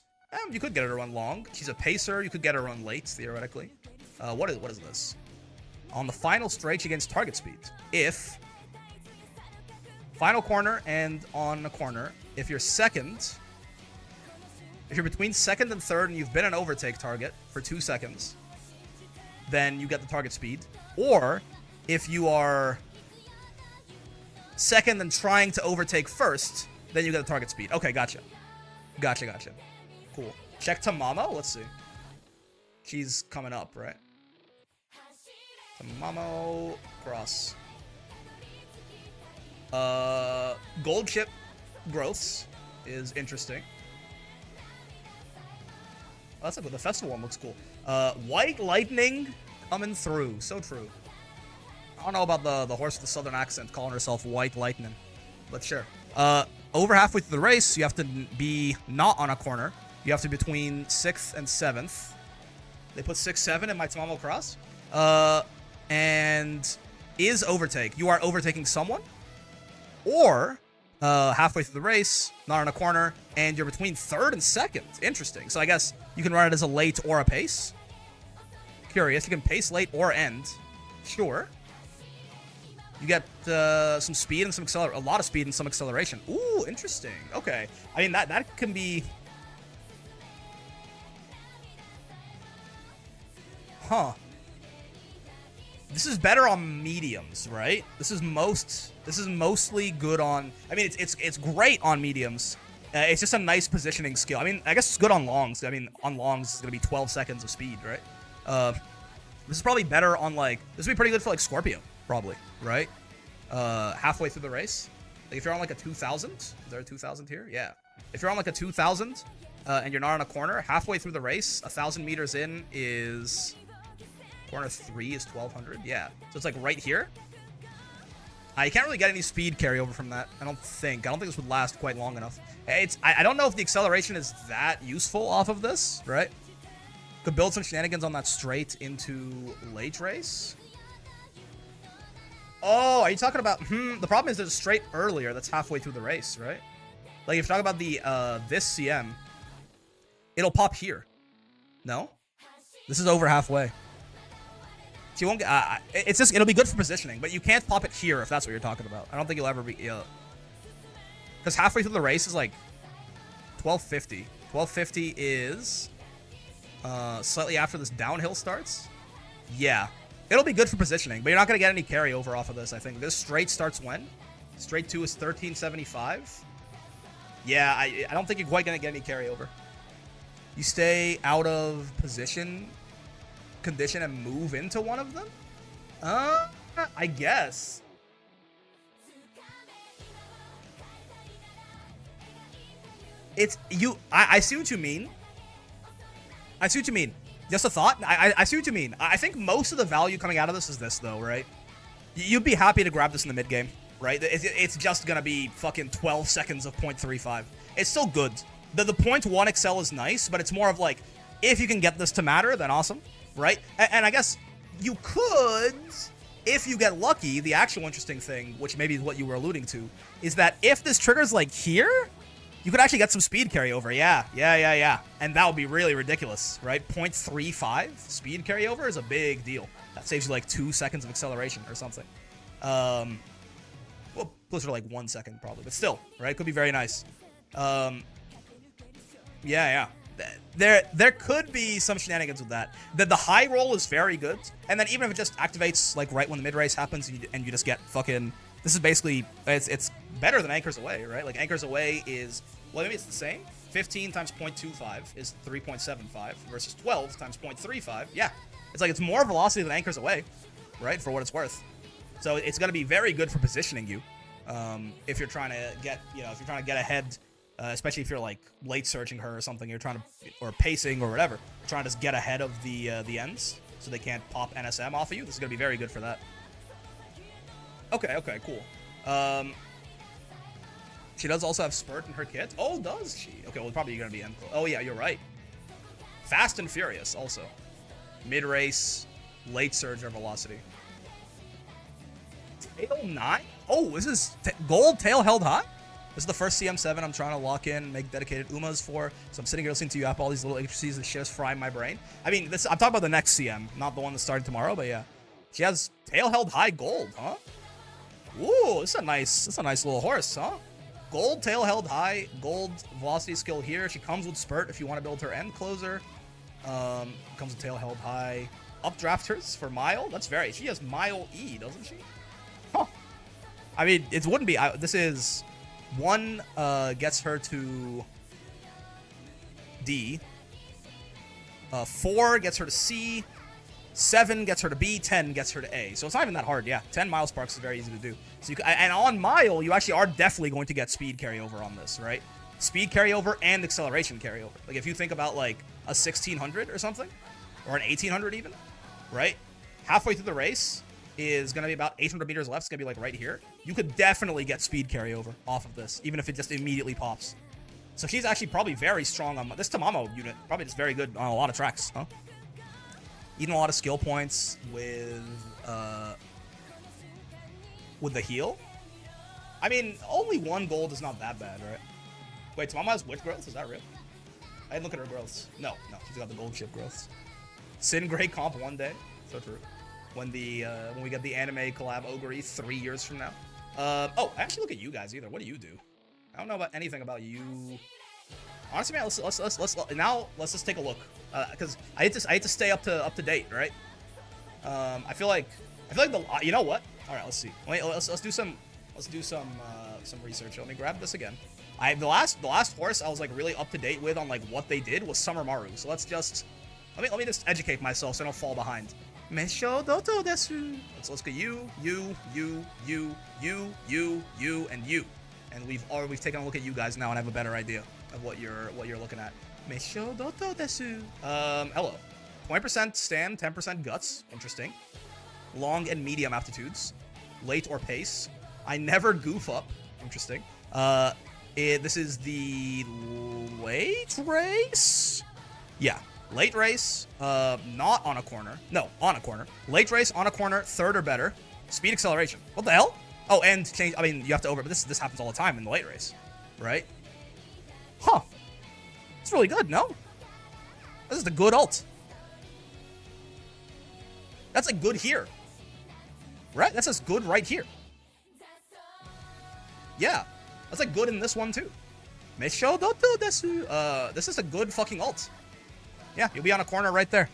you could get her to run long. She's a pacer. You could get her to run late, theoretically. What is this? On the final straight, she gains target speed. If final corner and on a corner, if you're between second and third and you've been an overtake target for 2 seconds, then you get the target speed. Or if you are second and trying to overtake first, then you get the target speed. Okay, gotcha. Cool. Check Tamamo. Let's see. She's coming up, right? Tamamo cross. Gold chip growths is interesting. Oh, that's like the festival one looks cool. White lightning coming through. So true. I don't know about the horse with the southern accent calling herself White Lightning, but sure. Over halfway through the race, you have to be not on a corner. You have to be between 6th and 7th. They put 6, 7 in my Tamamo cross. And is overtake. You are overtaking someone. Or halfway through the race, not on a corner, and you're between 3rd and 2nd. Interesting. So I guess you can run it as a late or a pace. Curious. You can pace late or end. Sure. You get some speed and some a lot of speed and some acceleration. Ooh, interesting. Okay. I mean, that can be... Huh. This is better on mediums, right? This is mostly good on... I mean, it's great on mediums. It's just a nice positioning skill. I mean, I guess it's good on longs. I mean, on longs, it's going to be 12 seconds of speed, right? This is probably better on, like... This would be pretty good for, like, Scorpio, probably, right? Halfway through the race. Like, if you're on, like, a 2,000... Is there a 2,000 here? Yeah. If you're on, like, a 2,000, and you're not on a corner, halfway through the race, 1,000 meters in is... Corner 3 is 1,200. Yeah. So it's, like, right here. You can't really get any speed carryover from that, I don't think. I don't think this would last quite long enough. I don't know if the acceleration is that useful off of this, right? Could build some shenanigans on that straight into late race. Oh, are you talking about... the problem is there's a straight earlier that's halfway through the race, right? Like, if you're talking about the, this CM, it'll pop here. No? This is over halfway. So you won't get... it's just... It'll be good for positioning, but you can't pop it here if that's what you're talking about. I don't think you'll ever be... Because halfway through the race is, like, 1250. 1250 is... slightly after this downhill starts. Yeah. It'll be good for positioning, but you're not going to get any carryover off of this, I think. This straight starts when? Straight 2 is 1375. Yeah, I don't think you're quite going to get any carryover. You stay out of position, condition, and move into one of them? I guess. It's... I see what you mean. I see what you mean. Just a thought. I see what you mean. I think most of the value coming out of this is this, though, right? You'd be happy to grab this in the mid game. right? It's just gonna be fucking 12 seconds of 0.35. It's still good. The 0.1 excel is nice, but it's more of like, if you can get this to matter, then awesome, right? And I guess you could, if you get lucky, the actual interesting thing, which maybe is what you were alluding to, is that if this triggers like here, you could actually get some speed carryover. Yeah. And that would be really ridiculous, right? 0.35 speed carryover is a big deal. That saves you like 2 seconds of acceleration or something. Well, closer to like 1 second probably, but still, right? Could be very nice. Yeah. There could be some shenanigans with that. The high roll is very good, and then even if it just activates like right when the mid race happens, and you just get fucking. This is basically it's better than Anchors Away, right? Like Anchors Away is, well, maybe it's the same. 15 times 0.25 is 3.75 versus 12 times 0.35. Yeah, it's like it's more velocity than Anchors Away, right? For what it's worth. So it's gonna be very good for positioning you, if you're trying to get, if you're trying to get ahead. Especially if you're like late searching her or something, you're trying to, or pacing or whatever, trying to just get ahead of the ends so they can't pop NSM off of you. This is gonna be very good for that. Okay, cool. She does also have Spurt in her kit. Oh, does she? Okay, well, probably gonna be end. Oh yeah, you're right. Fast and Furious also. Mid race, late surge or velocity. Tail 9. Oh, this is gold tail held high. This is the first CM7 I'm trying to lock in, make dedicated UMAs for. So I'm sitting here listening to you up all these little intricacies and shit is frying my brain. I mean, I'm talking about the next CM, not the one that's starting tomorrow, but yeah. She has tail held high gold, huh? Ooh, this is a nice little horse, huh? Gold tail held high, gold velocity skill here. She comes with Spurt if you want to build her end closer. Comes with tail held high. Updrafters for Mile. That's very. She has Mile E, doesn't she? Huh. I mean, it wouldn't be. This is. 1 gets her to D. 4 gets her to C. 7 gets her to B. 10 gets her to A. So it's not even that hard. Yeah, 10 Mile Sparks is very easy to do. So and on Mile, you actually are definitely going to get speed carryover on this, right? Speed carryover and acceleration carryover. Like if you think about like a 1600 or something, or an 1800 even, right? Halfway through the race is going to be about 800 meters left. It's going to be like right here. You could definitely get speed carryover off of this, even if it just immediately pops. So she's actually probably very strong on this Tamamo unit. Probably just very good on a lot of tracks, huh? Eating a lot of skill points with the heal. I mean, only 1 gold is not that bad, right? Wait, Tamamo has which growth? Is that real? I didn't look at her growths. No, she's got the gold chip growths. Sin Gray comp one day. So true. When we get the anime collab Ogre 3 years from now. Oh, I actually look at you guys either. What do you do? I don't know about anything about you. Honestly, man, let's just take a look. Because I hate to stay up to date, right? I feel like you know what? All right, let's see. Wait, let's do some research. Let me grab this again. The last horse I was like really up to date with on like what they did was Summer Maru. So let's just let me just educate myself so I don't fall behind. Mesho doto desu. Let's go you, and you. And we've taken a look at you guys now and have a better idea of what you're looking at. Mesho doto desu. Hello. 20% stand, 10% guts. Interesting. Long and medium aptitudes. Late or pace. I never goof up. Interesting. This is the late race? Yeah. Late race, not on a corner. No, on a corner. Late race, on a corner, 3rd or better. Speed acceleration. What the hell? Oh, and change. I mean, you have to but this happens all the time in the late race, right? Huh. It's really good, no? This is a good ult. That's a good here. Right? That's just good right here. Yeah. That's like good in this one too. Mesho doto desu. This is a good fucking ult. Yeah, you'll be on a corner right there.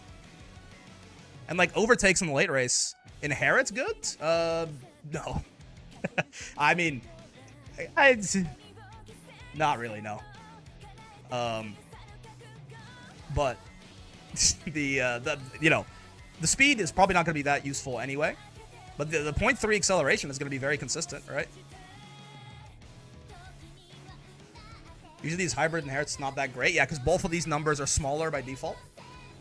And like overtakes in the late race. Inherit's good? No. I mean, not really, no. But the speed is probably not going to be that useful anyway. But the 0.3 acceleration is going to be very consistent, right? Usually these hybrid inherits not that great. Yeah, because both of these numbers are smaller by default.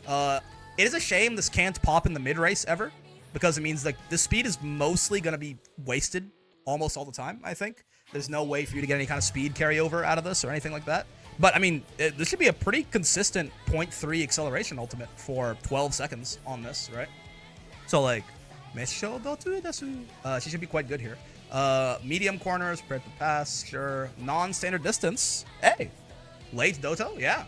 It is a shame this can't pop in the mid race ever, because it means like the speed is mostly going to be wasted almost all the time, I think. There's no way for you to get any kind of speed carryover out of this or anything like that. But, I mean, this should be a pretty consistent 0.3 acceleration ultimate for 12 seconds on this, right? So, like, she should be quite good here. Medium corners, prepared to pass, sure. Non-standard distance. Hey, late Doto, yeah.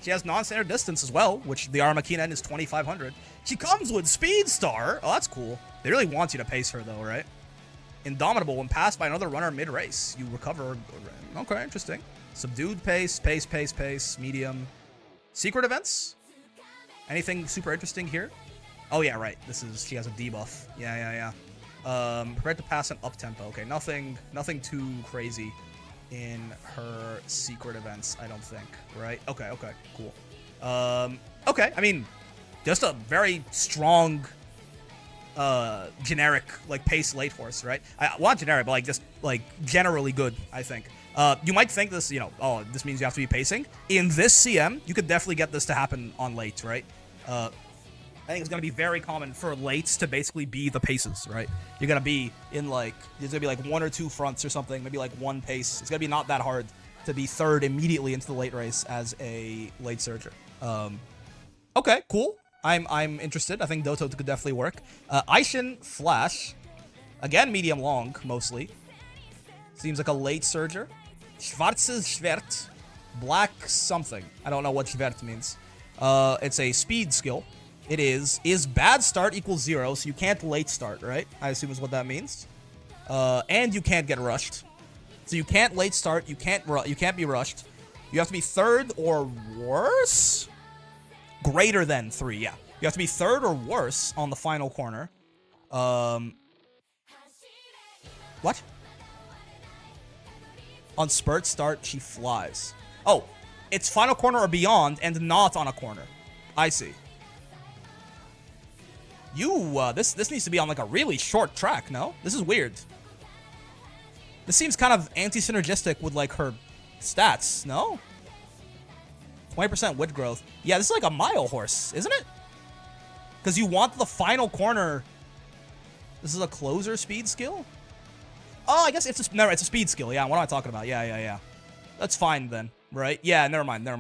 She has non-standard distance as well, which the Armakinen is 2,500. She comes with Speed Star. Oh, that's cool. They really want you to pace her, though, right? Indomitable. When passed by another runner mid-race, you recover. Okay, interesting. Subdued pace, medium. Secret events? Anything super interesting here? Oh, yeah, right. She has a debuff. Yeah. Prepared to pass an up-tempo. Okay, nothing too crazy in her secret events, I don't think, right? Okay, cool. Okay, I mean, just a very strong, generic, like, pace late horse, right? Not generic, but, like, just, like, generally good, I think. You might think this, oh, this means you have to be pacing. In this CM, you could definitely get this to happen on late, right? I think it's going to be very common for lates to basically be the paces, right? You're going to be in, like, there's going to be, like, 1 or 2 fronts or something, maybe, like, 1 pace. It's going to be not that hard to be third immediately into the late race as a late surger. Okay, cool. I'm interested. I think Doto could definitely work. Aishin Flash. Again, medium long, mostly. Seems like a late surger. Schwarzes Schwert. Black something. I don't know what Schwert means. It's a speed skill. It is bad start equals 0, so you can't late start, right? I assume is what that means. And you can't get rushed. So you can't late start, you can't be rushed. You have to be third or worse? Greater than 3, yeah. You have to be third or worse on the final corner. What? On spurt start, she flies. Oh, it's final corner or beyond and not on a corner. I see. This needs to be on, like, a really short track, no? This is weird. This seems kind of anti-synergistic with, like, her stats, no? 20% width growth. Yeah, this is like a mile horse, isn't it? Because you want the final corner. This is a closer speed skill? Oh, I guess it's a speed skill. Yeah, what am I talking about? Yeah. That's fine then, right? Yeah, never mind. I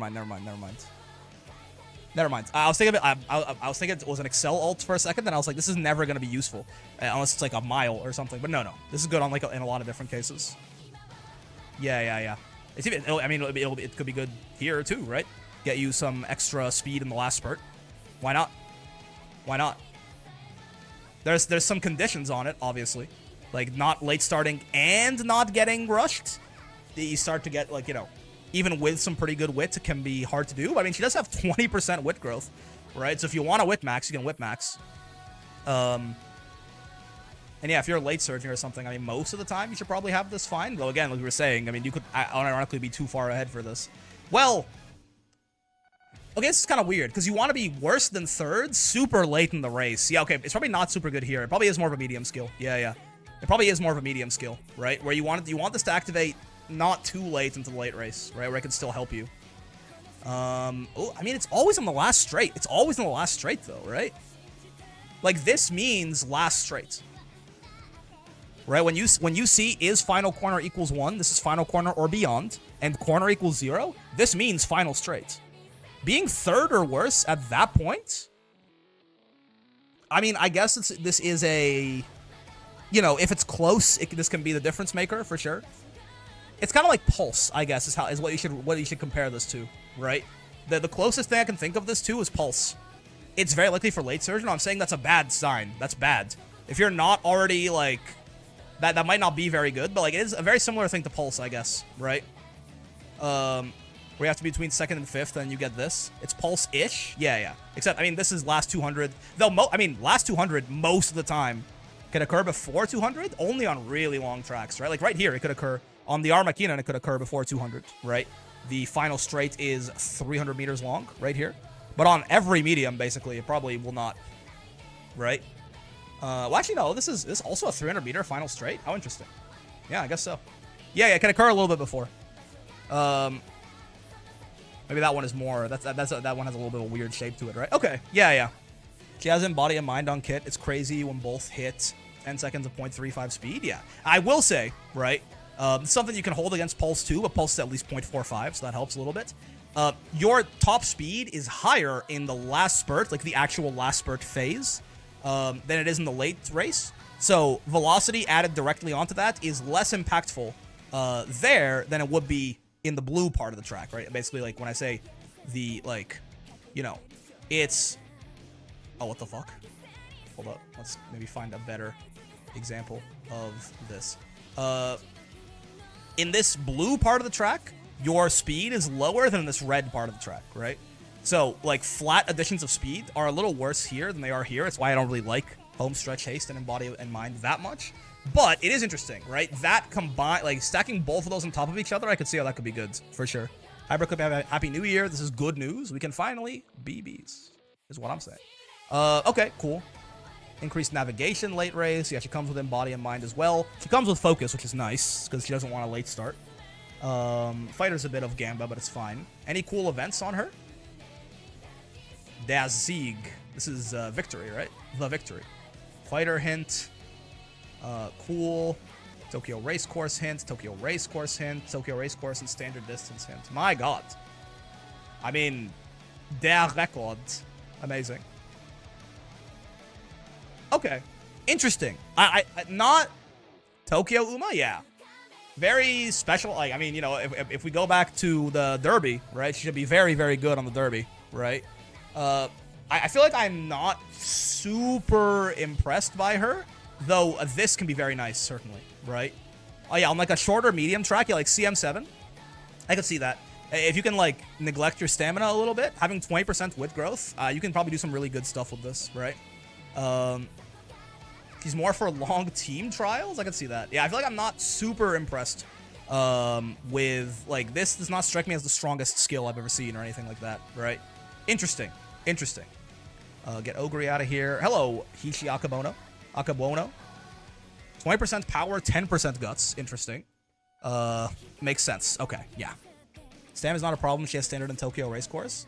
was thinking it was an Excel alt for a second, then I was like, this is never going to be useful unless it's like a mile or something. But no, this is good on, like, in a lot of different cases. Yeah. It's even. I mean, it could be good here too, right? Get you some extra speed in the last spurt. Why not? There's some conditions on it, obviously, like not late starting and not getting rushed. You start to get, like, even with some pretty good wit, it can be hard to do. But, I mean, she does have 20% wit growth, right? So if you want to wit max, you can wit max. And yeah, if you're late surging or something, I mean, most of the time you should probably have this fine. Though, again, like we were saying, I mean, you could unironically be too far ahead for this. Well, okay, this is kind of weird, because you want to be worse than third super late in the race. Yeah, okay, it's probably not super good here. It probably is more of a medium skill. Yeah. It probably is more of a medium skill, right? Where you want this to activate not too late into the late race, right? Where it can still help you. Oh, I mean, it's always on the last straight. It's always on the last straight, though, right? Like, this means last straight. Right? When you see is final corner equals 1, this is final corner or beyond, and corner equals 0, this means final straight. Being third or worse at that point, I mean, I guess this is a, if it's close, this can be the difference maker for sure. It's kind of like Pulse, I guess, is what you should compare this to, right? The closest thing I can think of this to is Pulse. It's very likely for late surge, and I'm saying that's a bad sign. That's bad. If you're not already, like, that might not be very good, but, like, it is a very similar thing to Pulse, I guess, right? Where you have to be between second and fifth, and you get this. It's Pulse-ish? Yeah. Except, I mean, this is last 200. Though, last 200 most of the time can occur before 200, only on really long tracks, right? Like, right here, it could occur. On the Armakinen, it could occur before 200, right? The final straight is 300 meters long, right here. But on every medium, basically, it probably will not, right? Well, actually, no, this is also a 300-meter final straight. How interesting. Yeah, I guess so. Yeah, it can occur a little bit before. Maybe that one is more. That one has a little bit of a weird shape to it, right? Okay. Yeah. She has Embody and Mind on Kit. It's crazy when both hit. 10 seconds of 0.35 speed. Yeah, I will say, right, something you can hold against Pulse 2, but Pulse is at least 0.45, so that helps a little bit. Your top speed is higher in the last spurt, like the actual last spurt phase, than it is in the late race. So velocity added directly onto that is less impactful there than it would be in the blue part of the track, right? Basically, like when I say the, like, you know, it's... Oh, what the fuck? Hold up. Let's maybe find a better example of this. In this blue part of the track, your speed is lower than this red part of the track, right? So, like, flat additions of speed are a little worse here than they are here. It's why I don't really like home stretch haste and embody and mind that much. But it is interesting, right? That combined, like, stacking both of those on top of each other, I could see how that could be good, for sure. Hybrid Clip, Happy New Year. This is good news. We can finally BBs, is what I'm saying. Okay, cool. Increased navigation late race. Yeah, she comes with embody and mind as well. She comes with focus, which is nice, because she doesn't want a late start. Fighter's a bit of Gamba, but it's fine. Any cool events on her? Das Sieg. This is victory, right? The victory. Fighter hint. Cool. Tokyo Racecourse hint. Tokyo Racecourse hint. Tokyo Racecourse and standard distance hint. My god. I mean, der Rekord. Amazing. Okay. Interesting. I not Tokyo Uma, yeah. Very special. Like, I mean, you know, if we go back to the Derby, right? She should be very, very good on the Derby, right? I feel like I'm not super impressed by her, though this can be very nice, certainly, right? Oh, yeah, on, like, a shorter medium track, yeah, like CM7, I could see that. If you can, like, neglect your stamina a little bit, having 20% width growth, you can probably do some really good stuff with this, right? She's more for long team trials. I can see that. Yeah, I feel like I'm not super impressed with, like, this does not strike me as the strongest skill I've ever seen or anything like that, right? Interesting. Interesting. Get Ogre out of here. Hello, Hishi Akabono. 20% power, 10% guts. Interesting. Makes sense. Okay, yeah. Stamina's not a problem. She has standard in Tokyo Racecourse.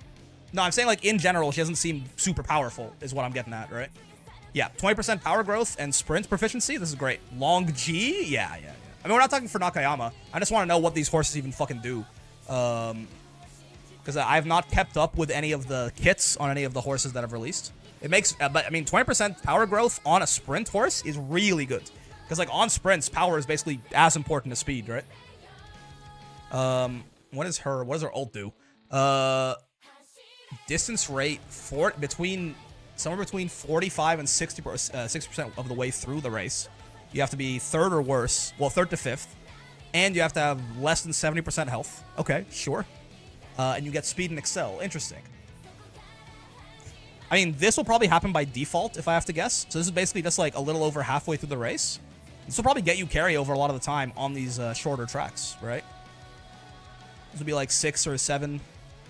No, I'm saying, like, in general, she doesn't seem super powerful, is what I'm getting at, right? Yeah, 20% power growth and sprint proficiency. This is great. Long G? Yeah. I mean, we're not talking for Nakayama. I just want to know what these horses even fucking do. Because I have not kept up with any of the kits on any of the horses that I've released. It makes, but I mean, 20% power growth on a sprint horse is really good. Because, like, on sprints, power is basically as important as speed, right? What does her ult do? Distance rate somewhere between 45 and 60% of the way through the race. You have to be third or worse. Well, third to fifth. And you have to have less than 70% health. Okay, sure. And you get speed and excel. Interesting. I mean, this will probably happen by default, if I have to guess. So this is basically just like a little over halfway through the race. This will probably get you carryover a lot of the time on these shorter tracks, right? This will be like 6 or 7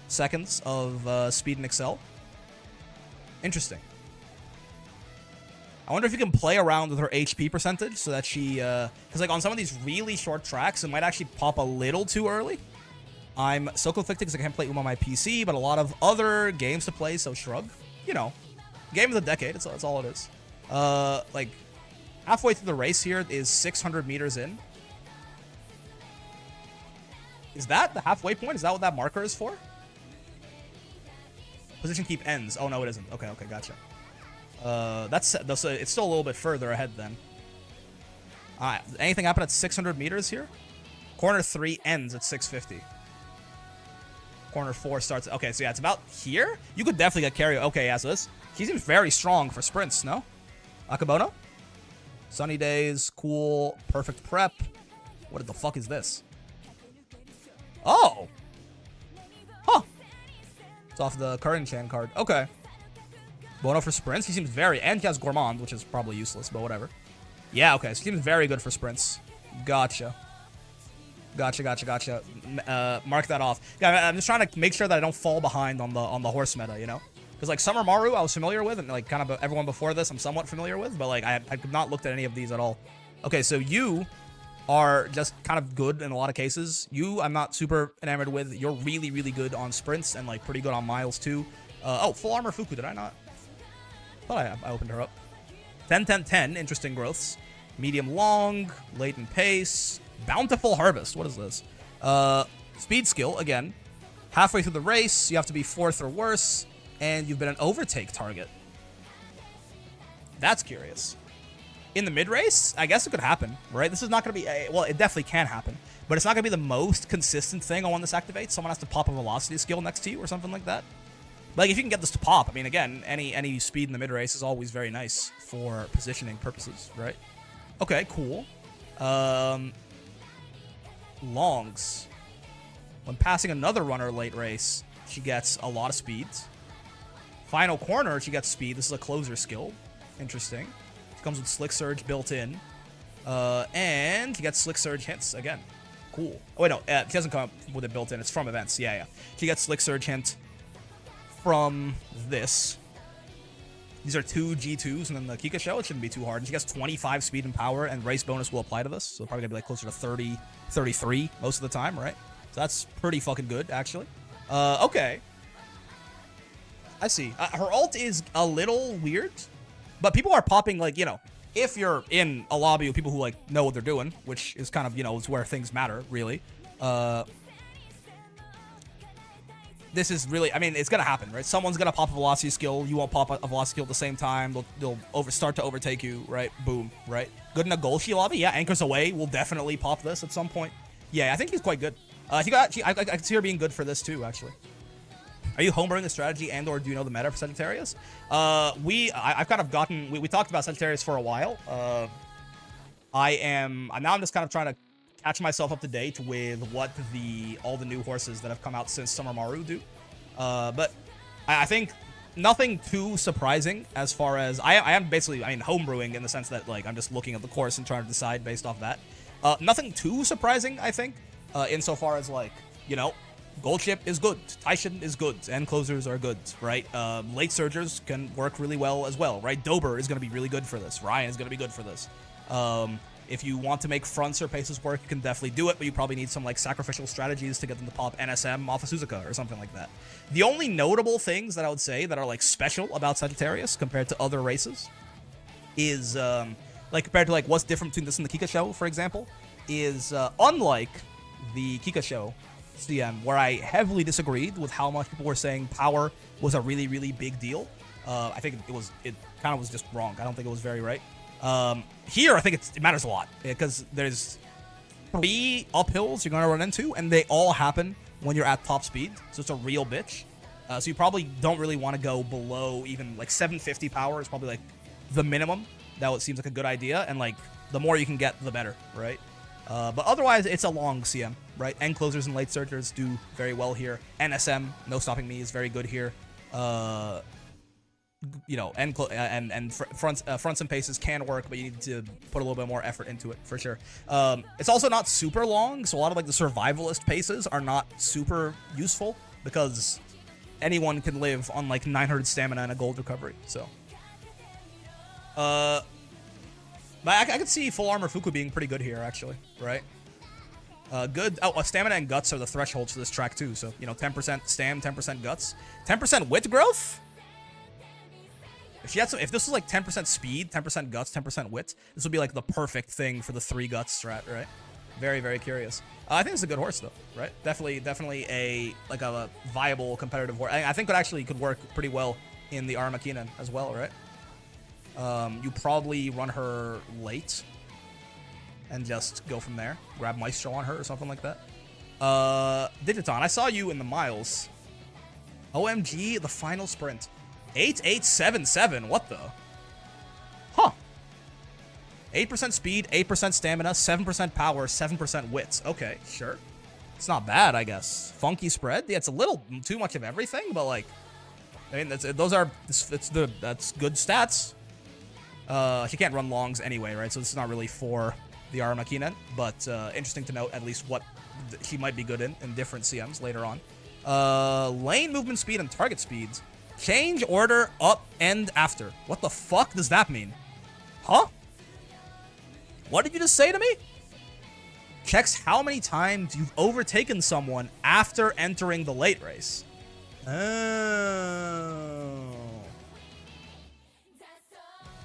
seconds of speed and excel. Interesting. I wonder if you can play around with her HP percentage so that she... Because, like, on some of these really short tracks, it might actually pop a little too early. I'm so conflicted because I can't play Uma on my PC, but a lot of other games to play, so shrug. You know. Game of the decade, that's all it is. Like, halfway through the race here is 600 meters in. Is that the halfway point? Is that what that marker is for? Position keep ends. Oh, no, it isn't. Okay, gotcha. It's still a little bit further ahead then. Alright, anything happen at 600 meters here? Corner 3 ends at 650. Corner 4 starts... Okay, so yeah, it's about here? You could definitely get carry... Okay, yeah, so this... He seems very strong for sprints, no? Akabono? Sunny days, cool, perfect prep. What the fuck is this? Oh! Huh. It's off the Curran-chan card. Okay. Bono for sprints. He seems very... And he has Gourmand, which is probably useless, but whatever. Yeah, okay. So he seems very good for sprints. Gotcha. Mark that off. Yeah, I'm just trying to make sure that I don't fall behind on the horse meta, you know? Because, like, Summer Maru I was familiar with, and, like, kind of everyone before this I'm somewhat familiar with, but, like, I have not looked at any of these at all. Okay, so you are just kind of good in a lot of cases. You, I'm not super enamored with. You're really, really good on sprints and, like, pretty good on miles, too. Oh, full armor Fuku, did I not? I thought I opened her up. 10, 10, 10, interesting growths. Medium long, latent pace, bountiful harvest. What is this? Speed skill, again. Halfway through the race, you have to be 4th or worse, and you've been an overtake target. That's curious. In the mid-race, I guess it could happen, right? This is not going to be... well, it definitely can happen, but it's not going to be the most consistent thing on when this activates. Someone has to pop a velocity skill next to you or something like that. Like, if you can get this to pop, I mean, again, any speed in the mid-race is always very nice for positioning purposes, right? Okay, cool. Longs. When passing another runner late race, she gets a lot of speed. Final corner, she gets speed. This is a closer skill. Interesting. It comes with Slick Surge built in. And she gets Slick Surge hints again. Cool. Oh, wait, no. She doesn't come with it built in. It's from events. Yeah. She gets Slick Surge hint from this. These are 2 G2s, and then the Kika Shell, it shouldn't be too hard. And she gets 25 speed and power, and race bonus will apply to this. So probably going to be like closer to 30, 33 most of the time, right? So that's pretty fucking good, actually. Okay. I see. Her ult is a little weird, but people are popping, like, you know, if you're in a lobby with people who, like, know what they're doing, which is kind of, you know, is where things matter, really. This is really, I mean, it's going to happen, right? Someone's going to pop a velocity skill. You won't pop a velocity skill at the same time. They'll start to overtake you, right? Boom, right? Good in a Golshi lobby. Yeah, Anchors Away will definitely pop this at some point. Yeah, I think he's quite good. I can see her being good for this too, actually. Are you homebrewing the strategy and or do you know the meta for Sagittarius? I've kind of gotten, we talked about Sagittarius for a while. Now I'm just kind of trying to catch myself up to date with what all the new horses that have come out since Summer Maru do. But I think nothing too surprising as far as I am basically, I mean, homebrewing in the sense that, like, I'm just looking at the course and trying to decide based off that. Nothing too surprising, I think, insofar as, like, you know, Gold Ship is good, Taishin is good, and closers are good, right? Late Surgers can work really well as well, right? Dober is going to be really good for this. Ryan is going to be good for this. If you want to make fronts or paces work, you can definitely do it, but you probably need some, like, sacrificial strategies to get them to pop NSM off of Suzuka or something like that. The only notable things that I would say that are, like, special about Sagittarius compared to other races is, like, compared to, like, what's different between this and the Kika Show, for example, is, unlike the Kika Show CM, where I heavily disagreed with how much people were saying power was a really, really big deal. I think it kind of was just wrong. I don't think it was very right. Here, I think it matters a lot because there's 3 uphills you're going to run into, and they all happen when you're at top speed. So it's a real bitch. So you probably don't really want to go below even like 750 power is probably like the minimum. That seems like a good idea. And like the more you can get, the better, right? But otherwise, it's a long CM, right? End closers and late surgers do very well here. NSM, no stopping me, is very good here. You know, fronts and paces can work, but you need to put a little bit more effort into it for sure. It's also not super long, so a lot of like the survivalist paces are not super useful because anyone can live on like 900 stamina and a gold recovery. So, but I could see full armor Fuku being pretty good here, actually, right? Good. Oh, stamina and guts are the thresholds for this track too. So you know, 10% stam, 10% guts, 10% wit growth. If this was like 10% speed, 10% guts, 10% wit, this would be like the perfect thing for the 3 guts strat, right? Very, very curious. I think it's a good horse though, right? Definitely a viable competitive horse. I think it actually could work pretty well in the Armakinen as well, right? You probably run her late and just go from there. Grab Maestro on her or something like that. Digiton, I saw you in the miles. OMG, the final sprint. 8877, what the? Huh. 8% speed, 8% stamina, 7% power, 7% wits. Okay, sure. It's not bad, I guess. Funky spread. Yeah, it's a little too much of everything, but like, I mean, that's good stats. She can't run longs anyway, right? So this is not really for the Armakinen, but interesting to note at least what she might be good in different CMs later on. Lane movement speed and target speeds. Change order up and after. What the fuck does that mean? Huh? What did you just say to me? Checks how many times you've overtaken someone after entering the late race. Oh.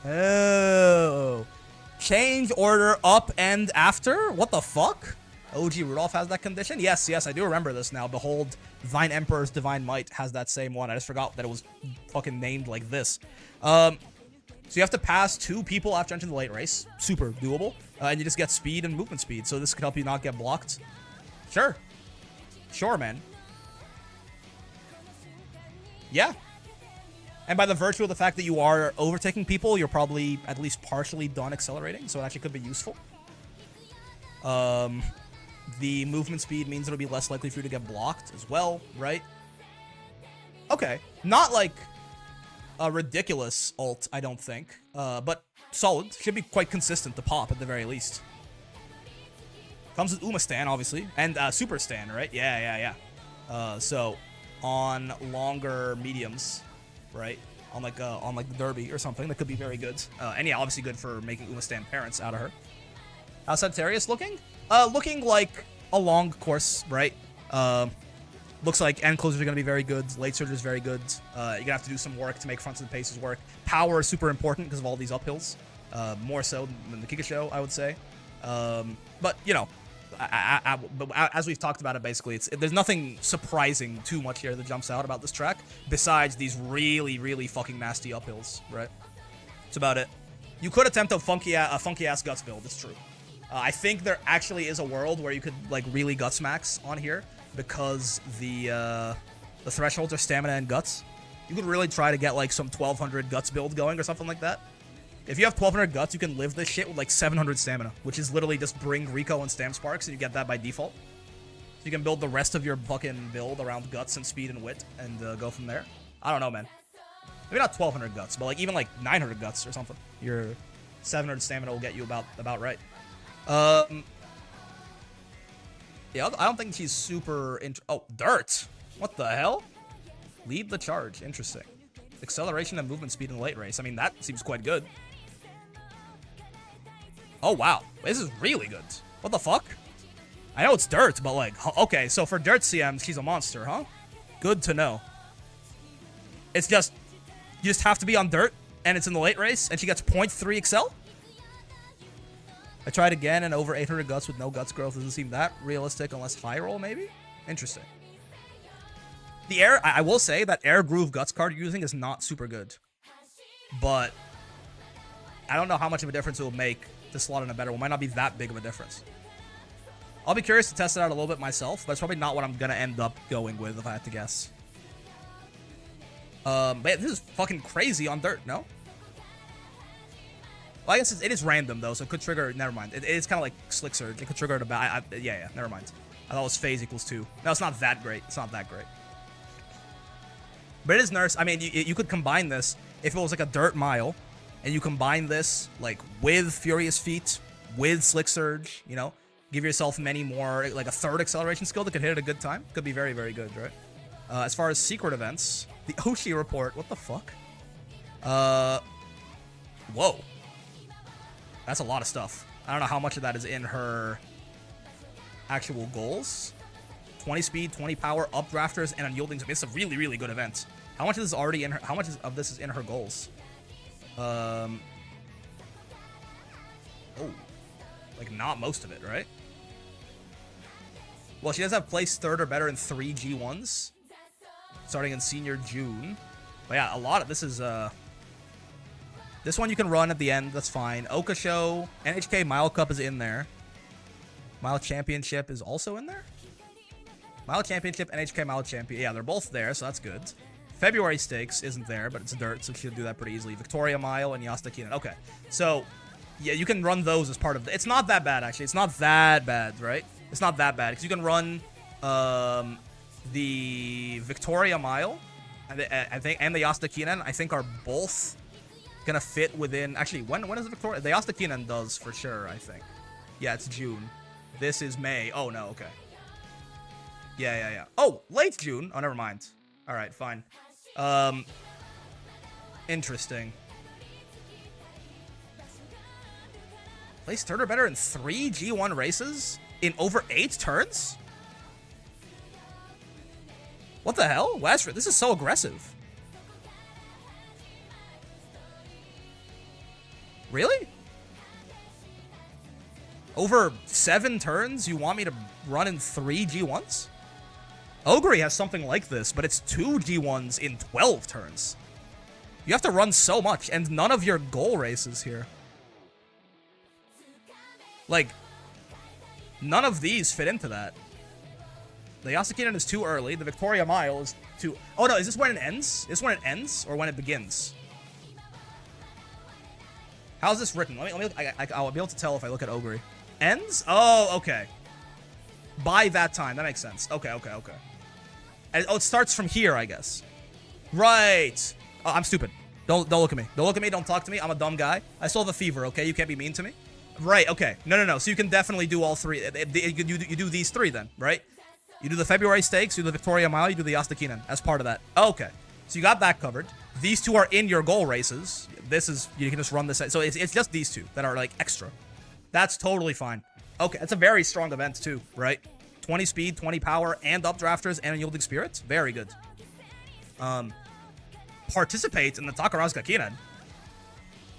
Oh. Change order up and after? What the fuck? OG Rudolph has that condition? Yes, I do remember this now. Behold, Thine Emperor's Divine Might has that same one. I just forgot that it was fucking named like this. So you have to pass 2 people after entering the late race. Super doable. And you just get speed and movement speed. So this could help you not get blocked. Sure. Sure, man. Yeah. And by the virtue of the fact that you are overtaking people, you're probably at least partially done accelerating. So it actually could be useful. The movement speed means it'll be less likely for you to get blocked as well, right? Okay. Not like a ridiculous ult, I don't think. But solid. Should be quite consistent to pop at the very least. Comes with Uma Stan, obviously. And Super Stan, right? Yeah. So on longer mediums, right? On like the Derby or something, that could be very good. And yeah, obviously good for making Uma Stan parents out of her. How's Sagittarius looking? Looking like a long course, right? Looks like end closers are going to be very good. Late surge is very good. You're going to have to do some work to make fronts and paces work. Power is super important because of all these uphills. More so than the Kika show, I would say. But, you know, as we've talked about it, basically, there's nothing surprising too much here that jumps out about this track besides these really, really fucking nasty uphills, right? That's about it. You could attempt a funky-ass Guts build, it's true. I think there actually is a world where you could, like, really Guts max on here because the thresholds are stamina and Guts. You could really try to get, like, some 1200 Guts build going or something like that. If you have 1200 Guts, you can live this shit with, like, 700 stamina, which is literally just bring Rico and Stam Sparks, and you get that by default. So you can build the rest of your fucking build around Guts and Speed and Wit and go from there. I don't know, man. Maybe not 1200 Guts, but, like, even, like, 900 Guts or something. Your 700 stamina will get you about right. Yeah, I don't think she's super oh, Dirt! What the hell? Lead the charge. Interesting. Acceleration and movement speed in the late race. I mean, that seems quite good. Oh, wow. This is really good. What the fuck? I know it's Dirt, but like, okay, so for Dirt CMs, she's a monster, huh? Good to know. It's just, you just have to be on Dirt, and it's in the late race, and she gets 0.3 Excel? I tried again, and over 800 Guts with no Guts growth doesn't seem that realistic unless high roll, maybe? Interesting. The air, I will say that Air Groove Guts card you're using is not super good. But I don't know how much of a difference it will make to slot in a better one. Might not be that big of a difference. I'll be curious to test it out a little bit myself, but it's probably not what I'm going to end up going with if I had to guess. But yeah, this is fucking crazy on Dirt, no? Well, I guess it is random, though, so it could trigger... Never mind. It is kind of like Slick Surge. It could trigger it about... Yeah, never mind. I thought it was phase equals 2. No, it's not that great. It's not that great. But it is Nurse. I mean, you could combine this if it was like a Dirt Mile, and you combine this like with Furious Feet, with Slick Surge, you know? Give yourself many more, like a third acceleration skill that could hit at a good time. Could be very, very good, right? As far as secret events, the Oshi report. What the fuck? Whoa. That's a lot of stuff. I don't know how much of that is in her actual goals. 20 speed, 20 power, updrafters, and unyielding. It's a really, really good event. How much of this is already in her? How much of this is in her goals? Oh, like not most of it, right? Well, she does have placed third or better in 3 G1s, starting in Senior June. But yeah, a lot of this is this one you can run at the end. That's fine. Oka Show, NHK Mile Cup is in there. Mile Championship is also in there. Mile Championship, NHK Mile Champion. Yeah, they're both there, so that's good. February Stakes isn't there, but it's Dirt, so she'll do that pretty easily. Victoria Mile and Yasta Keenan. Okay, so yeah, you can run those as part of it's not that bad, actually. It's not that bad, right? It's not that bad, because you can run the Victoria Mile, I think, and the Yasta Keenan, I think, are both gonna fit within... Actually, when is the Victoria? The Yasta Keenan does, for sure, I think. Yeah, it's June. This is May. Oh, no, okay. Yeah. Oh, late June. Oh, never mind. All right, fine. Interesting. Placed third or better in 3 G1 races in over 8 turns? What the hell? Westford, this is so aggressive. Really? Over 7 turns, you want me to run in 3 G1s? Ogre has something like this, but it's 2 G1s in 12 turns. You have to run so much, and none of your goal races here. Like, none of these fit into that. The Yasukinen is too early. The Victoria Mile is too... Oh, no, is this when it ends? Is this when it ends, or when it begins? How's this written? I'll be able to tell if I look at Ogre. Ends? Oh, okay. By that time. That makes sense. Okay. And, oh, it starts from here, I guess. Right. Oh, I'm stupid. Don't look at me. Don't look at me. Don't talk to me. I'm a dumb guy. I still have a fever, okay? You can't be mean to me. Right, okay. No. So you can definitely do all 3. You do these 3 then, right? You do the February Stakes, you do the Victoria Mile, you do the Yasukinen as part of that. Okay. So you got that covered. These 2 are in your goal races. This is... You can just run this... So it's just these 2 that are, like, extra. That's totally fine. Okay, it's a very strong event, too, right? 20 speed, 20 power, and updrafters, and unyielding spirits. Very good. Participate in the Takarazuka Kinen.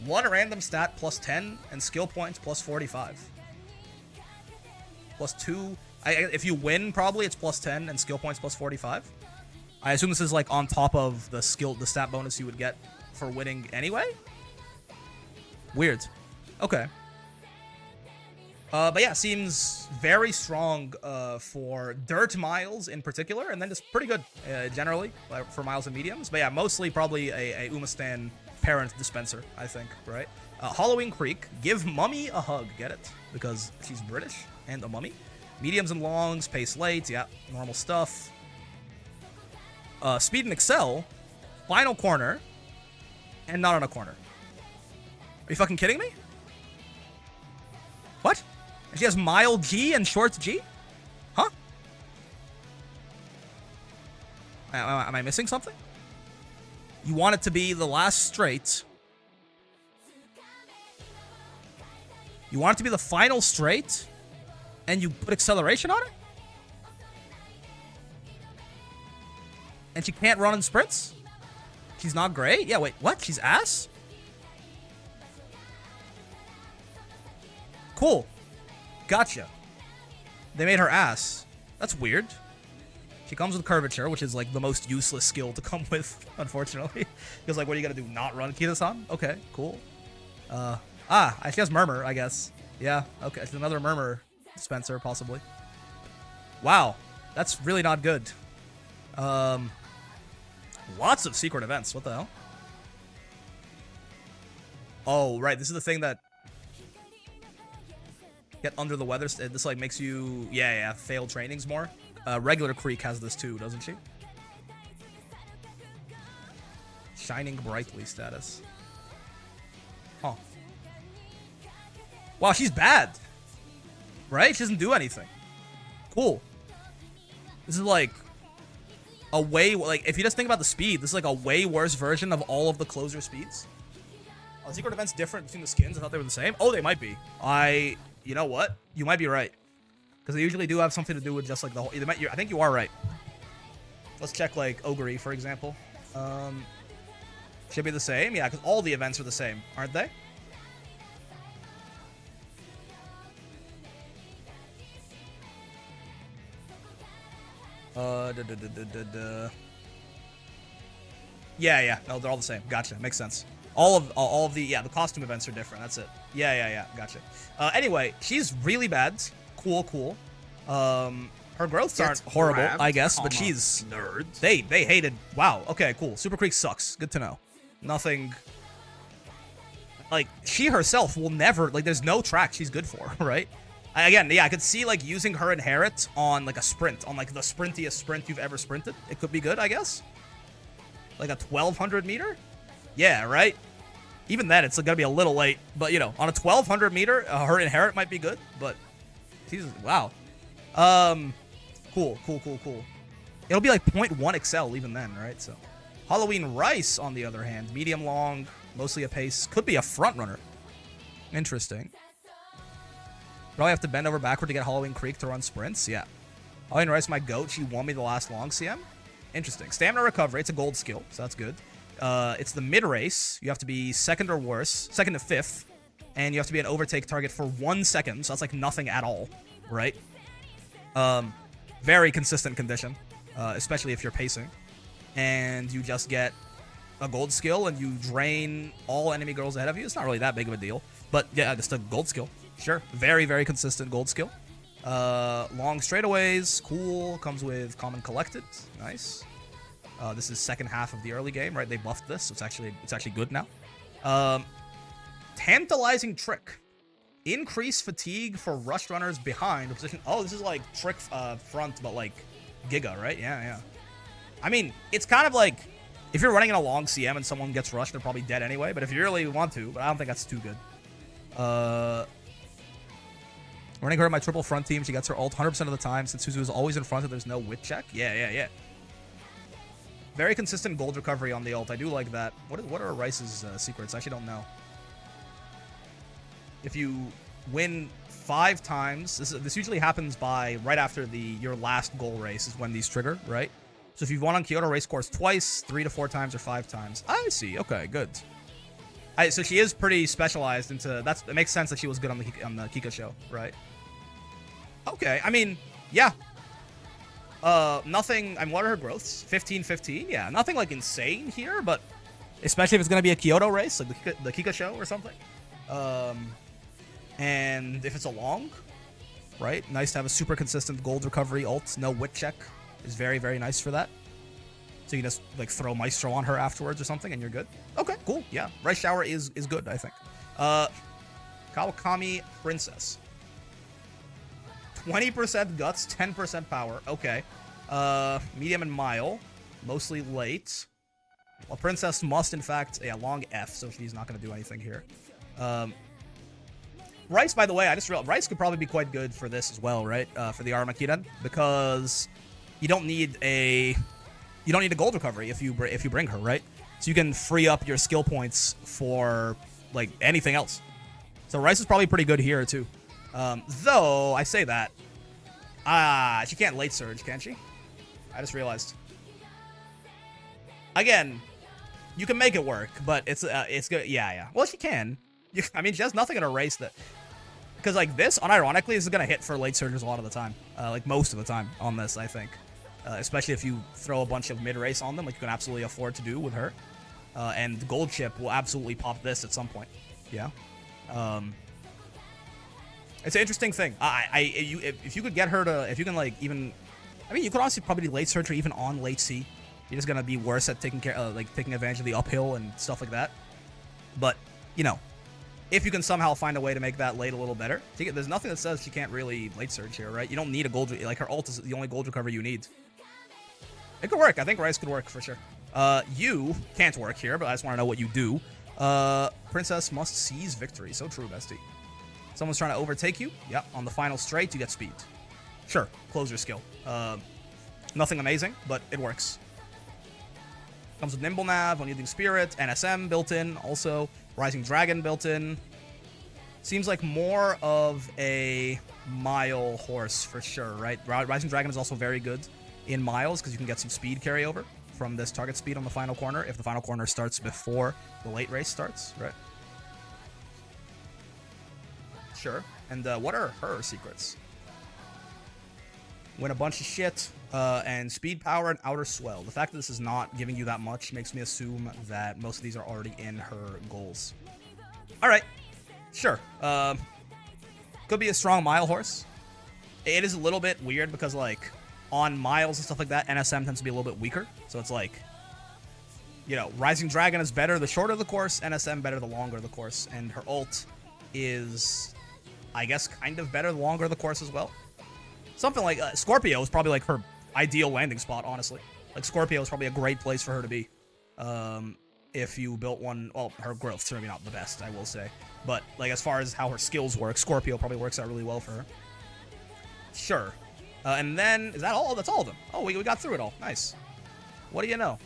1 random stat plus 10, and skill points plus 45. Plus 2... if you win, probably, it's plus 10, and skill points plus 45. I assume this is, like, on top of the stat bonus you would get for winning anyway? Weird. Okay. But yeah, seems very strong for dirt miles in particular, and then just pretty good generally for miles and mediums. But yeah, mostly probably a Umastan parent dispenser, I think, right? Halloween Creek, give Mummy a hug, get it? Because she's British and a mummy. Mediums and longs, pace late, yeah, normal stuff. Speed and excel, final corner, and not on a corner. Are you fucking kidding me? What? She has mile G and short G? Huh? Am I missing something? You want it to be the last straight. You want it to be the final straight? And you put acceleration on it? And she can't run in sprints? She's not great? Yeah, wait, what? She's ass? Cool. Gotcha. They made her ass. That's weird. She comes with curvature, which is like the most useless skill to come with, unfortunately. Because like, what are you gonna do? Not run Kita-san? Okay, cool. She has murmur, I guess. Yeah, okay. It's another murmur dispenser, possibly. Wow. That's really not good. Lots of secret events. What the hell? Oh, right. This is the thing that get under the weather. This like makes you, yeah, fail trainings more. Regular Creek has this too, doesn't she? Shining brightly status. Huh. Wow, she's bad. Right? She doesn't do anything. Cool. This is like a way, like, if you just think about the speed, this is like a way worse version of all of the closer speeds. Are secret events different between the skins? I thought they were the same. Oh, they might be. You know what? You might be right. Because they usually do have something to do with just like the whole, I think you are right. Let's check like Ogre, for example. Should be the same. Yeah, because all the events are the same, aren't they? Yeah. No, they're all the same. Gotcha. Makes sense. All of the costume events are different. That's it. Yeah. Gotcha. Anyway, she's really bad. Cool. Her growths aren't horrible, I guess, but she's nerds. They hated. Wow. Okay. Cool. Super Creek sucks. Good to know. Nothing. Like she herself will never like. There's no track she's good for, right? Again, yeah, I could see like using her inherit on like a sprint, on like the sprintiest sprint you've ever sprinted. It could be good, I guess. Like a 1200 meter? Yeah, right? Even then, it's gonna be a little late. But, you know, on a 1200 meter, her inherit might be good. But, she's, wow. Cool. It'll be like 0.1 excel even then, right? So, Halloween Rice, on the other hand, medium long, mostly a pace, could be a front runner. Interesting. Probably have to bend over backward to get Halloween Creek to run sprints. Yeah. Halloween Rice, my goat. She won me the last long CM. Interesting. Stamina recovery. It's a gold skill, so that's good. It's the mid race. You have to be second or worse. Second to fifth. and you have to be an overtake target for 1 second, so that's like nothing at all, right? Very consistent condition, especially if you're pacing. And you just get a gold skill, and you drain all enemy girls ahead of you. It's not really that big of a deal, but yeah, just a gold skill. Sure, very, very consistent gold skill. Long straightaways, cool. Comes with Common Collected, nice. This is second half of the early game, right? They buffed this, so it's actually good now. Tantalizing Trick. Increase fatigue for rush runners behind position. Oh, this is like Trick front, but like Giga, right? Yeah. I mean, it's kind of like if you're running in a long CM and someone gets rushed, they're probably dead anyway. But if you really want to, but I don't think that's too good. Running her in my triple front team, she gets her ult 100% of the time. Since Suzu is always in front, and there's no wit check. Yeah. Very consistent gold recovery on the ult. I do like that. What are Rice's secrets? I actually don't know. If you win 5 times, this usually happens by right after your last goal race is when these trigger, right? So if you've won on Kyoto race course twice, 3 to 4 times, or 5 times. I see. Okay, good. So she is pretty specialized into that. It makes sense that she was good on the Kika show, right? Okay, I mean, yeah. Nothing. What are her growths? 15. Yeah, nothing like insane here, but especially if it's gonna be a Kyoto race, like the Kika show or something. And if it's a long, right? Nice to have a super consistent gold recovery ult. No wit check is very, very nice for that. So you just like throw Maestro on her afterwards or something, and you're good. Okay, cool. Yeah, Rice Shower is good, I think. Kawakami Princess. 20% guts, 10% power. Okay. Medium and mile, mostly late. Well, Princess must, in fact, long F, so she's not going to do anything here. Rice, by the way, I just realized Rice could probably be quite good for this as well, right? For the Armageddon, because you don't need a gold recovery if you bring her, right? So you can free up your skill points for like anything else. So Rice is probably pretty good here too. Though I say that, she can't late surge, can she? I just realized. Again, you can make it work, but it's good. Yeah. Well, she can. I mean, she has nothing in her race that. Because, like, this, unironically, is going to hit for late surges a lot of the time. Like, most of the time on this, I think. Especially if you throw a bunch of mid-race on them, like you can absolutely afford to do with her. And Gold Chip will absolutely pop this at some point. Yeah. It's an interesting thing. If you could get her to... If you can, like, even... I mean, you could honestly probably late surge her even on late C. You're just going to be worse at taking advantage of the uphill and stuff like that. But, you know... If you can somehow find a way to make that late a little better. There's nothing that says she can't really late surge here, right? You don't need a gold... Like, her ult is the only gold recovery you need. It could work. I think Rice could work for sure. You can't work here, but I just want to know what you do. Princess must seize victory. So true, bestie. Someone's trying to overtake you. Yep. On the final straight, you get speed. Sure. Close your skill. Nothing amazing, but it works. Comes with Nimble Nav, Unyielding Spirit, NSM built in, also Rising Dragon built in. Seems like more of a mile horse for sure, right? Rising Dragon is also very good in miles because you can get some speed carryover from this target speed on the final corner if the final corner starts before the late race starts, right? Sure. And what are her secrets? Win a bunch of shit, and speed, power, and outer swell. The fact that this is not giving you that much makes me assume that most of these are already in her goals. Alright. Sure. Could be a strong mile horse. It is a little bit weird because, like, on miles and stuff like that, NSM tends to be a little bit weaker. So it's like, you know, Rising Dragon is better the shorter the course, NSM better the longer the course. And her ult is, I guess, kind of better the longer the course as well. Something like Scorpio is probably like her ideal landing spot, honestly. Like Scorpio is probably a great place for her to be. If you built one, well, her growth's maybe not the best, I will say. But like as far as how her skills work, Scorpio probably works out really well for her. Sure. And then, is that all? That's all of them. Oh, we got through it all. Nice. What do you know?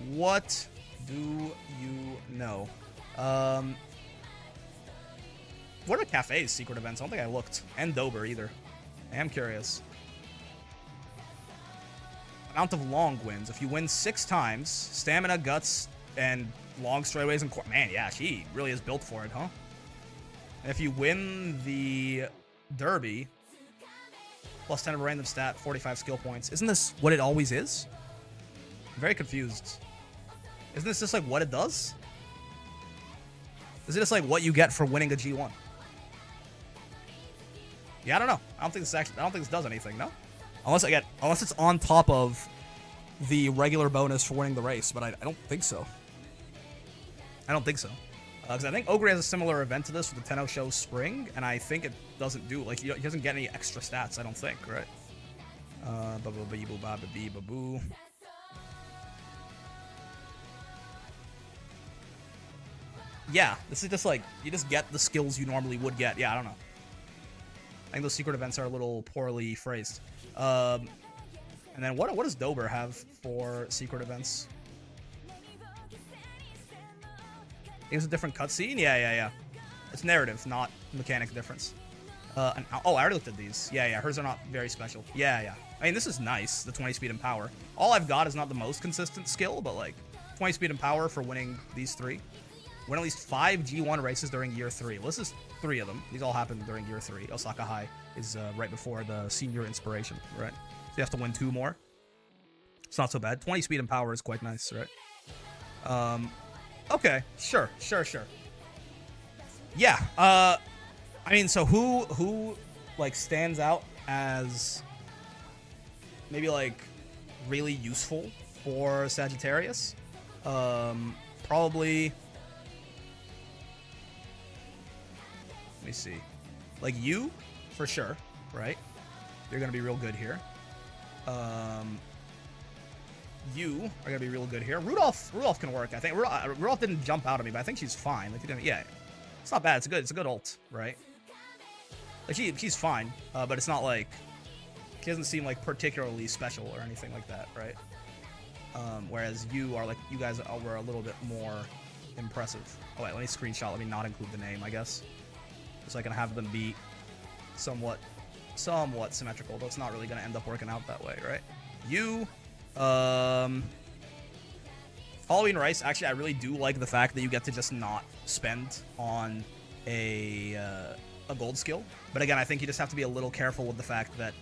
What do you know? What are Cafe's secret events? I don't think I looked. And Dober either. I am curious. Amount of long wins. If you win 6 times, stamina, guts, and long straightaways and man, yeah, she really is built for it, huh? And if you win the Derby, plus 10 of a random stat, 45 skill points. Isn't this what it always is? I'm very confused. Isn't this just like what it does? Is it just like what you get for winning a G1? Yeah, I don't know. I don't think this does anything, no? Unless it's on top of the regular bonus for winning the race, but I don't think so. I don't think so. Because I think Ogre has a similar event to this with the Tenno Show Spring, and I think it doesn't do, like, he doesn't get any extra stats, I don't think, right? Ba-ba-ba-boo. Yeah, this is just like, you just get the skills you normally would get. Yeah, I don't know. I think those secret events are a little poorly phrased. And then what does Dober have for secret events? It was a different cutscene? Yeah. It's narrative, not mechanic difference. Oh, I already looked at these. Yeah, hers are not very special. Yeah. I mean, this is nice, the 20 speed and power. All I've got is not the most consistent skill, but like 20 speed and power for winning these three. Win at least 5 G1 races during year 3. Well, this is 3 of them. These all happened during year 3. Osaka High is right before the senior inspiration, right? So you have to win 2 more. It's not so bad. 20 speed and power is quite nice, right? Okay, sure. Yeah, I mean, so who like stands out as maybe like really useful for Sagittarius? Probably. Let me see. Like you, for sure, right? You're gonna be real good here. You are gonna be real good here. Rudolph can work. I think Rudolph didn't jump out at me, but I think she's fine. Like, yeah, it's not bad. It's a good ult, right? Like she's fine, but it's not like she doesn't seem like particularly special or anything like that, right? Whereas you guys were a little bit more impressive. Oh wait, let me screenshot. Let me not include the name, I guess, so I can have them be somewhat symmetrical. Though it's not really gonna end up working out that way, right? You. Halloween Rice, actually, I really do like the fact that you get to just not spend on a gold skill. But again, I think you just have to be a little careful with the fact that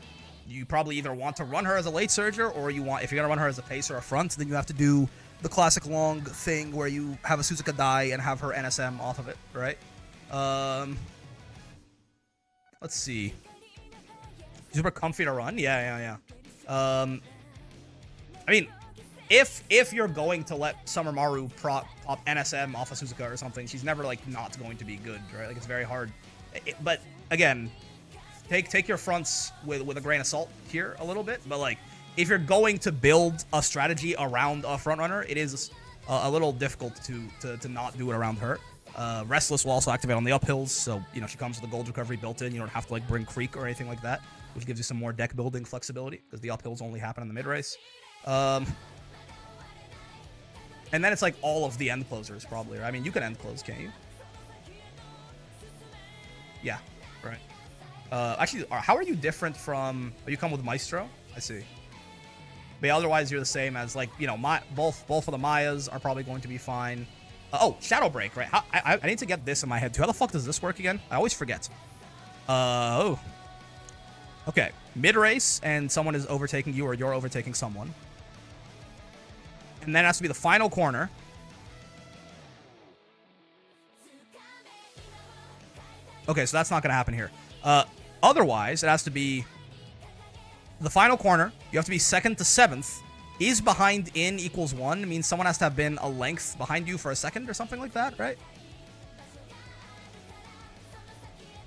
you probably either want to run her as a late surger, or if you're going to run her as a pace or a front, then you have to do the classic long thing where you have a Suzuka die and have her NSM off of it, right? Let's see. Super comfy to run? Yeah. I mean, if you're going to let Summer Maru pop NSM off of Suzuka or something, she's never, like, not going to be good, right? Like, it's very hard. But, again, take your fronts with a grain of salt here a little bit. But, like, if you're going to build a strategy around a frontrunner, it is a little difficult to not do it around her. Restless will also activate on the uphills, so, you know, she comes with the gold recovery built in. You don't have to, like, bring Creek or anything like that, which gives you some more deck building flexibility, because the uphills only happen in the mid-race. And then it's like all of the end closers, probably. Right? I mean, you can end close, can't you? Yeah, right. Actually, how are you different from... Oh, you come with Maestro? I see. But yeah, otherwise, you're the same as, like, you know, both of the Mayas are probably going to be fine. Oh, Shadow Break, right? I need to get this in my head, too. How the fuck does this work again? I always forget. Oh. Okay. Mid-race, and someone is overtaking you, or you're overtaking someone. And then it has to be the final corner. Okay, so that's not going to happen here. Otherwise, it has to be the final corner. You have to be 2nd to 7th. Is behind in equals 1. It means someone has to have been a length behind you for a second or something like that, right?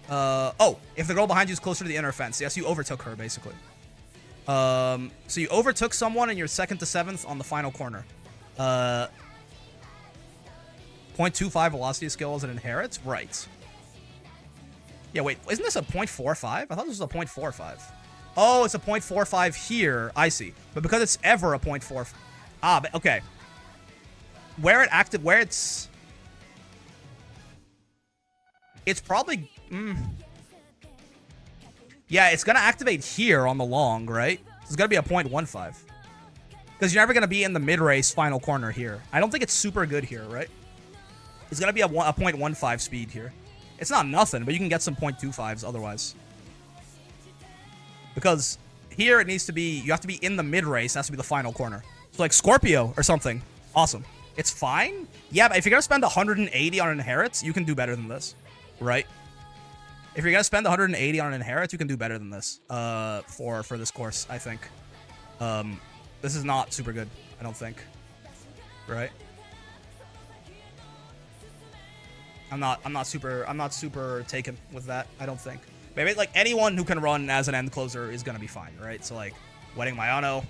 Oh, if the girl behind you is closer to the inner fence. Yes, you overtook her, basically. So you overtook someone and you're 2nd to 7th on the final corner. 0.25 velocity skill as it inherits? Right. Yeah, wait, isn't this a 0.45? I thought this was a 0.45. Oh, it's a 0.45 here. I see. But because it's ever a 0.4... Ah, but okay. Where it's... It's probably... Yeah, it's going to activate here on the long, right? So it's going to be a 0.15. Because you're never going to be in the mid-race final corner here. I don't think it's super good here, right? It's going to be a 0.15 speed here. It's not nothing, but you can get some 0.25s otherwise. Because here it needs to be, you have to be in the mid-race. It has to be the final corner. So like Scorpio or something. Awesome. It's fine. Yeah, but if you're going to spend 180 on an Inherits, you can do better than this, right? If you're going to spend 180 on an Inherits, you can do better than this for this course, I think. This is not super good, I don't think. Right? I'm not super taken with that, I don't think. Maybe like anyone who can run as an end closer is gonna be fine, right? So like Wedding Mayano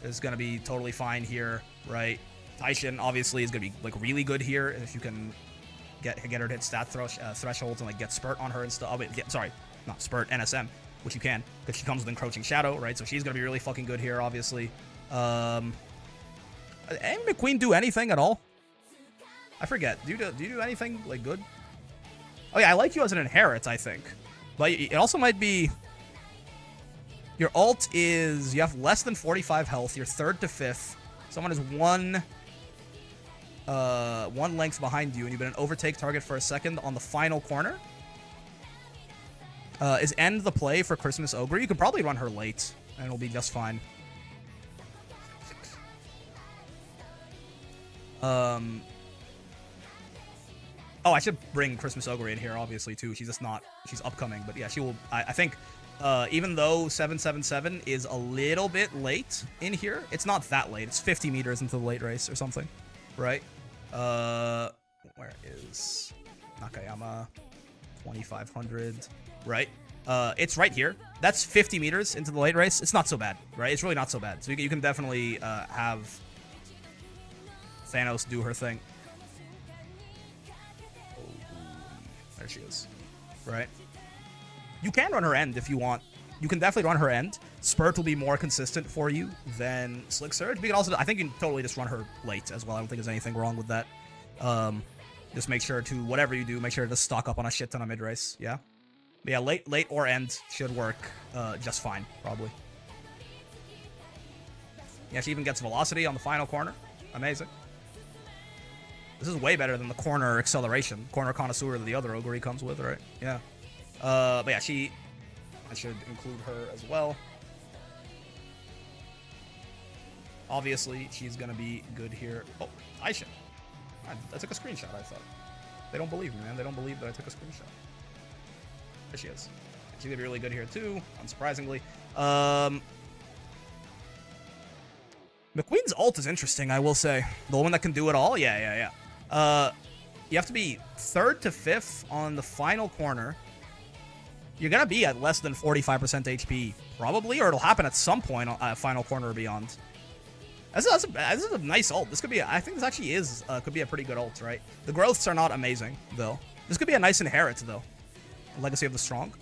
is gonna be totally fine here, right? Taishin obviously is gonna be like really good here if you can get her to hit stat thresholds and like get spurt on her and stuff. Oh, wait, sorry, not spurt, NSM, which you can because she comes with encroaching shadow, right? So she's gonna be really fucking good here, obviously. And McQueen do anything at all? I forget. Do you do anything like good? Oh yeah, I like you as an Inherits, I think. But it also might be your ult is you have less than 45 health. You're 3rd to 5th. Someone is one length behind you, and you've been an overtake target for a second on the final corner. Is end the play for Christmas Ogre? You can probably run her late, and it'll be just fine. Oh, I should bring Christmas Ogre in here, obviously, too. She's just not... She's upcoming, but yeah, she will... I think, even though 777 is a little bit late in here, it's not that late. It's 50 meters into the late race or something, right? Where is Nakayama? 2,500, right? It's right here. That's 50 meters into the late race. It's not so bad, right? It's really not so bad. So you can definitely have Thanos do her thing. There she is. Right? You can run her end if you want. You can definitely run her end. Spurt will be more consistent for you than Slick Surge. But you can also, I think you can totally just run her late as well. I don't think there's anything wrong with that. Just make sure to, whatever you do, make sure to stock up on a shit ton of mid-race. Yeah? But yeah, late or end should work just fine, probably. Yeah, she even gets velocity on the final corner. Amazing. This is way better than the corner acceleration, corner connoisseur that the other Ogre comes with, right? Yeah. But yeah, I should include her as well. Obviously, she's gonna be good here. Oh, Aisha. I took a screenshot, I thought. They don't believe me, man. They don't believe that I took a screenshot. There she is. She's gonna be really good here, too, unsurprisingly. McQueen's ult is interesting, I will say. The one that can do it all? Yeah. You have to be 3rd to 5th on the final corner. You're going to be at less than 45% HP, probably, or it'll happen at some point on final corner or beyond. This is a nice ult. This could be, I think this actually is, could be a pretty good ult, right? The growths are not amazing, though. This could be a nice Inherits, though. Legacy of the Strong.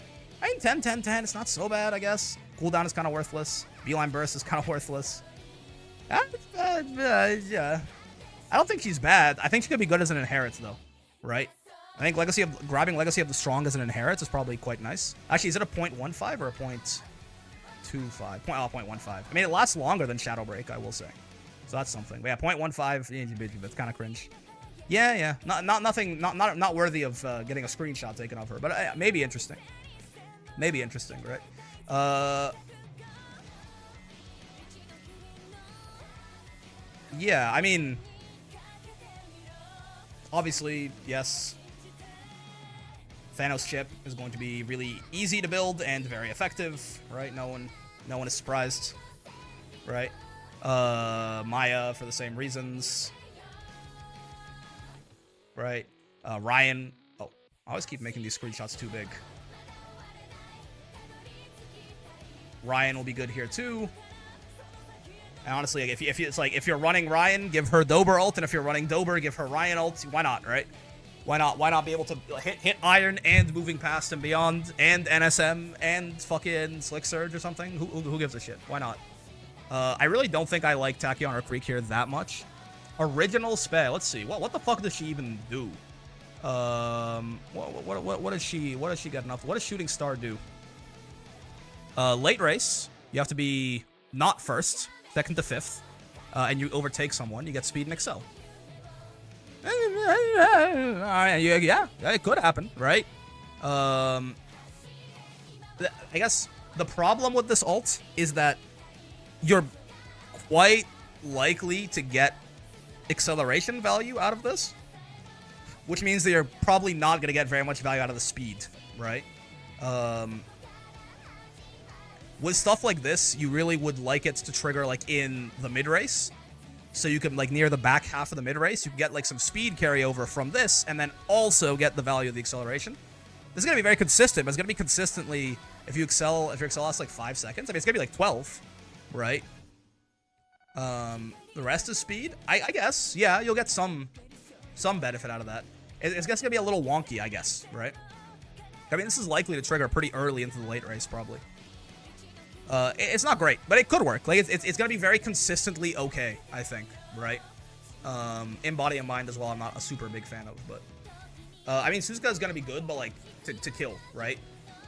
I mean, 10. It's not so bad, I guess. Cooldown is kind of worthless. Beeline Burst is kind of worthless. Yeah. I don't think she's bad. I think she could be good as an Inherits, though. Right? I think grabbing Legacy of the Strong as an Inherits is probably quite nice. Actually, is it a 0.15 or a 0.25? 0.15. I mean, it lasts longer than Shadow Break, I will say. So that's something. But yeah, 0.15, it's kind of cringe. Yeah. Not worthy of getting a screenshot taken of her, but maybe interesting. Maybe interesting, right? Yeah, I mean, obviously, yes, Thanos chip is going to be really easy to build and very effective, right? No one is surprised, right? Maya for the same reasons, right? Ryan. Oh, I always keep making these screenshots too big. Ryan will be good here too. And honestly, if you're running Ryan, give her Dober ult, and if you're running Dober, give her Ryan ult. Why not, right? Why not be able to hit Iron and moving past and beyond and NSM and fucking Slick Surge or something? Who gives a shit? Why not? I really don't think I like Tachyon or Creek here that much. Original spell. Let's see. What the fuck does she even do? What does she get enough? What does Shooting Star do? Late race. You have to be not first. 2nd to 5th. and you overtake someone, you get speed and excel. Yeah, it could happen, right? I guess the problem with this ult is that you're quite likely to get acceleration value out of this, which means that you're probably not going to get very much value out of the speed, right? With stuff like this, you really would like it to trigger like in the mid race, so you can like near the back half of the mid race, you can get like some speed carryover from this, and then also get the value of the acceleration. This is gonna be very consistent, but it's gonna be consistently if your excel lasts like 5 seconds. I mean, it's gonna be like 12, right? The rest is speed. I guess, yeah, you'll get some benefit out of that. It's just gonna be a little wonky, I guess, right? I mean, this is likely to trigger pretty early into the late race, probably. It's not great, but it could work. Like, it's gonna be very consistently okay, I think, right? In body and mind as well, I'm not a super big fan of, but... I mean, Suzuka is gonna be good, but, like, to kill, right?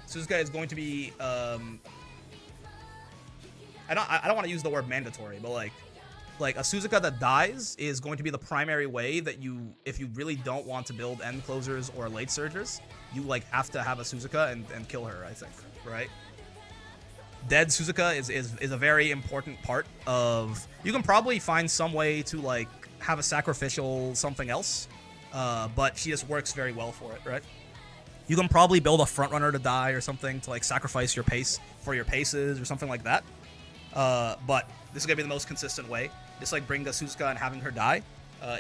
Suzuka is going to be, I don't want to use the word mandatory, but, like a Suzuka that dies is going to be the primary way that you, if you really don't want to build end closers or late surgers, you, like, have to have a Suzuka and kill her, I think, right? Dead Suzuka is a very important part of... You can probably find some way to, like, have a sacrificial something else, but she just works very well for it, right? You can probably build a front runner to die or something to, like, sacrifice your pace for your paces or something like that. But this is going to be the most consistent way. Just, like, bring the Suzuka and having her die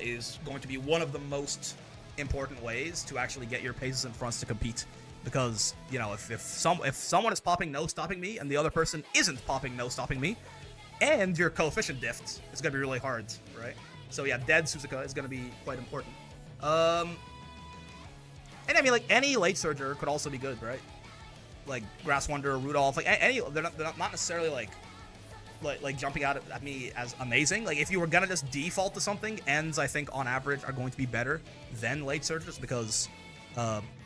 is going to be one of the most important ways to actually get your paces and fronts to compete. Because, you know, if someone is popping no stopping me and the other person isn't popping no stopping me, and your coefficient diffs, it's going to be really hard, right? So yeah, dead Suzuka is going to be quite important. And I mean, like, any late surger could also be good, right? Like Grass Wonder, Rudolph, like any, they're not necessarily like jumping out at me as amazing. Like, if you were gonna just default to something, ends I think on average are going to be better than late surgers because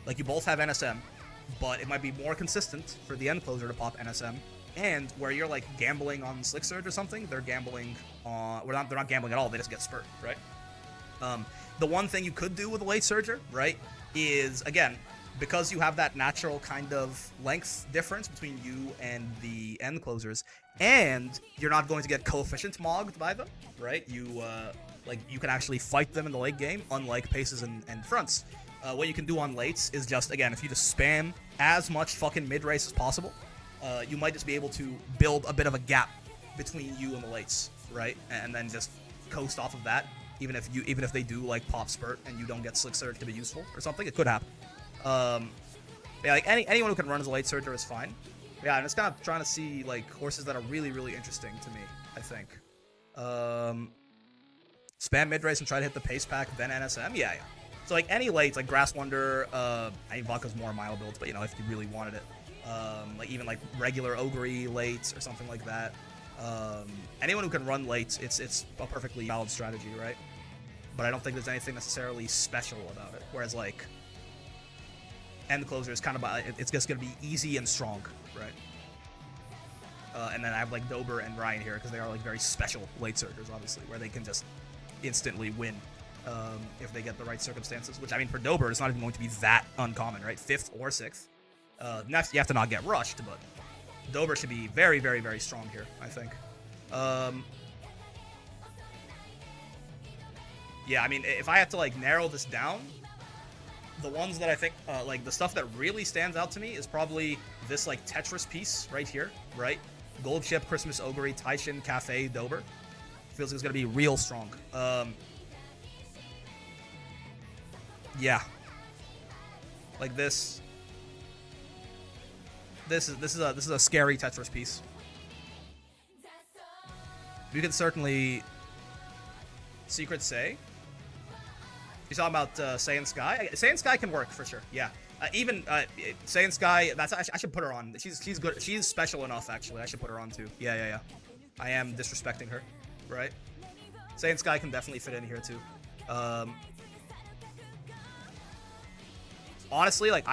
like, you both have NSM, but it might be more consistent for the end closer to pop NSM. And where you're like gambling on Slick Surge or something, they're gambling on... they're not gambling at all, they just get spurt, right? The one thing you could do with a late surger, right, is, again, because you have that natural kind of length difference between you and the end closers, and you're not going to get coefficient mogged by them, right? You can actually fight them in the late game, unlike paces and fronts. What you can do on lates is just, again, if you just spam as much fucking mid-race as possible, you might just be able to build a bit of a gap between you and the lates, right? And then just coast off of that, even if they do, like, pop spurt and you don't get Slick Surge to be useful or something, it could happen. Yeah, like, anyone who can run as a late surger is fine. Yeah, I'm just kind of trying to see, like, horses that are really, really interesting to me, I think. Spam mid-race and try to hit the pace pack, then NSM? Yeah. So, like, any lates, like Grass Wonder, I mean, Vodka's more Mile builds, but, you know, if you really wanted it. Like, even, like, regular Ogre lates or something like that. Anyone who can run lates, it's a perfectly valid strategy, right? But I don't think there's anything necessarily special about it. Whereas, like, end closer is kind of, it's just going to be easy and strong, right? And then I have, like, Dober and Ryan here, because they are, like, very special late surgers, obviously, where they can just instantly win. If they get the right circumstances, which, I mean, for Dober, it's not even going to be that uncommon, right? 5th or 6th. Next, you have to not get rushed, but Dober should be very, very, very strong here, I think. Yeah, I mean, if I had to, like, narrow this down, the ones that I think, like, the stuff that really stands out to me is probably this, like, Tetris piece right here, right? Gold Chip, Christmas Ogre, Taishin, Cafe, Dober. Feels like it's going to be real strong. Yeah, like this is a scary Tetris piece. You can certainly Secret Say. You're talking about Saiyan Sky. Saiyan Sky can work for sure. Yeah, even Saiyan Sky. I should put her on. She's good. She's special enough, actually. I should put her on too. Yeah. I am disrespecting her, right? Saiyan Sky can definitely fit in here too. Honestly, like,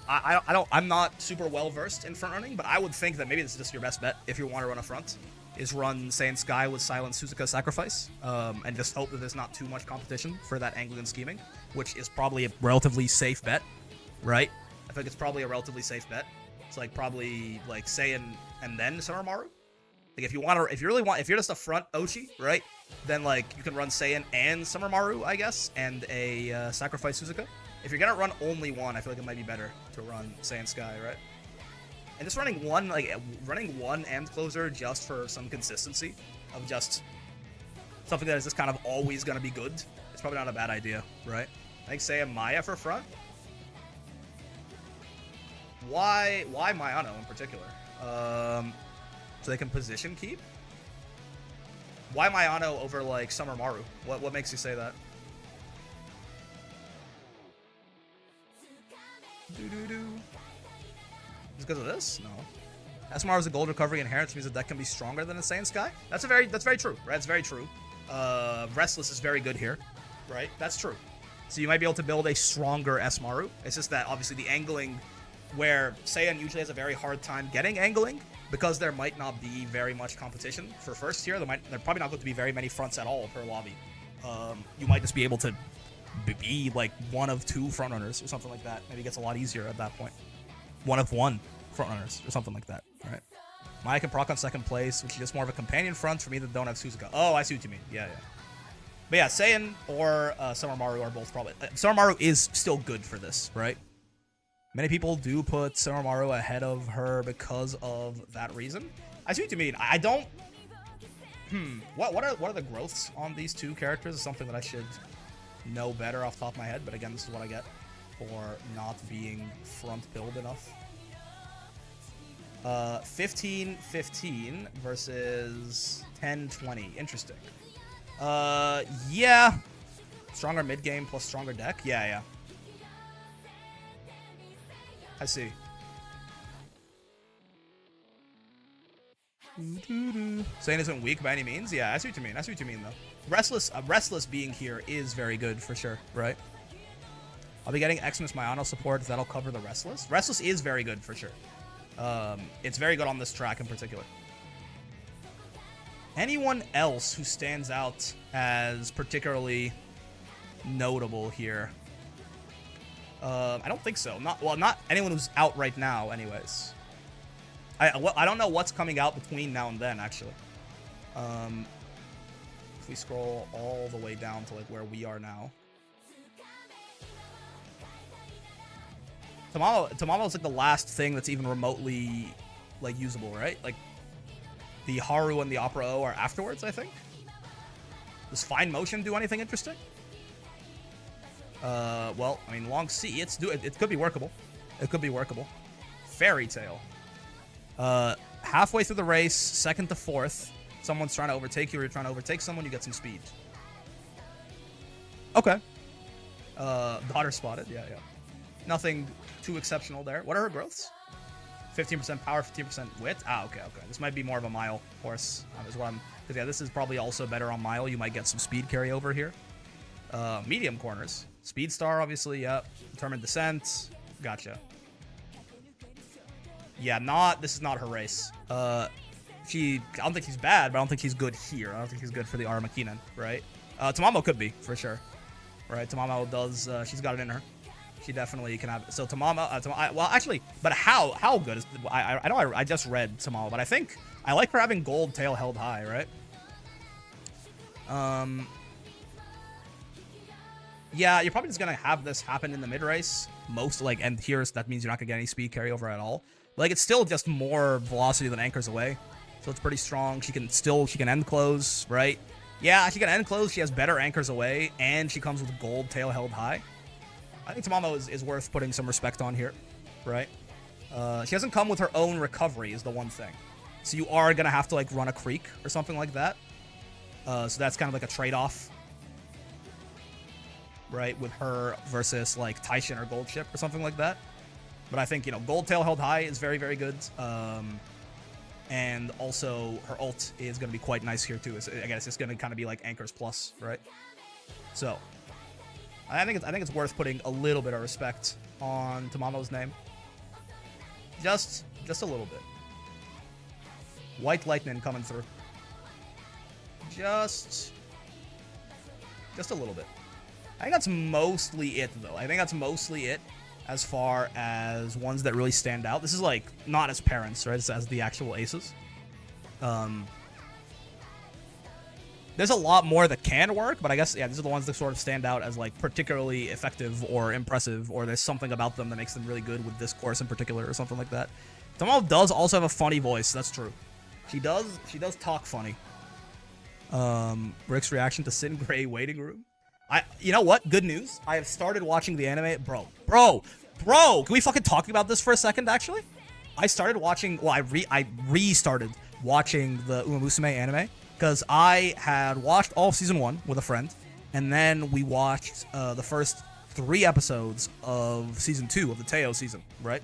I'm not super well versed in front running, but I would think that maybe this is just your best bet if you want to run a front. is run Saiyan Sky with Silent Suzuka Sacrifice, and just hope that there's not too much competition for that angling and scheming, which is probably a relatively safe bet, right? I think it's probably a relatively safe bet. It's like probably like Saiyan and then Summermaru. Like if you're just a front Oshi, right? Then like you can run Saiyan and Summermaru, I guess, and a Sacrifice Suzuka. If you're gonna run only one, I feel like it might be better to run Saiyan Sky, right? And just running one end closer just for some consistency of just something that is just kind of always gonna be good. It's probably not a bad idea, right? I think Saiyan Maya for front. Why Mayano in particular? So they can position keep? Why Mayano over, like, Summermaru? What makes you say that? Just because of this? No. Summermaru's a gold recovery inherent means that deck can be stronger than a Saiyan Sky? That's very true, right? It's very true. Restless is very good here, right? That's true. So you might be able to build a stronger Smaru. It's just that, obviously, the angling, where Saiyan usually has a very hard time getting angling, because there might not be very much competition for first tier. There probably not going to be very many fronts at all per lobby. You might just be able to be like one of two frontrunners or something like that. Maybe it gets a lot easier at that point. One of one frontrunners or something like that, right? Maya can proc on second place, which is just more of a companion front for me that don't have Suzuka. Oh, I see what you mean. Yeah. But yeah, Saiyan or Summermaru are both probably... Summermaru is still good for this, right? Many people do put Summermaru ahead of her because of that reason. I see what you mean. I don't... What are the growths on these two characters? Is something that I should know better off the top of my head. But again, this is what I get for not being front build enough. 15-15 versus 10-20. Interesting. Yeah. Stronger mid game plus stronger deck. Yeah. I see. Saiyan isn't weak by any means. Yeah, I see what you mean. Though. Restless being here is very good for sure, right? I'll be getting Xmas Mayano support. That'll cover the Restless. Restless is very good for sure. It's very good on this track in particular. Anyone else who stands out as particularly notable here? I don't think so. Not anyone who's out right now, anyways. I don't know what's coming out between now and then, actually. If we scroll all the way down to like where we are now, Tamamo's like the last thing that's even remotely like usable, right? Like the Haru and the Opera O are afterwards, I think. Does Fine Motion do anything interesting? Well, I mean, Long C, it could be workable. It could be workable. Fairy Tail. Halfway through the race, second to fourth, someone's trying to overtake you, or you're trying to overtake someone, you get some speed. Okay. Daughter spotted, yeah. Nothing too exceptional there. What are her growths? 15% power, 15% wit? Ah, okay. This might be more of a mile horse, is what I'm... Because, yeah, this is probably also better on mile. You might get some speed carryover here. Medium corners. Speed Star, obviously, yeah. Determined Descent. Gotcha. Yeah, this is not her race. I don't think she's bad, but I don't think she's good here. I don't think she's good for the Aramakinen, right? Tamamo could be, for sure. Right, Tamamo does, she's got it in her. She definitely can have it. So Tamamo, well, actually, but how good is, I know I just read Tamamo, but I think, I like her having gold tail held high, right? Yeah, you're probably just gonna have this happen in the mid-race. And here, that means you're not gonna get any speed carryover at all. Like, it's still just more velocity than anchors away. So it's pretty strong. She can end close, right? Yeah, she can end close. She has better anchors away, and she comes with gold tail held high. I think Tamamo is worth putting some respect on here, right? She doesn't come with her own recovery is the one thing. So you are gonna have to, like, run a creek or something like that. So that's kind of like a trade-off, right, with her versus, like, Taishin or Gold Ship or something like that. But I think, Gold Tail held high is very, very good. And also, her ult is going to be quite nice here, too. I guess it's going to kind of be like Anchors Plus, right? So, I think it's worth putting a little bit of respect on Tamamo's name. Just a little bit. White Lightning coming through. Just a little bit. I think that's mostly it, though. I think that's mostly it as far as ones that really stand out. This is, like, not as parents, right? It's as the actual aces. There's a lot more that can work, but I guess, yeah, these are the ones that sort of stand out as, like, particularly effective or impressive, or there's something about them that makes them really good with this course in particular, or something like that. Tamal does also have a funny voice, that's true. She does talk funny. Rick's reaction to Sin Gray waiting room. You know what? Good news. I have started watching the anime. Bro, can we fucking talk about this for a second, actually? I started watching, well, I restarted watching the Uma Musume anime, because I had watched all of season 1 with a friend, and then we watched the first 3 episodes of season 2 of the Teo season, right?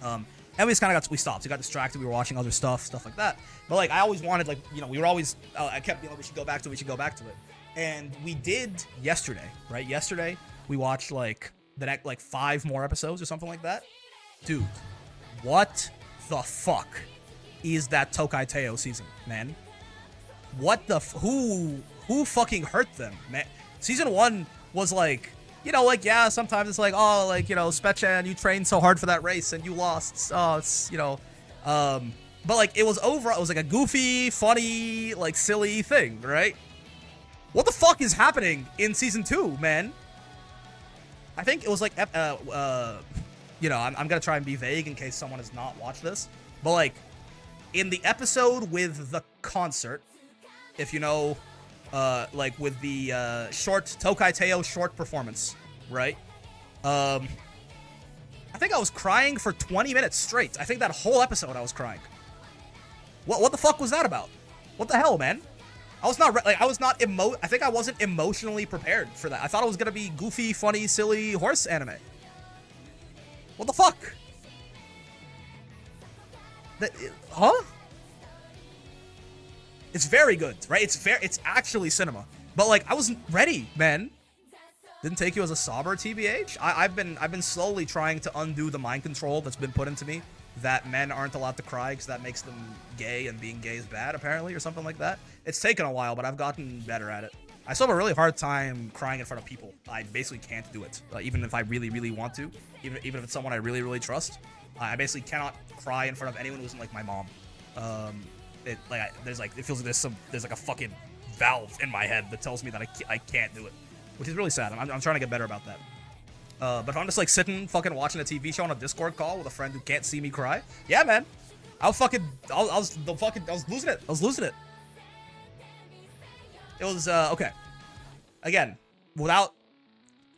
And we just kind of we stopped. We got distracted. We were watching other stuff like that. But, like, I always wanted, like, you know, we were always, I kept, you know, we should go back to it. And we did yesterday, right? Yesterday, we watched, like, the next, like, 5 more episodes or something like that. Dude, what the fuck is that Tokai Teo season, man? What the who fucking hurt them, man? Season 1 was like, you know, like, yeah, sometimes it's like, oh, like, you know, Spechan, you trained so hard for that race and you lost. Oh, it's, you know, but, like, it was like a goofy, funny, like, silly thing, right? What the fuck is happening in season 2, man? I think it was like, you know, I'm gonna try and be vague in case someone has not watched this, but, like, in the episode with the concert, if you know, like, with the short Tokai Teo short performance, right? I think I was crying for 20 minutes straight. I think that whole episode I was crying. What the fuck was that about? What the hell, man? I was not I think I wasn't emotionally prepared for that. I thought it was gonna be goofy, funny, silly horse anime. What the fuck? Huh? It's very good, right? It's actually cinema. But, like, I wasn't ready, man. Didn't take you as a sobber, TBH? I've been slowly trying to undo the mind control that's been put into me that men aren't allowed to cry because that makes them gay and being gay is bad, apparently, or something like that. It's taken a while, but I've gotten better at it. I still have a really hard time crying in front of people. I basically can't do it, even if I really, really want to. Even if it's someone I really, really trust. I basically cannot cry in front of anyone who isn't, like, my mom. It feels like there's like a fucking valve in my head that tells me that I can't do it, which is really sad. I'm trying to get better about that. But if I'm just, like, sitting fucking watching a TV show on a Discord call with a friend who can't see me cry, yeah, man, I was losing it. It was okay. Again,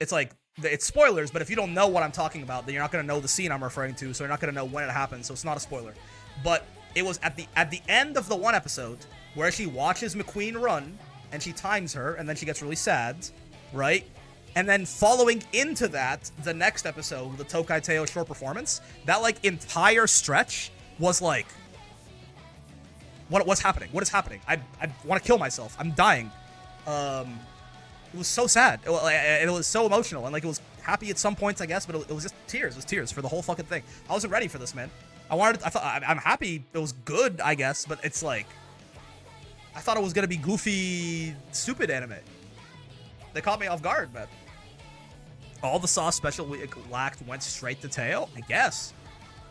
it's spoilers, but if you don't know what I'm talking about, then you're not gonna know the scene I'm referring to, so you're not gonna know when it happened. So it's not a spoiler, but it was at the end of the one episode where she watches McQueen run and she times her and then she gets really sad, right? And then following into that, the next episode, the Tokai Teo short performance, that, like, entire stretch was like, what's happening? What is happening? I want to kill myself. I'm dying. It was so sad. It was so emotional, and, like, it was happy at some points, I guess, but it was just tears. It was tears for the whole fucking thing. I wasn't ready for this, man. I'm happy it was good, I guess, but it's like, I thought it was gonna be goofy, stupid anime. They caught me off guard, man. All the sauce special we lacked went straight to Teo, I guess.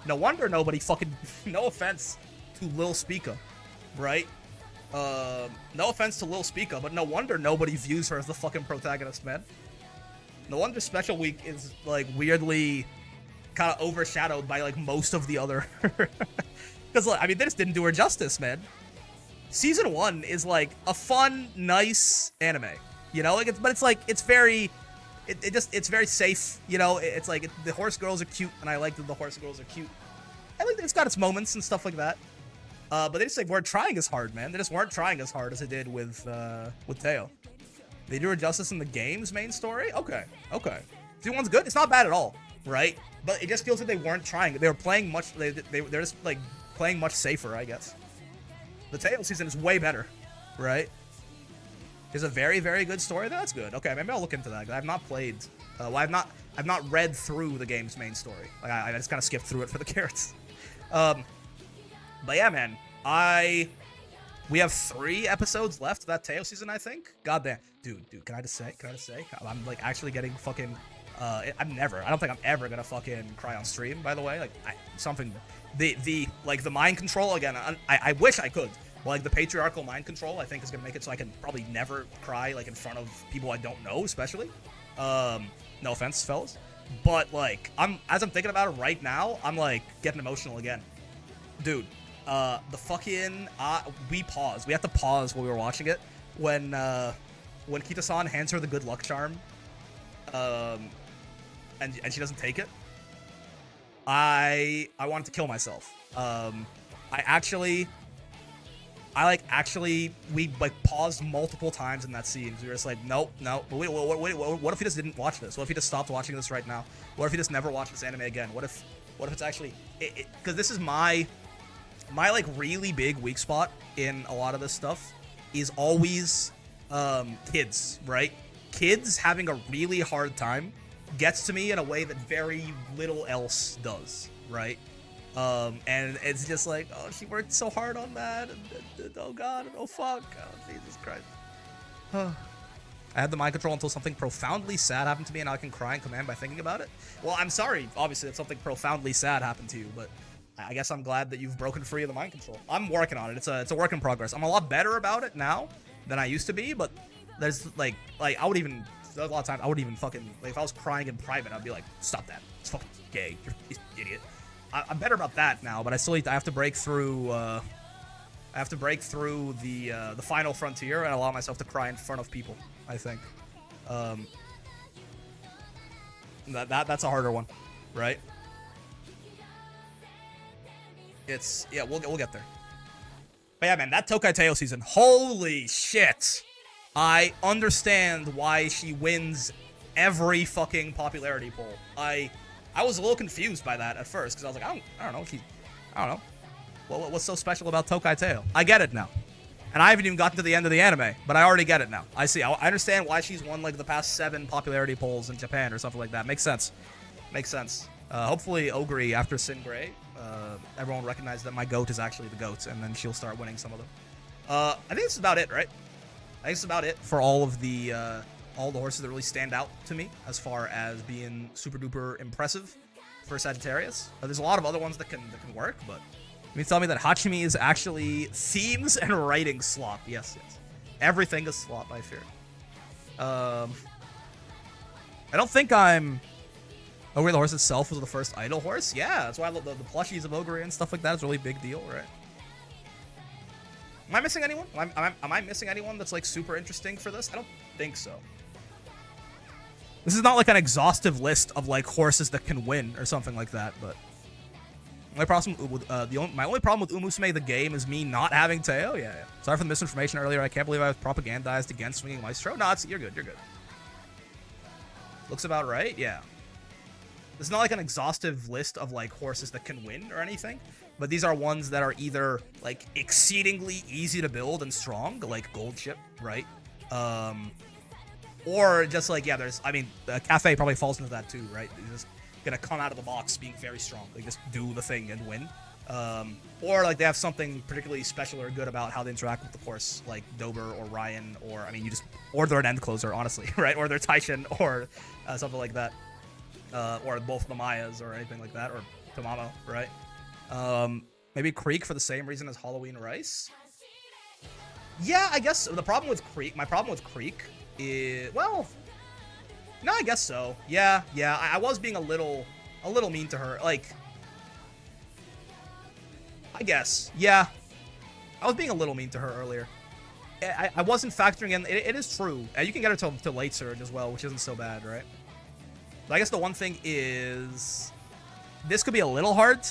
No wonder nobody fucking, no offense to Lil Spica, right? No offense to Lil Spica, but no wonder nobody views her as the fucking protagonist, man. No wonder Special Week is, like, weirdly kind of overshadowed by, like, most of the other. Because, like, I mean, they just didn't do her justice, man. Season 1 is, like, a fun, nice anime, you know? Like, it's very, it's very safe, you know? It's like, the horse girls are cute, and I like that the horse girls are cute. I like that it's got its moments and stuff like that. But they just, like, weren't trying as hard, man. They just weren't trying as hard as they did with Teo. They do her justice in the game's main story? Okay. Season 1's good. It's not bad at all, right? But it just feels like they weren't trying. They were playing much, they're just, like, playing much safer, I guess. The Teo season is way better, right? It's a very, very good story. That's good. Okay, maybe I'll look into that. I've not played, I've not read through the game's main story. Like, I just kind of skipped through it for the carrots. But yeah, man, I We have 3 episodes left of that Teo season, I think. God damn. Dude, can I just say? I'm like actually getting fucking I don't think I'm ever gonna fucking cry on stream, by the way. Like the mind control again, I wish I could. Like the patriarchal mind control, I think is gonna make it so I can probably never cry like in front of people I don't know, especially. No offense, fellas. But like as I'm thinking about it right now, I'm like getting emotional again. Dude. The fucking we paused. We had to pause while we were watching it when Kita-san hands her the good luck charm, and she doesn't take it. I wanted to kill myself. We paused multiple times in that scene. We were just like, nope. But wait, what if he just didn't watch this? What if he just stopped watching this right now? What if he just never watched this anime again? What if it's actually because this is my like really big weak spot in a lot of this stuff is always kids, right? Kids having a really hard time gets to me in a way that very little else does, right? And it's just like, oh, she worked so hard on that, and oh god, oh fuck, oh Jesus Christ. I had the mind control until something profoundly sad happened to me, and I can cry in command by thinking about it. Well, I'm sorry, obviously, that something profoundly sad happened to you, but I guess I'm glad that you've broken free of the mind control. I'm working on it. It's a work in progress. I'm a lot better about it now than I used to be, but there's there's a lot of times I would even fucking, like, if I was crying in private, I'd be like, stop that. It's fucking gay. You're an idiot. I'm better about that now, but I have to break through the final frontier and allow myself to cry in front of people, I think. That's a harder one, right? We'll get there. But yeah, man, that Tokai Teo season, holy shit! I understand why she wins every fucking popularity poll. I was a little confused by that at first, because I was like, I don't know. What's so special about Tokai Teo? I get it now. And I haven't even gotten to the end of the anime, but I already get it now. I see. I understand why she's won, like, the past 7 popularity polls in Japan or something like that. Makes sense. Hopefully, Ogre, after Sin Gray, everyone will recognize that my goat is actually the goat, and then she'll start winning some of them. I think this is about it, right? I think it's about it for all the horses that really stand out to me as far as being super duper impressive for Sagittarius. There's a lot of other ones that can work, but you mean tell me that Hachimi is actually themes and writing slop? Yes. Everything is slop, I fear. I don't think I'm... Ogre the horse itself was the first idol horse? Yeah, that's why I love the plushies of Ogre and stuff like that. It's a really big deal, right? Am I missing anyone? Am I missing anyone that's, like, super interesting for this? I don't think so. This is not, like, an exhaustive list of, like, horses that can win or something like that, but... My only problem with Umusume the game is me not having Teo. Yeah. Sorry for the misinformation earlier. I can't believe I was propagandized against Swinging Maestro. No, you're good. Looks about right. Yeah. It's not like an exhaustive list of, like, horses that can win or anything, but these are ones that are either, like, exceedingly easy to build and strong, like Gold Ship, right? Or just, like, yeah, Cafe probably falls into that too, right? You're just gonna come out of the box being very strong, like, just do the thing and win. Or, like, they have something particularly special or good about how they interact with the horse, like Dober or Ryan, or, or they're an end closer, honestly, right? Or they're Taishin, or something like that. Or both the Mayas or anything like that, or Tamamo, right? Maybe Creek for the same reason as Halloween Rice. Yeah, I guess my problem with Creek is, well, no, I guess so. Yeah, I was being a little mean to her, like, I guess, yeah, I was being a little mean to her earlier. I wasn't factoring in, it is true, you can get her to late surge as well, which isn't so bad, right? But I guess the one thing is, this could be a little hard,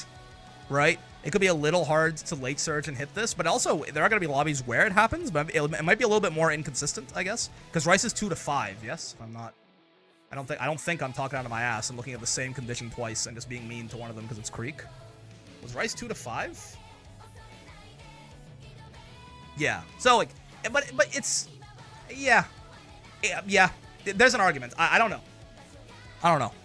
right? It could be a little hard to late surge and hit this, but also there are going to be lobbies where it happens, but it might be a little bit more inconsistent, I guess, because Rice is 2 to 5. Yes, I don't think I'm talking out of my ass and looking at the same condition twice and just being mean to one of them because it's Creek. Was Rice 2 to 5? Yeah. So, like, but it's, yeah. There's an argument. I don't know.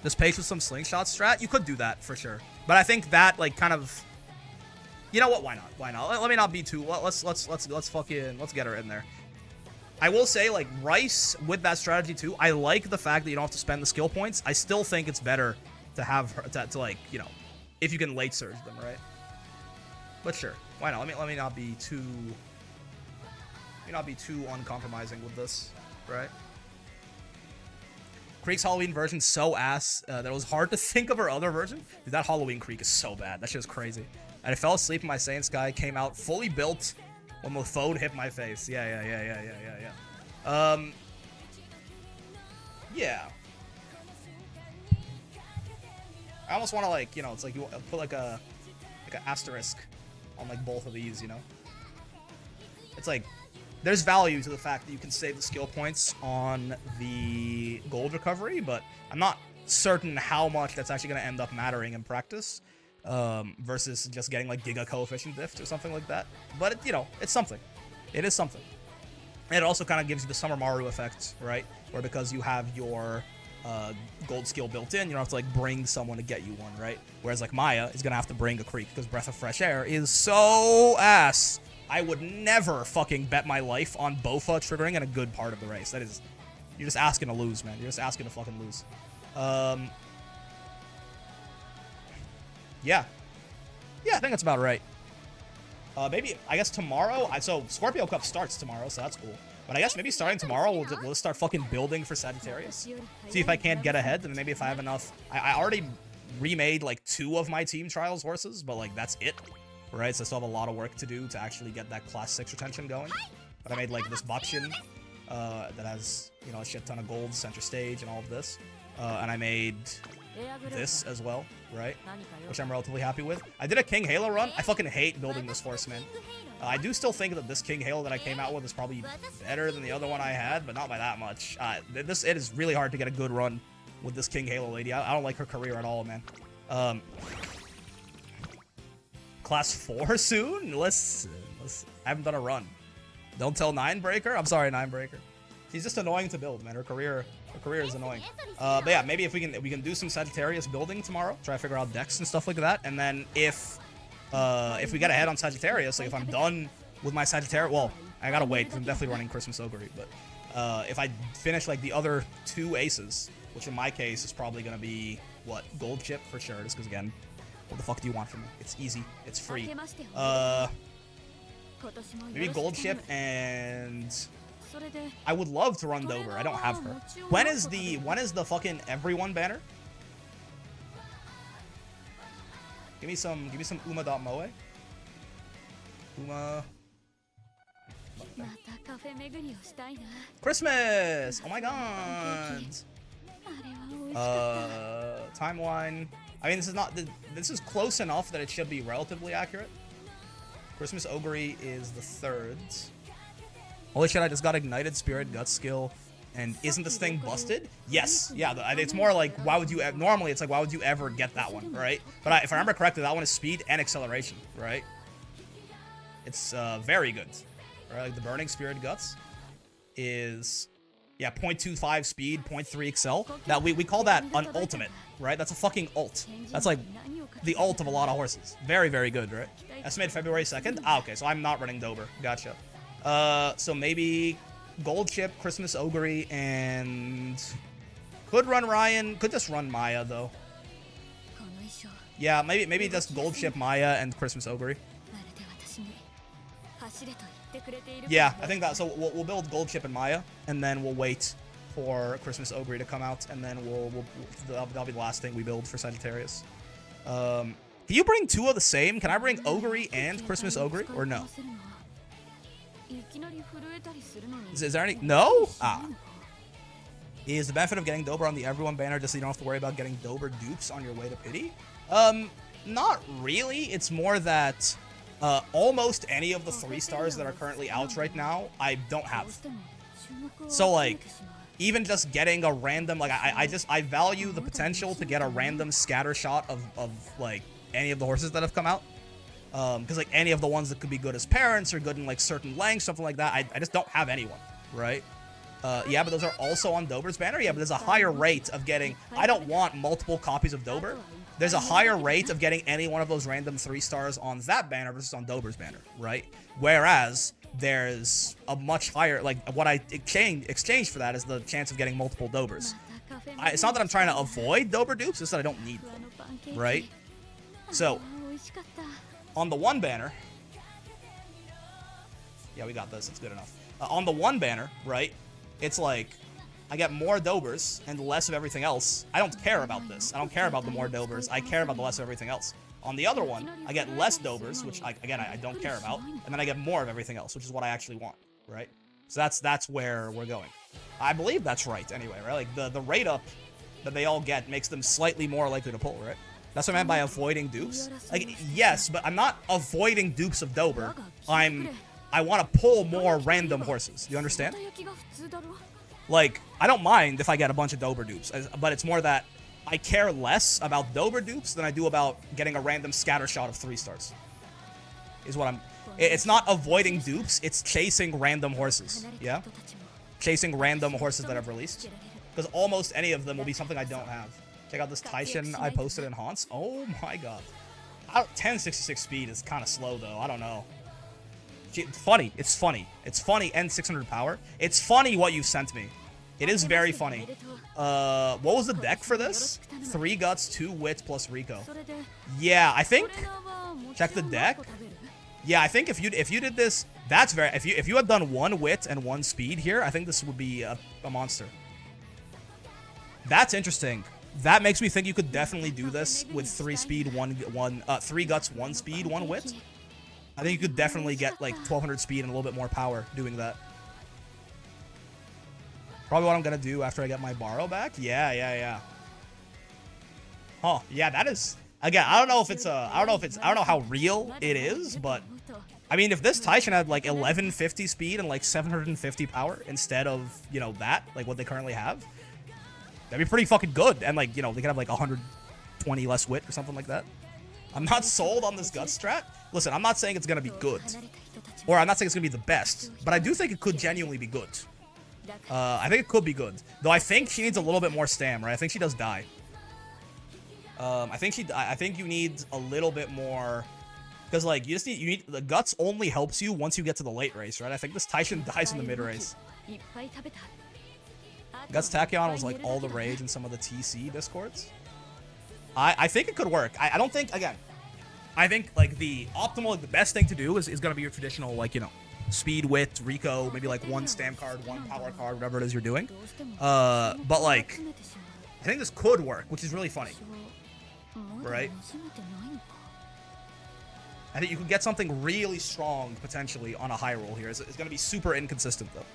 Just pace with some slingshot strat. You could do that for sure, but I think that, like, kind of You know what? Why not? Why not? Let me not be too. Let's get her in there. I will say, like, Rice with that strategy too. I like the fact that you don't have to spend the skill points. I still think it's better to have her to like, you know, if you can late surge them, right? But sure, why not? Let me not be too. Let me not be too uncompromising with this, right? Creek's Halloween version so ass that it was hard to think of her other version. Dude, that Halloween Creek is so bad. That shit is crazy. And I fell asleep in my Saiyan Sky, came out fully built when Mofode hit my face. Yeah. Yeah. I almost want to, like, you know, it's like you put like an asterisk on like both of these, you know? It's like there's value to the fact that you can save the skill points on the gold recovery, but I'm not certain how much that's actually going to end up mattering in practice versus just getting like Giga Coefficient Diff or something like that. But, you know, it's something. It is something. And it also kind of gives you the Summer Maru effect, right? Where because you have your gold skill built in, you don't have to like bring someone to get you one, right? Whereas like Maya is going to have to bring a Creek because Breath of Fresh Air is so ass. I would never fucking bet my life on Bofa triggering in a good part of the race. That is, you're just asking to lose, man. You're just asking to fucking lose. Yeah, I think that's about right. Maybe, I guess tomorrow, so Scorpio Cup starts tomorrow, so that's cool. But I guess maybe starting tomorrow, we'll start fucking building for Sagittarius. See if I can't get ahead, and maybe if I have enough. I already remade like 2 of my Team Trials horses, but like that's it. Right, so I still have a lot of work to do to actually get that Class 6 retention going. But I made like this Bopshin that has, you know, a shit ton of gold, center stage, and all of this. And I made this as well, right? Which I'm relatively happy with. I did a King Halo run. I fucking hate building this horse, man. I do still think that this King Halo that I came out with is probably better than the other one I had, but not by that much. It is really hard to get a good run with this King Halo lady. I don't like her career at all, man. Class 4 soon? Let's I haven't done a run. Don't tell Ninebreaker. I'm sorry, Ninebreaker. She's just annoying to build, man. Her career is annoying. But yeah, maybe if we can do some Sagittarius building tomorrow, try to figure out decks and stuff like that. And then if we get ahead on Sagittarius, like if I'm done with my Sagittarius, well, I gotta wait because I'm definitely running Christmas Ogre. But if I finish like the other 2 aces, which in my case is probably gonna be what, gold chip for sure, just because again. What the fuck do you want from me? It's easy. It's free. Maybe gold chip and I would love to run Dober. I don't have her. When is the fucking everyone banner? Give me some Uma.moe. Uma. Christmas! Oh my god! Timeline. I mean, this is close enough that it should be relatively accurate. Christmas Ogre is the 3rd. Holy shit, I just got Ignited Spirit Gut skill. And isn't this thing busted? Yes. Yeah, it's more like, why would you... Normally, it's like, why would you ever get that one, right? But if I remember correctly, that one is speed and acceleration, right? It's very good. Right? Like, the Burning Spirit Guts is... Yeah, 0.25 speed, 0.3 excel. That we call that an ultimate, right? That's a fucking ult. That's like the ult of a lot of horses. Very, very good, right? Estimated February 2nd? Ah, okay, so I'm not running Dober. Gotcha. So maybe gold chip, Christmas Ogre, and could run Ryan. Could just run Maya though. Yeah, maybe just gold chip Maya and Christmas Ogre. Yeah, I think that. So we'll build gold chip and Maya, and then we'll wait for Christmas Ogre to come out, and then that'll be the last thing we build for Sagittarius. Can you bring 2 of the same? Can I bring Ogre and Christmas Ogre, or no? Is there any? No? Ah. Is the benefit of getting Dober on the Everyone banner just so you don't have to worry about getting Dober dupes on your way to pity? Not really. It's more that almost any of the 3 stars that are currently out right now, I don't have. So, like, even just getting a random, like, I value the potential to get a random scatter shot of like, any of the horses that have come out. Because, like, any of the ones that could be good as parents or good in, like, certain lengths, something like that, I just don't have anyone, right? Yeah, but those are also on Dober's banner. Yeah, but there's a higher rate of getting... I don't want multiple copies of Dober. there's a higher rate of getting any one of those random 3 stars on that banner versus on Dober's banner, right? Whereas there's a much higher, like, what I exchange for that is the chance of getting multiple Dobers. It's not that I'm trying to avoid Dober dupes, it's that I don't need them, right? So, on the 1 banner, yeah, we got this, it's good enough. On the 1 banner, right, it's like, I get more Dobers and less of everything else. I don't care about this. I don't care about the more Dobers. I care about the less of everything else. On the other one, I get less Dobers, which, again, I don't care about, and then I get more of everything else, which is what I actually want, right? So that's where we're going. I believe that's right, anyway, right? Like, the rate up that they all get makes them slightly more likely to pull, right? That's what I meant by avoiding dupes. Like, yes, but I'm not avoiding dupes of Dober. I want to pull more random horses. You understand? Like, I don't mind if I get a bunch of Dober dupes, but it's more that I care less about Dober dupes than I do about getting a random scatter shot of 3 stars. Is what I'm... It's not avoiding dupes, it's chasing random horses, yeah? Chasing random horses that I've released. Because almost any of them will be something I don't have. Check out this Taishin I posted in Haunts. Oh my god. 1066 speed is kind of slow, though. I don't know. Funny. It's funny. It's funny and 600 power. It's funny what you sent me. It is very funny. What was the deck for this? 3 guts, 2 wit plus Rico. Yeah, I think... Check the deck. Yeah, I think if you did this, that's very... If you had done 1 wit and 1 speed here, I think this would be a monster. That's interesting. That makes me think you could definitely do this with 3 speed, 3 guts, 1 speed, 1 wit. I think you could definitely get like 1200 speed and a little bit more power doing that. Probably what I'm gonna do after I get my borrow back. Yeah. Huh? Yeah, that is. Again, I don't know if it's I don't know how real it is, but I mean, if this Taishin had like 1150 speed and like 750 power instead of, you know, that, like what they currently have, that'd be pretty fucking good. And like, you know, they could have like 120 less wit or something like that. I'm not sold on this gut strat. Listen, I'm not saying it's gonna be good, or I'm not saying it's gonna be the best, but I do think it could genuinely be good. I think it could be good, though. I think she needs a little bit more stam, right? I think she does die. I think you need a little bit more, because like you need the guts only helps you once you get to the late race, right? I think this Taishin dies in the mid race. Guts Tachyon was like all the rage in some of the TC discords. I think it could work. I don't think, again, I think like the optimal, like, the best thing to do is gonna be your traditional, like, you know, speed, wit, Rico, maybe like 1 stamp card, 1 power card, whatever it is you're doing. But like, I think this could work, which is really funny, right? I think you could get something really strong potentially on a high roll here. It's gonna be super inconsistent though.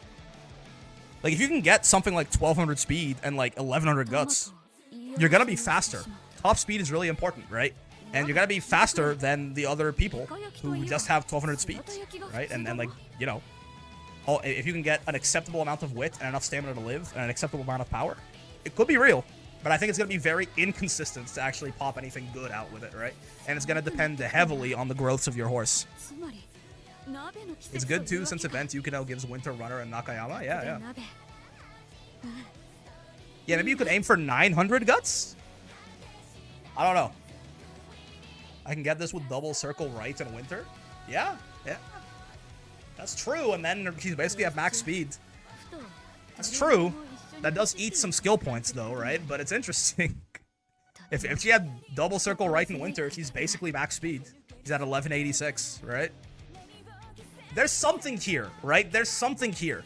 Like if you can get something like 1200 speed and like 1100 guts, you're gonna be faster. Top speed is really important, right? And you're gonna be faster than the other people who just have 1200 speed, right? And like, you know, if you can get an acceptable amount of wit and enough stamina to live and an acceptable amount of power, it could be real. But I think it's gonna be very inconsistent to actually pop anything good out with it, right? And it's gonna depend heavily on the growths of your horse. It's good too, since event Yukino gives Winter Runner and Nakayama. Yeah. Yeah, maybe you could aim for 900 guts? I don't know. I can get this with double circle right and Winter? Yeah. That's true, and then she's basically at max speed. That's true. That does eat some skill points though, right? But it's interesting. If she had double circle right and Winter, she's basically max speed. She's at 1186, right? There's something here, right? There's something here.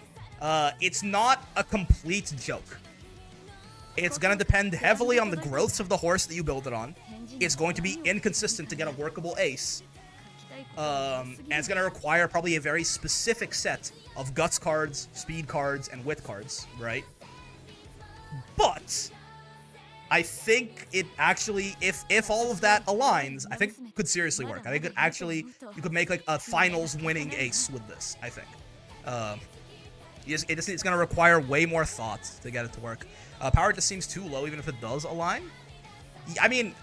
It's not a complete joke. It's going to depend heavily on the growths of the horse that you build it on. It's going to be inconsistent to get a workable ace. And it's going to require probably a very specific set of guts cards, speed cards, and wit cards, right? But I think it actually, if all of that aligns, I think it could seriously work. I think it actually, you could make like a finals winning ace with this, I think. It's going to require way more thought to get it to work. Power just seems too low, even if it does align. I mean,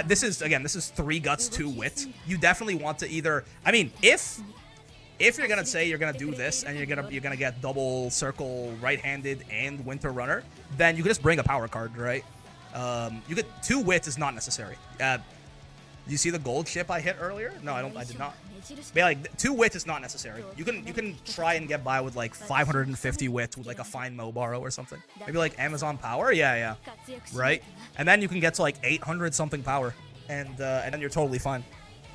this is 3 guts, 2 wit. You definitely want to either, I mean, if you're gonna say you're gonna do this and you're gonna get double circle right-handed and Winter Runner, then you can just bring a power card, right? You get 2 wits is not necessary. You see the gold chip I hit earlier? No, I did not. But yeah, like 2 wits is not necessary. You can try and get by with like 550 wits with like a fine Mobaro or something. Maybe like Amazon power? Yeah. Right? And then you can get to like 800 something power. And then you're totally fine.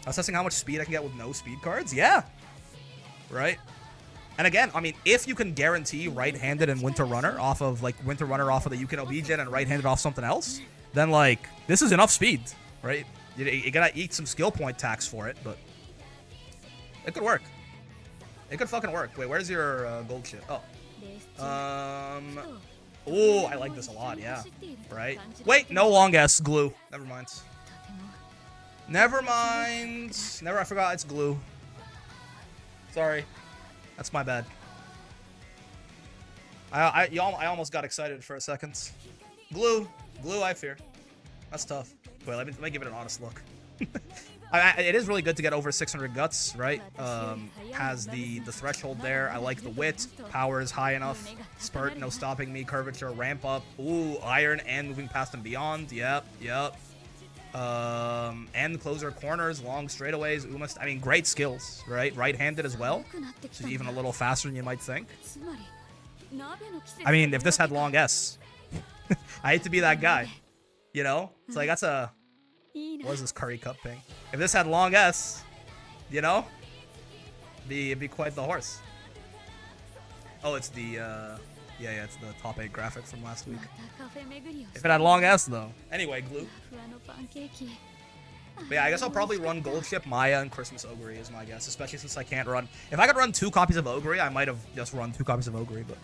Assessing how much speed I can get with no speed cards? Yeah. Right? And again, I mean, if you can guarantee right-handed and Winter Runner off of the Yukino Bijin and right-handed off something else, then like this is enough speed, right? You gotta eat some skill point tax for it, but it could work. It could fucking work. Wait, where's your gold chip? Oh. Oh, I like this a lot, yeah. Right? Wait, no long S, glue. Never mind. I forgot it's glue. Sorry. That's my bad. I almost got excited for a second. Glue, I fear. That's tough. Wait, let me give it an honest look. It is really good to get over 600 guts, right? Has the threshold there. I like the wit. Power is high enough. Spurt, no stopping me. Curvature, ramp up. Ooh, iron and moving past and beyond. Yep. And closer corners, long straightaways. I mean, great skills, right? Right-handed as well. So even a little faster than you might think. I mean, if this had long S, I hate to be that guy. You know? It's like, that's a... What is this curry cup thing? If this had long S, you know? It'd be quite the horse. Oh, it's the, yeah, it's the top 8 graphic from last week. If it had long S, though. Anyway, glue. But yeah, I guess I'll probably run Gold Chip, Maya, and Christmas Ogre is my guess, especially since I can't run... If I could run 2 copies of Ogre, I might have just run 2 copies of Ogre, but...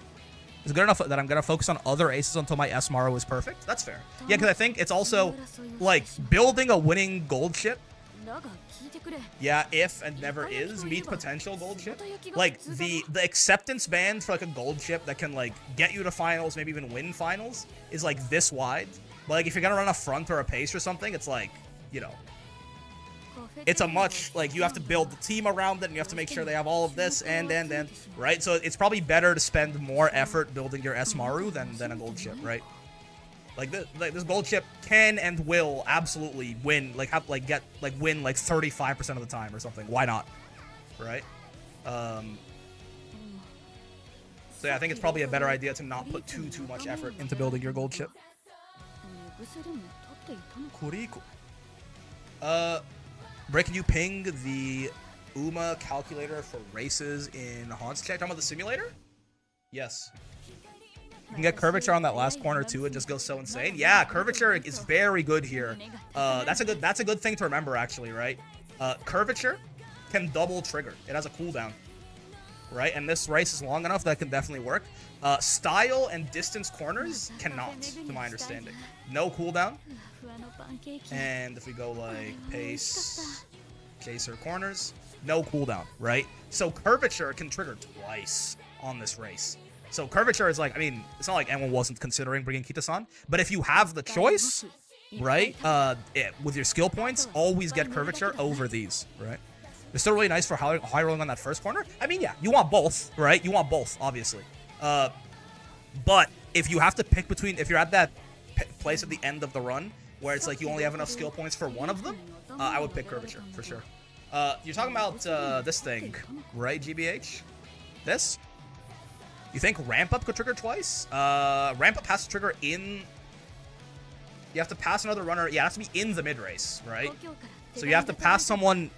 It's good enough that I'm going to focus on other aces until my S-Maro is perfect. That's fair. Yeah, because I think it's also, like, building a winning gold chip. Yeah, if and never is meet potential gold chip. Like, the acceptance band for, like, a gold chip that can, like, get you to finals, maybe even win finals, is, like, this wide. But, like, if you're going to run a front or a pace or something, it's, like, you know... It's a much, like, you have to build the team around it, and you have to make sure they have all of this, and, right? So it's probably better to spend more effort building your S-Maru than a gold chip, right? Like, this gold chip can and will absolutely win, like, win, like, 35% of the time or something. Why not? Right? So yeah, I think it's probably a better idea to not put too much effort into building your gold chip. Bray, can you ping the UMA calculator for races in Haunts chat? Talking about the simulator? Yes. You can get curvature on that last corner too. It just goes so insane. Yeah, curvature is very good here. That's a good thing to remember actually, right? Curvature can double trigger. It has a cooldown, right? And this race is long enough that can definitely work. Style and distance corners cannot, to my understanding. No cooldown. And if we go like pace, chaser, corners, no cooldown, right? So curvature can trigger twice on this race. So curvature is like, I mean, it's not like anyone wasn't considering bringing Kita-san, but if you have the choice, right, with your skill points, always get curvature over these, right? It's still really nice for high rolling on that first corner. I mean, yeah, you want both, right? You want both, obviously. But if you have to pick between, if you're at that place at the end of the run, where it's like you only have enough skill points for one of them, I would pick curvature, for sure. You're talking about this thing, right, GBH? This? You think ramp up could trigger twice? Ramp up has to trigger in... You have to pass another runner. Yeah, it has to be in the mid-race, right? So you have to pass someone,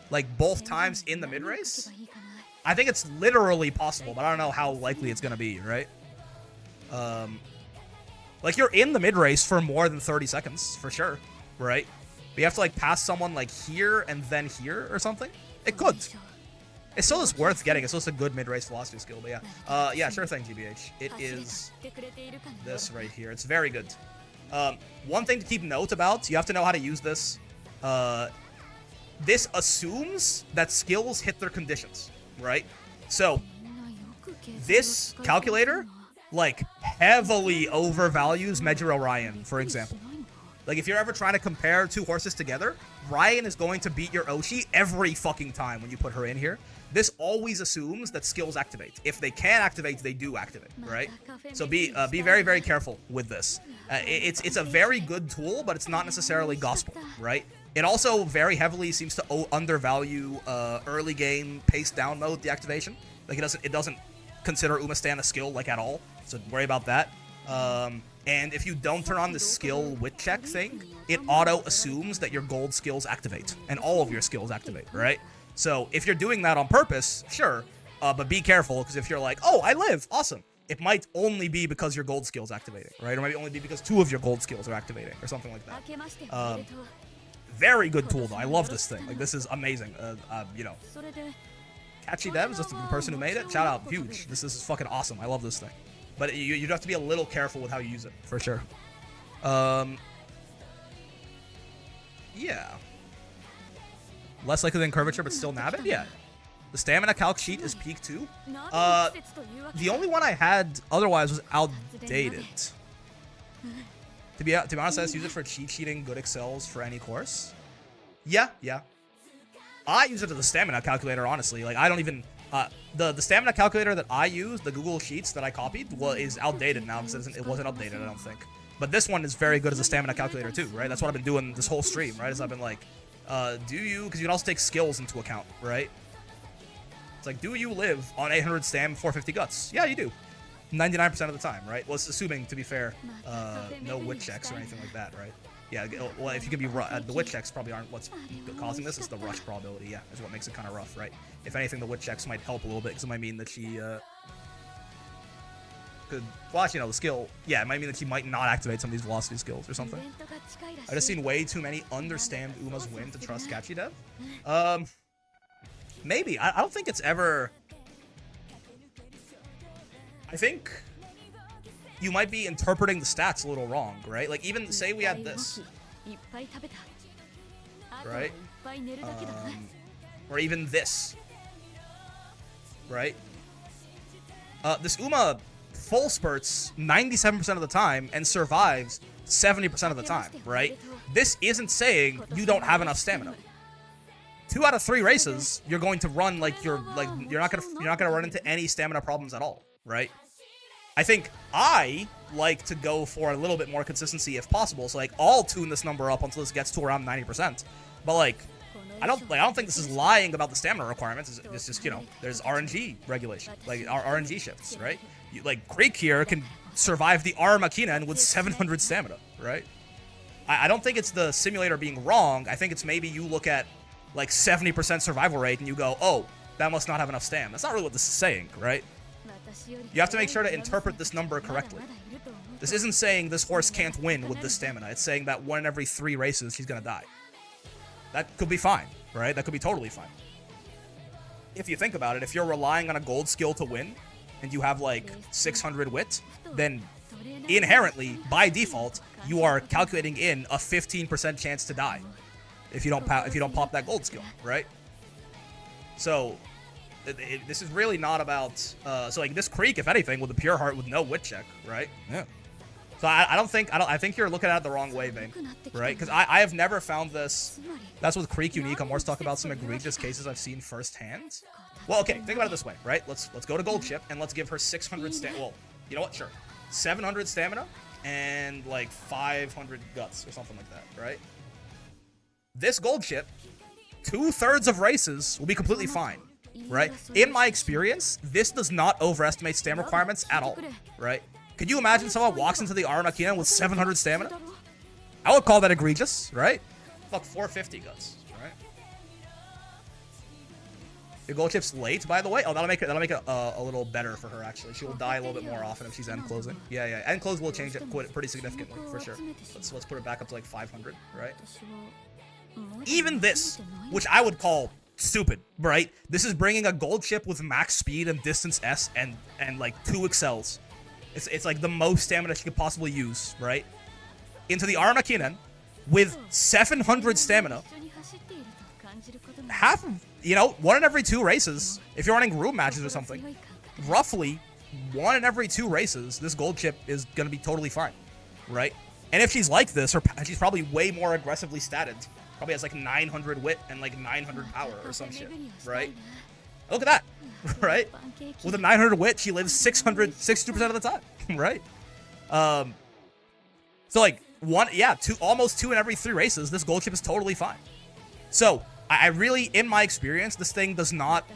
like, both times in the mid-race? I think it's literally possible, but I don't know how likely it's going to be, right? Like, you're in the mid-race for more than 30 seconds, for sure, right? But you have to, like, pass someone, like, here and then here or something? It could. It's still just worth getting. It's just a good mid-race philosophy skill, but yeah. Yeah, sure thing, GBH. It is this right here. It's very good. One thing to keep note about, you have to know how to use this. This assumes that skills hit their conditions, right? So, this calculator... like, heavily overvalues Mejiro Ryan, for example. Like, if you're ever trying to compare 2 horses together, Ryan is going to beat your Oshi every fucking time when you put her in here. This always assumes that skills activate. If they can activate, they do activate, right? So be very, very careful with this. It's a very good tool, but it's not necessarily gospel, right? It also very heavily seems to undervalue early game pace down mode deactivation. Like it doesn't consider Umastan a skill like at all, so worry about that. And if you don't turn on the skill wit check thing, it auto assumes that your gold skills activate and all of your skills activate, right? So if you're doing that on purpose, sure, but be careful, because if you're like, oh, I live, awesome, it might only be because your gold skill's activating, right? Or maybe only be because 2 of your gold skills are activating or something like that. Very good tool though. I love this thing. Like, this is amazing. You know, Catchy Devs, just the person who made it. Shout out, huge. This is fucking awesome. I love this thing. But you have to be a little careful with how you use it, for sure. Yeah. Less likely than curvature, but still nab it? Yeah. The stamina calc sheet is peak 2. The only one I had otherwise was outdated. To be honest, I just use it for cheat sheeting good excels for any course. Yeah. I use it as a stamina calculator, honestly. Like, I don't even... the stamina calculator that I use, the Google Sheets that I copied, is outdated now because it wasn't updated, I don't think. But this one is very good as a stamina calculator too, right? That's what I've been doing this whole stream, right? As I've been like, do you... Because you can also take skills into account, right? It's like, do you live on 800 stam, 450 guts? Yeah, you do. 99% of the time, right? Well, it's assuming, to be fair, no wit checks or anything like that, right? Yeah, well, if you can be... the wit checks probably aren't what's causing this. It's the rush probability, yeah, is what makes it kind of rough, right? If anything, the wit checks might help a little bit, because it might mean that she... could... Well, actually, no, the skill... Yeah, it might mean that she might not activate some of these velocity skills or something. I've just seen way too many understand Uma's win to trust Catchy Dev. Maybe. I don't think it's ever... I think you might be interpreting the stats a little wrong, right? Like, even say we had this, right? Or even this, right? This Uma full spurts 97% of the time and survives 70% of the time, right? This isn't saying you don't have enough stamina. 2 out of 3 races, you're going to run you're not gonna run into any stamina problems at all, right? I think I like to go for a little bit more consistency if possible. So, like, I'll tune this number up until this gets to around 90%. But, like, I don't think this is lying about the stamina requirements. It's just, you know, there's RNG regulation, like RNG shifts, right? Like, Greek here can survive the Armakinan with 700 stamina, right? I don't think it's the simulator being wrong. I think it's maybe you look at, like, 70% survival rate and you go, oh, that must not have enough stam. That's not really what this is saying, right? You have to make sure to interpret this number correctly. This isn't saying this horse can't win with this stamina. It's saying that 1 in every 3 races, she's gonna die. That could be fine, right? That could be totally fine. If you think about it, if you're relying on a gold skill to win, and you have, like, 600 wit, then inherently, by default, you are calculating in a 15% chance to die if you don't pop that gold skill, right? So... this is really not about, so like this Creek, if anything, with a pure heart with no wit check, right? Yeah. So I think you're looking at it the wrong way, Vane, right? Because I have never found this, that's with Creek unique. I'm more talking about some egregious cases I've seen firsthand. Well, okay, think about it this way, right? Let's go to Gold Chip and let's give her 600 well, you know what, sure. 700 stamina and like 500 guts or something like that, right? This Gold Chip, 2/3 of races will be completely fine. Right? In my experience, this does not overestimate stam requirements at all, right? Could you imagine someone walks into the Armakinan with 700 stamina? I would call that egregious, right? Fuck, 450 guts, right? Your gold chip's late, by the way. Oh, that'll make it a little better for her, actually. She will die a little bit more often if she's end closing. Yeah. End close will change it pretty significantly, for sure. Let's put it back up to like 500, right? Even this, which I would call stupid, right? This is bringing a gold chip with max speed and distance S and like 2 excels. It's like the most stamina she could possibly use, right? Into the Armakinan with 700 stamina. Half of, you know, 1 in every 2 races, if you're running room matches or something, roughly 1 in every 2 races, this gold chip is gonna be totally fine, right? And if she's like this, she's probably way more aggressively statted. Probably has like 900 wit and like 900 power or some shit, right? Look at that, right? With a 900 wit, she lives 62% of the time, right? So like almost 2 in every 3 races, this gold chip is totally fine. So I really, in my experience, this thing does not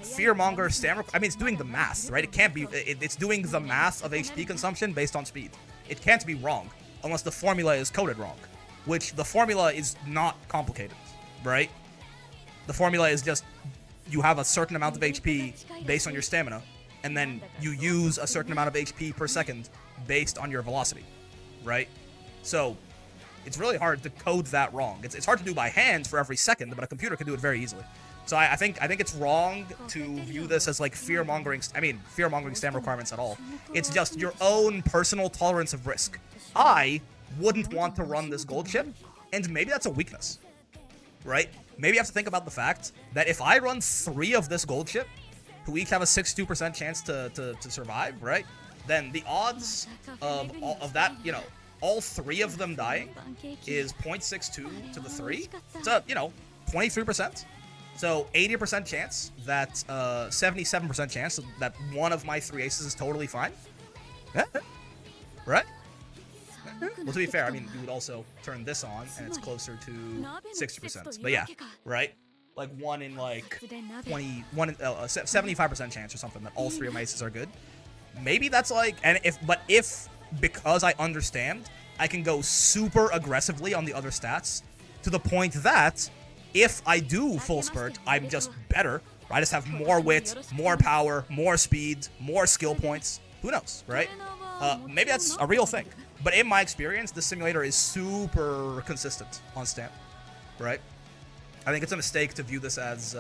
fearmonger stamina. I mean, it's doing the math, right? It can't be. It's doing the math of HP consumption based on speed. It can't be wrong unless the formula is coded wrong, which the formula is not complicated, right? The formula is just you have a certain amount of HP based on your stamina, and then you use a certain amount of HP per second based on your velocity, right? So it's really hard to code that wrong. It's hard to do by hand for every second, but a computer can do it very easily. So I think it's wrong to view this as like fear-mongering stamina requirements at all. It's just your own personal tolerance of risk. I wouldn't want to run this gold chip, and maybe that's a weakness, right? Maybe you have to think about the fact that if I run 3 of this gold chip, who each have a 62% chance to survive, right? Then the odds of that, you know, all 3 of them dying is 0.62 to the 3. So, you know, 23%. So 80% chance that 77% chance that one of my 3 aces is totally fine. Yeah. Right? Well, to be fair, I mean, you would also turn this on, and it's closer to 60%. But yeah, right? Like 1 in like 75% chance or something that all 3 of my aces are good. Maybe that's like, if because I understand, I can go super aggressively on the other stats to the point that if I do full spurt, I'm just better. I just have more wit, more power, more speed, more skill points. Who knows, right? Maybe that's a real thing. But in my experience, the simulator is super consistent on stamp, right? I think it's a mistake to view this as,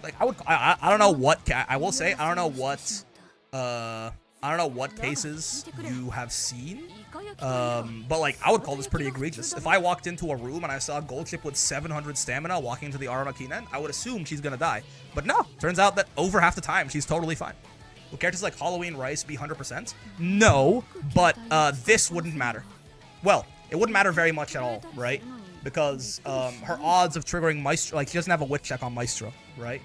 like, I don't know what, I will say, I don't know what cases you have seen, but like, I would call this pretty egregious. If I walked into a room and I saw a gold chip with 700 stamina walking into the Arama Kinen, I would assume she's gonna die. But no, turns out that over half the time, she's totally fine. Will characters like Halloween Rice be 100%? No, but this wouldn't matter. Well, it wouldn't matter very much at all, right? Because her odds of triggering Maestro, like, she doesn't have a wit check on Maestro, right?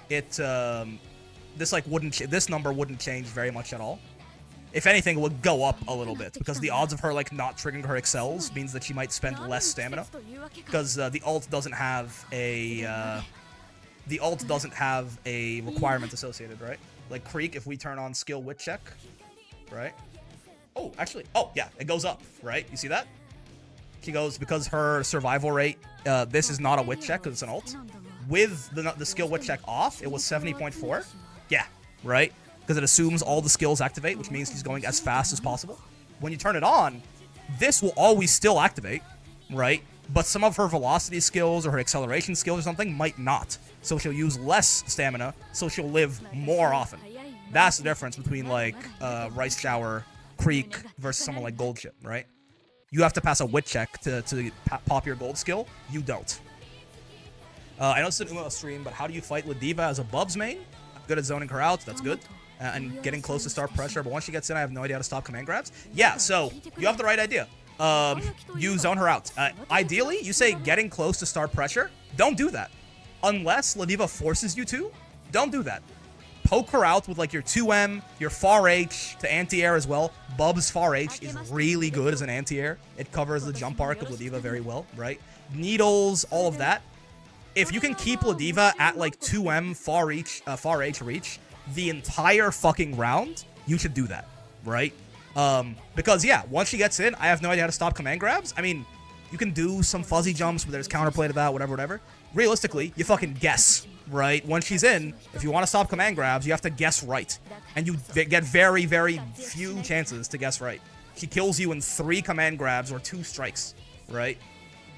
This number wouldn't change very much at all. If anything, it would go up a little bit, because the odds of her, like, not triggering her excels means that she might spend less stamina, because the ult doesn't have a requirement associated, right? Like Creek, if we turn on skill wit check, right? Oh, actually, oh yeah, it goes up, right? You see that? She goes, because her survival rate, this is not a wit check because it's an ult. With the skill wit check off, it was 70.4. Yeah, right? Because it assumes all the skills activate, which means she's going as fast as possible. When you turn it on, this will always still activate, right? But some of her velocity skills or her acceleration skills or something might not. So she'll use less stamina, so she'll live more often. That's the difference between, like, Rice Shower, Creek versus someone like Gold Chip, right? You have to pass a wit check to pop your gold skill. You don't. I know it's an Umo stream, but how do you fight Ladiva as a Bubs main? I'm good at zoning her out. That's good. And getting close to start pressure. But once she gets in, I have no idea how to stop command grabs. Yeah, so you have the right idea. You zone her out. Ideally, you say getting close to start pressure. Don't do that. Unless Ladiva forces you to, don't do that. Poke her out with like your 2M, your far H to anti-air as well. Bub's far H is really good as an anti-air. It covers the jump arc of Ladiva very well, right? Needles, all of that. If you can keep Ladiva at like 2M far H reach the entire fucking round, you should do that, right? Because yeah, once she gets in, I have no idea how to stop command grabs. I mean, you can do some fuzzy jumps where there's counterplay to that, whatever. Realistically, you fucking guess, right? Once she's in, if you want to stop command grabs, you have to guess right. And you get very, very few chances to guess right. She kills you in 3 command grabs or 2 strikes, right?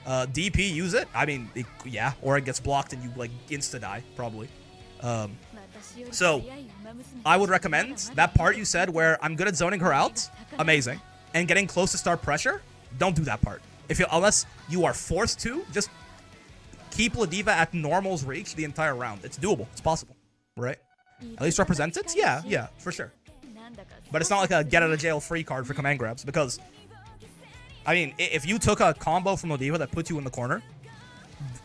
DP, use it. I mean, yeah, or it gets blocked and you, like, insta-die, probably. So, I would recommend that part you said where I'm good at zoning her out, amazing, and getting close to start pressure, don't do that part. Unless you are forced to, just keep Ladiva at normal's reach the entire round. It's doable. It's possible, right? At least represent it? Yeah, for sure. But it's not like a get-out-of-jail-free card for command grabs, because, I mean, if you took a combo from Ladiva that puts you in the corner,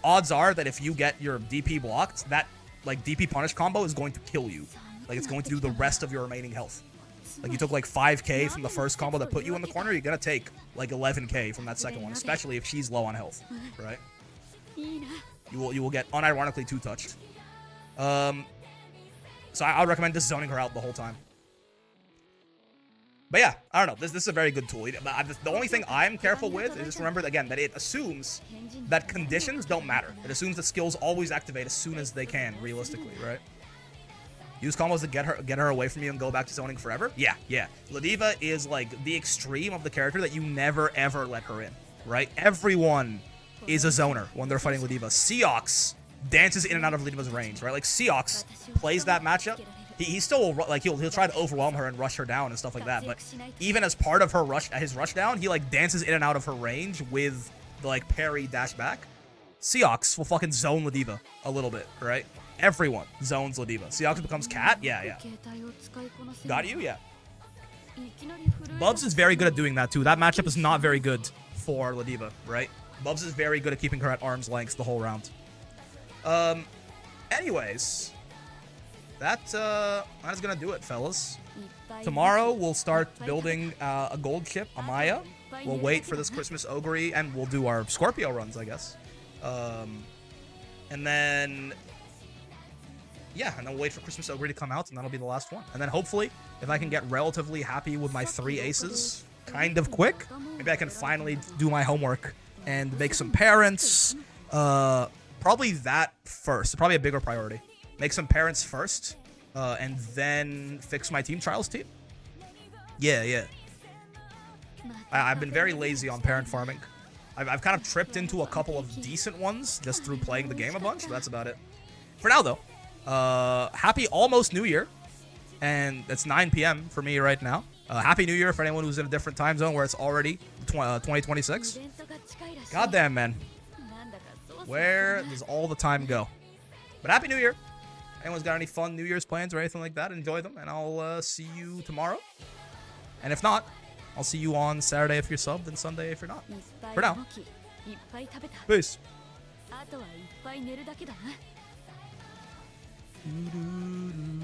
odds are that if you get your DP blocked, that, like, DP punish combo is going to kill you. Like, it's going to do the rest of your remaining health. Like, you took like 5k from the first combo that put you in the corner, you're gonna take like 11k from that second one, especially if she's low on health, right? You will get unironically two-touched. So I would recommend just zoning her out the whole time. But yeah, I don't know. This is a very good tool. The only thing I'm careful with is just remember, again, that it assumes that conditions don't matter. It assumes that skills always activate as soon as they can, realistically, right? Use combos to get her away from you and go back to zoning forever? Yeah. Ladiva is like the extreme of the character that you never ever let her in, right? Everyone is a zoner when they're fighting Ladiva. Seox dances in and out of Ladiva's range, right? Like, Seox plays that matchup. He still will, like, he'll try to overwhelm her and rush her down and stuff like that, but even as part of her his rush down, he like dances in and out of her range with the like parry dash back. Seox will fucking zone Ladiva a little bit, right? Everyone zones Ladiva. Seox becomes cat? Yeah. Got you? Yeah. Bubs is very good at doing that too. That matchup is not very good for Ladiva, right? Bubs is very good at keeping her at arm's length the whole round. Anyways, that is gonna do it, fellas. Tomorrow we'll start building a gold chip, Amaya. We'll wait for this Christmas Ogre, and we'll do our Scorpio runs, I guess. And then we'll wait for Christmas Ogre to come out, and that'll be the last one. And then hopefully, if I can get relatively happy with my 3 aces kind of quick, maybe I can finally do my homework and make some parents. Probably that first. Probably a bigger priority. Make some parents first, and then fix my team trials team. Yeah. I've been very lazy on parent farming. I've kind of tripped into a couple of decent ones just through playing the game a bunch. But that's about it. For now, though, happy almost New Year. And it's 9 p.m. for me right now. Happy New Year for anyone who's in a different time zone where it's already 2026. Goddamn, man. Where does all the time go? But Happy New Year. Anyone's got any fun New Year's plans or anything like that, enjoy them. And I'll see you tomorrow. And if not, I'll see you on Saturday if you're subbed and Sunday if you're not. For now. Peace. Doo-doo-doo.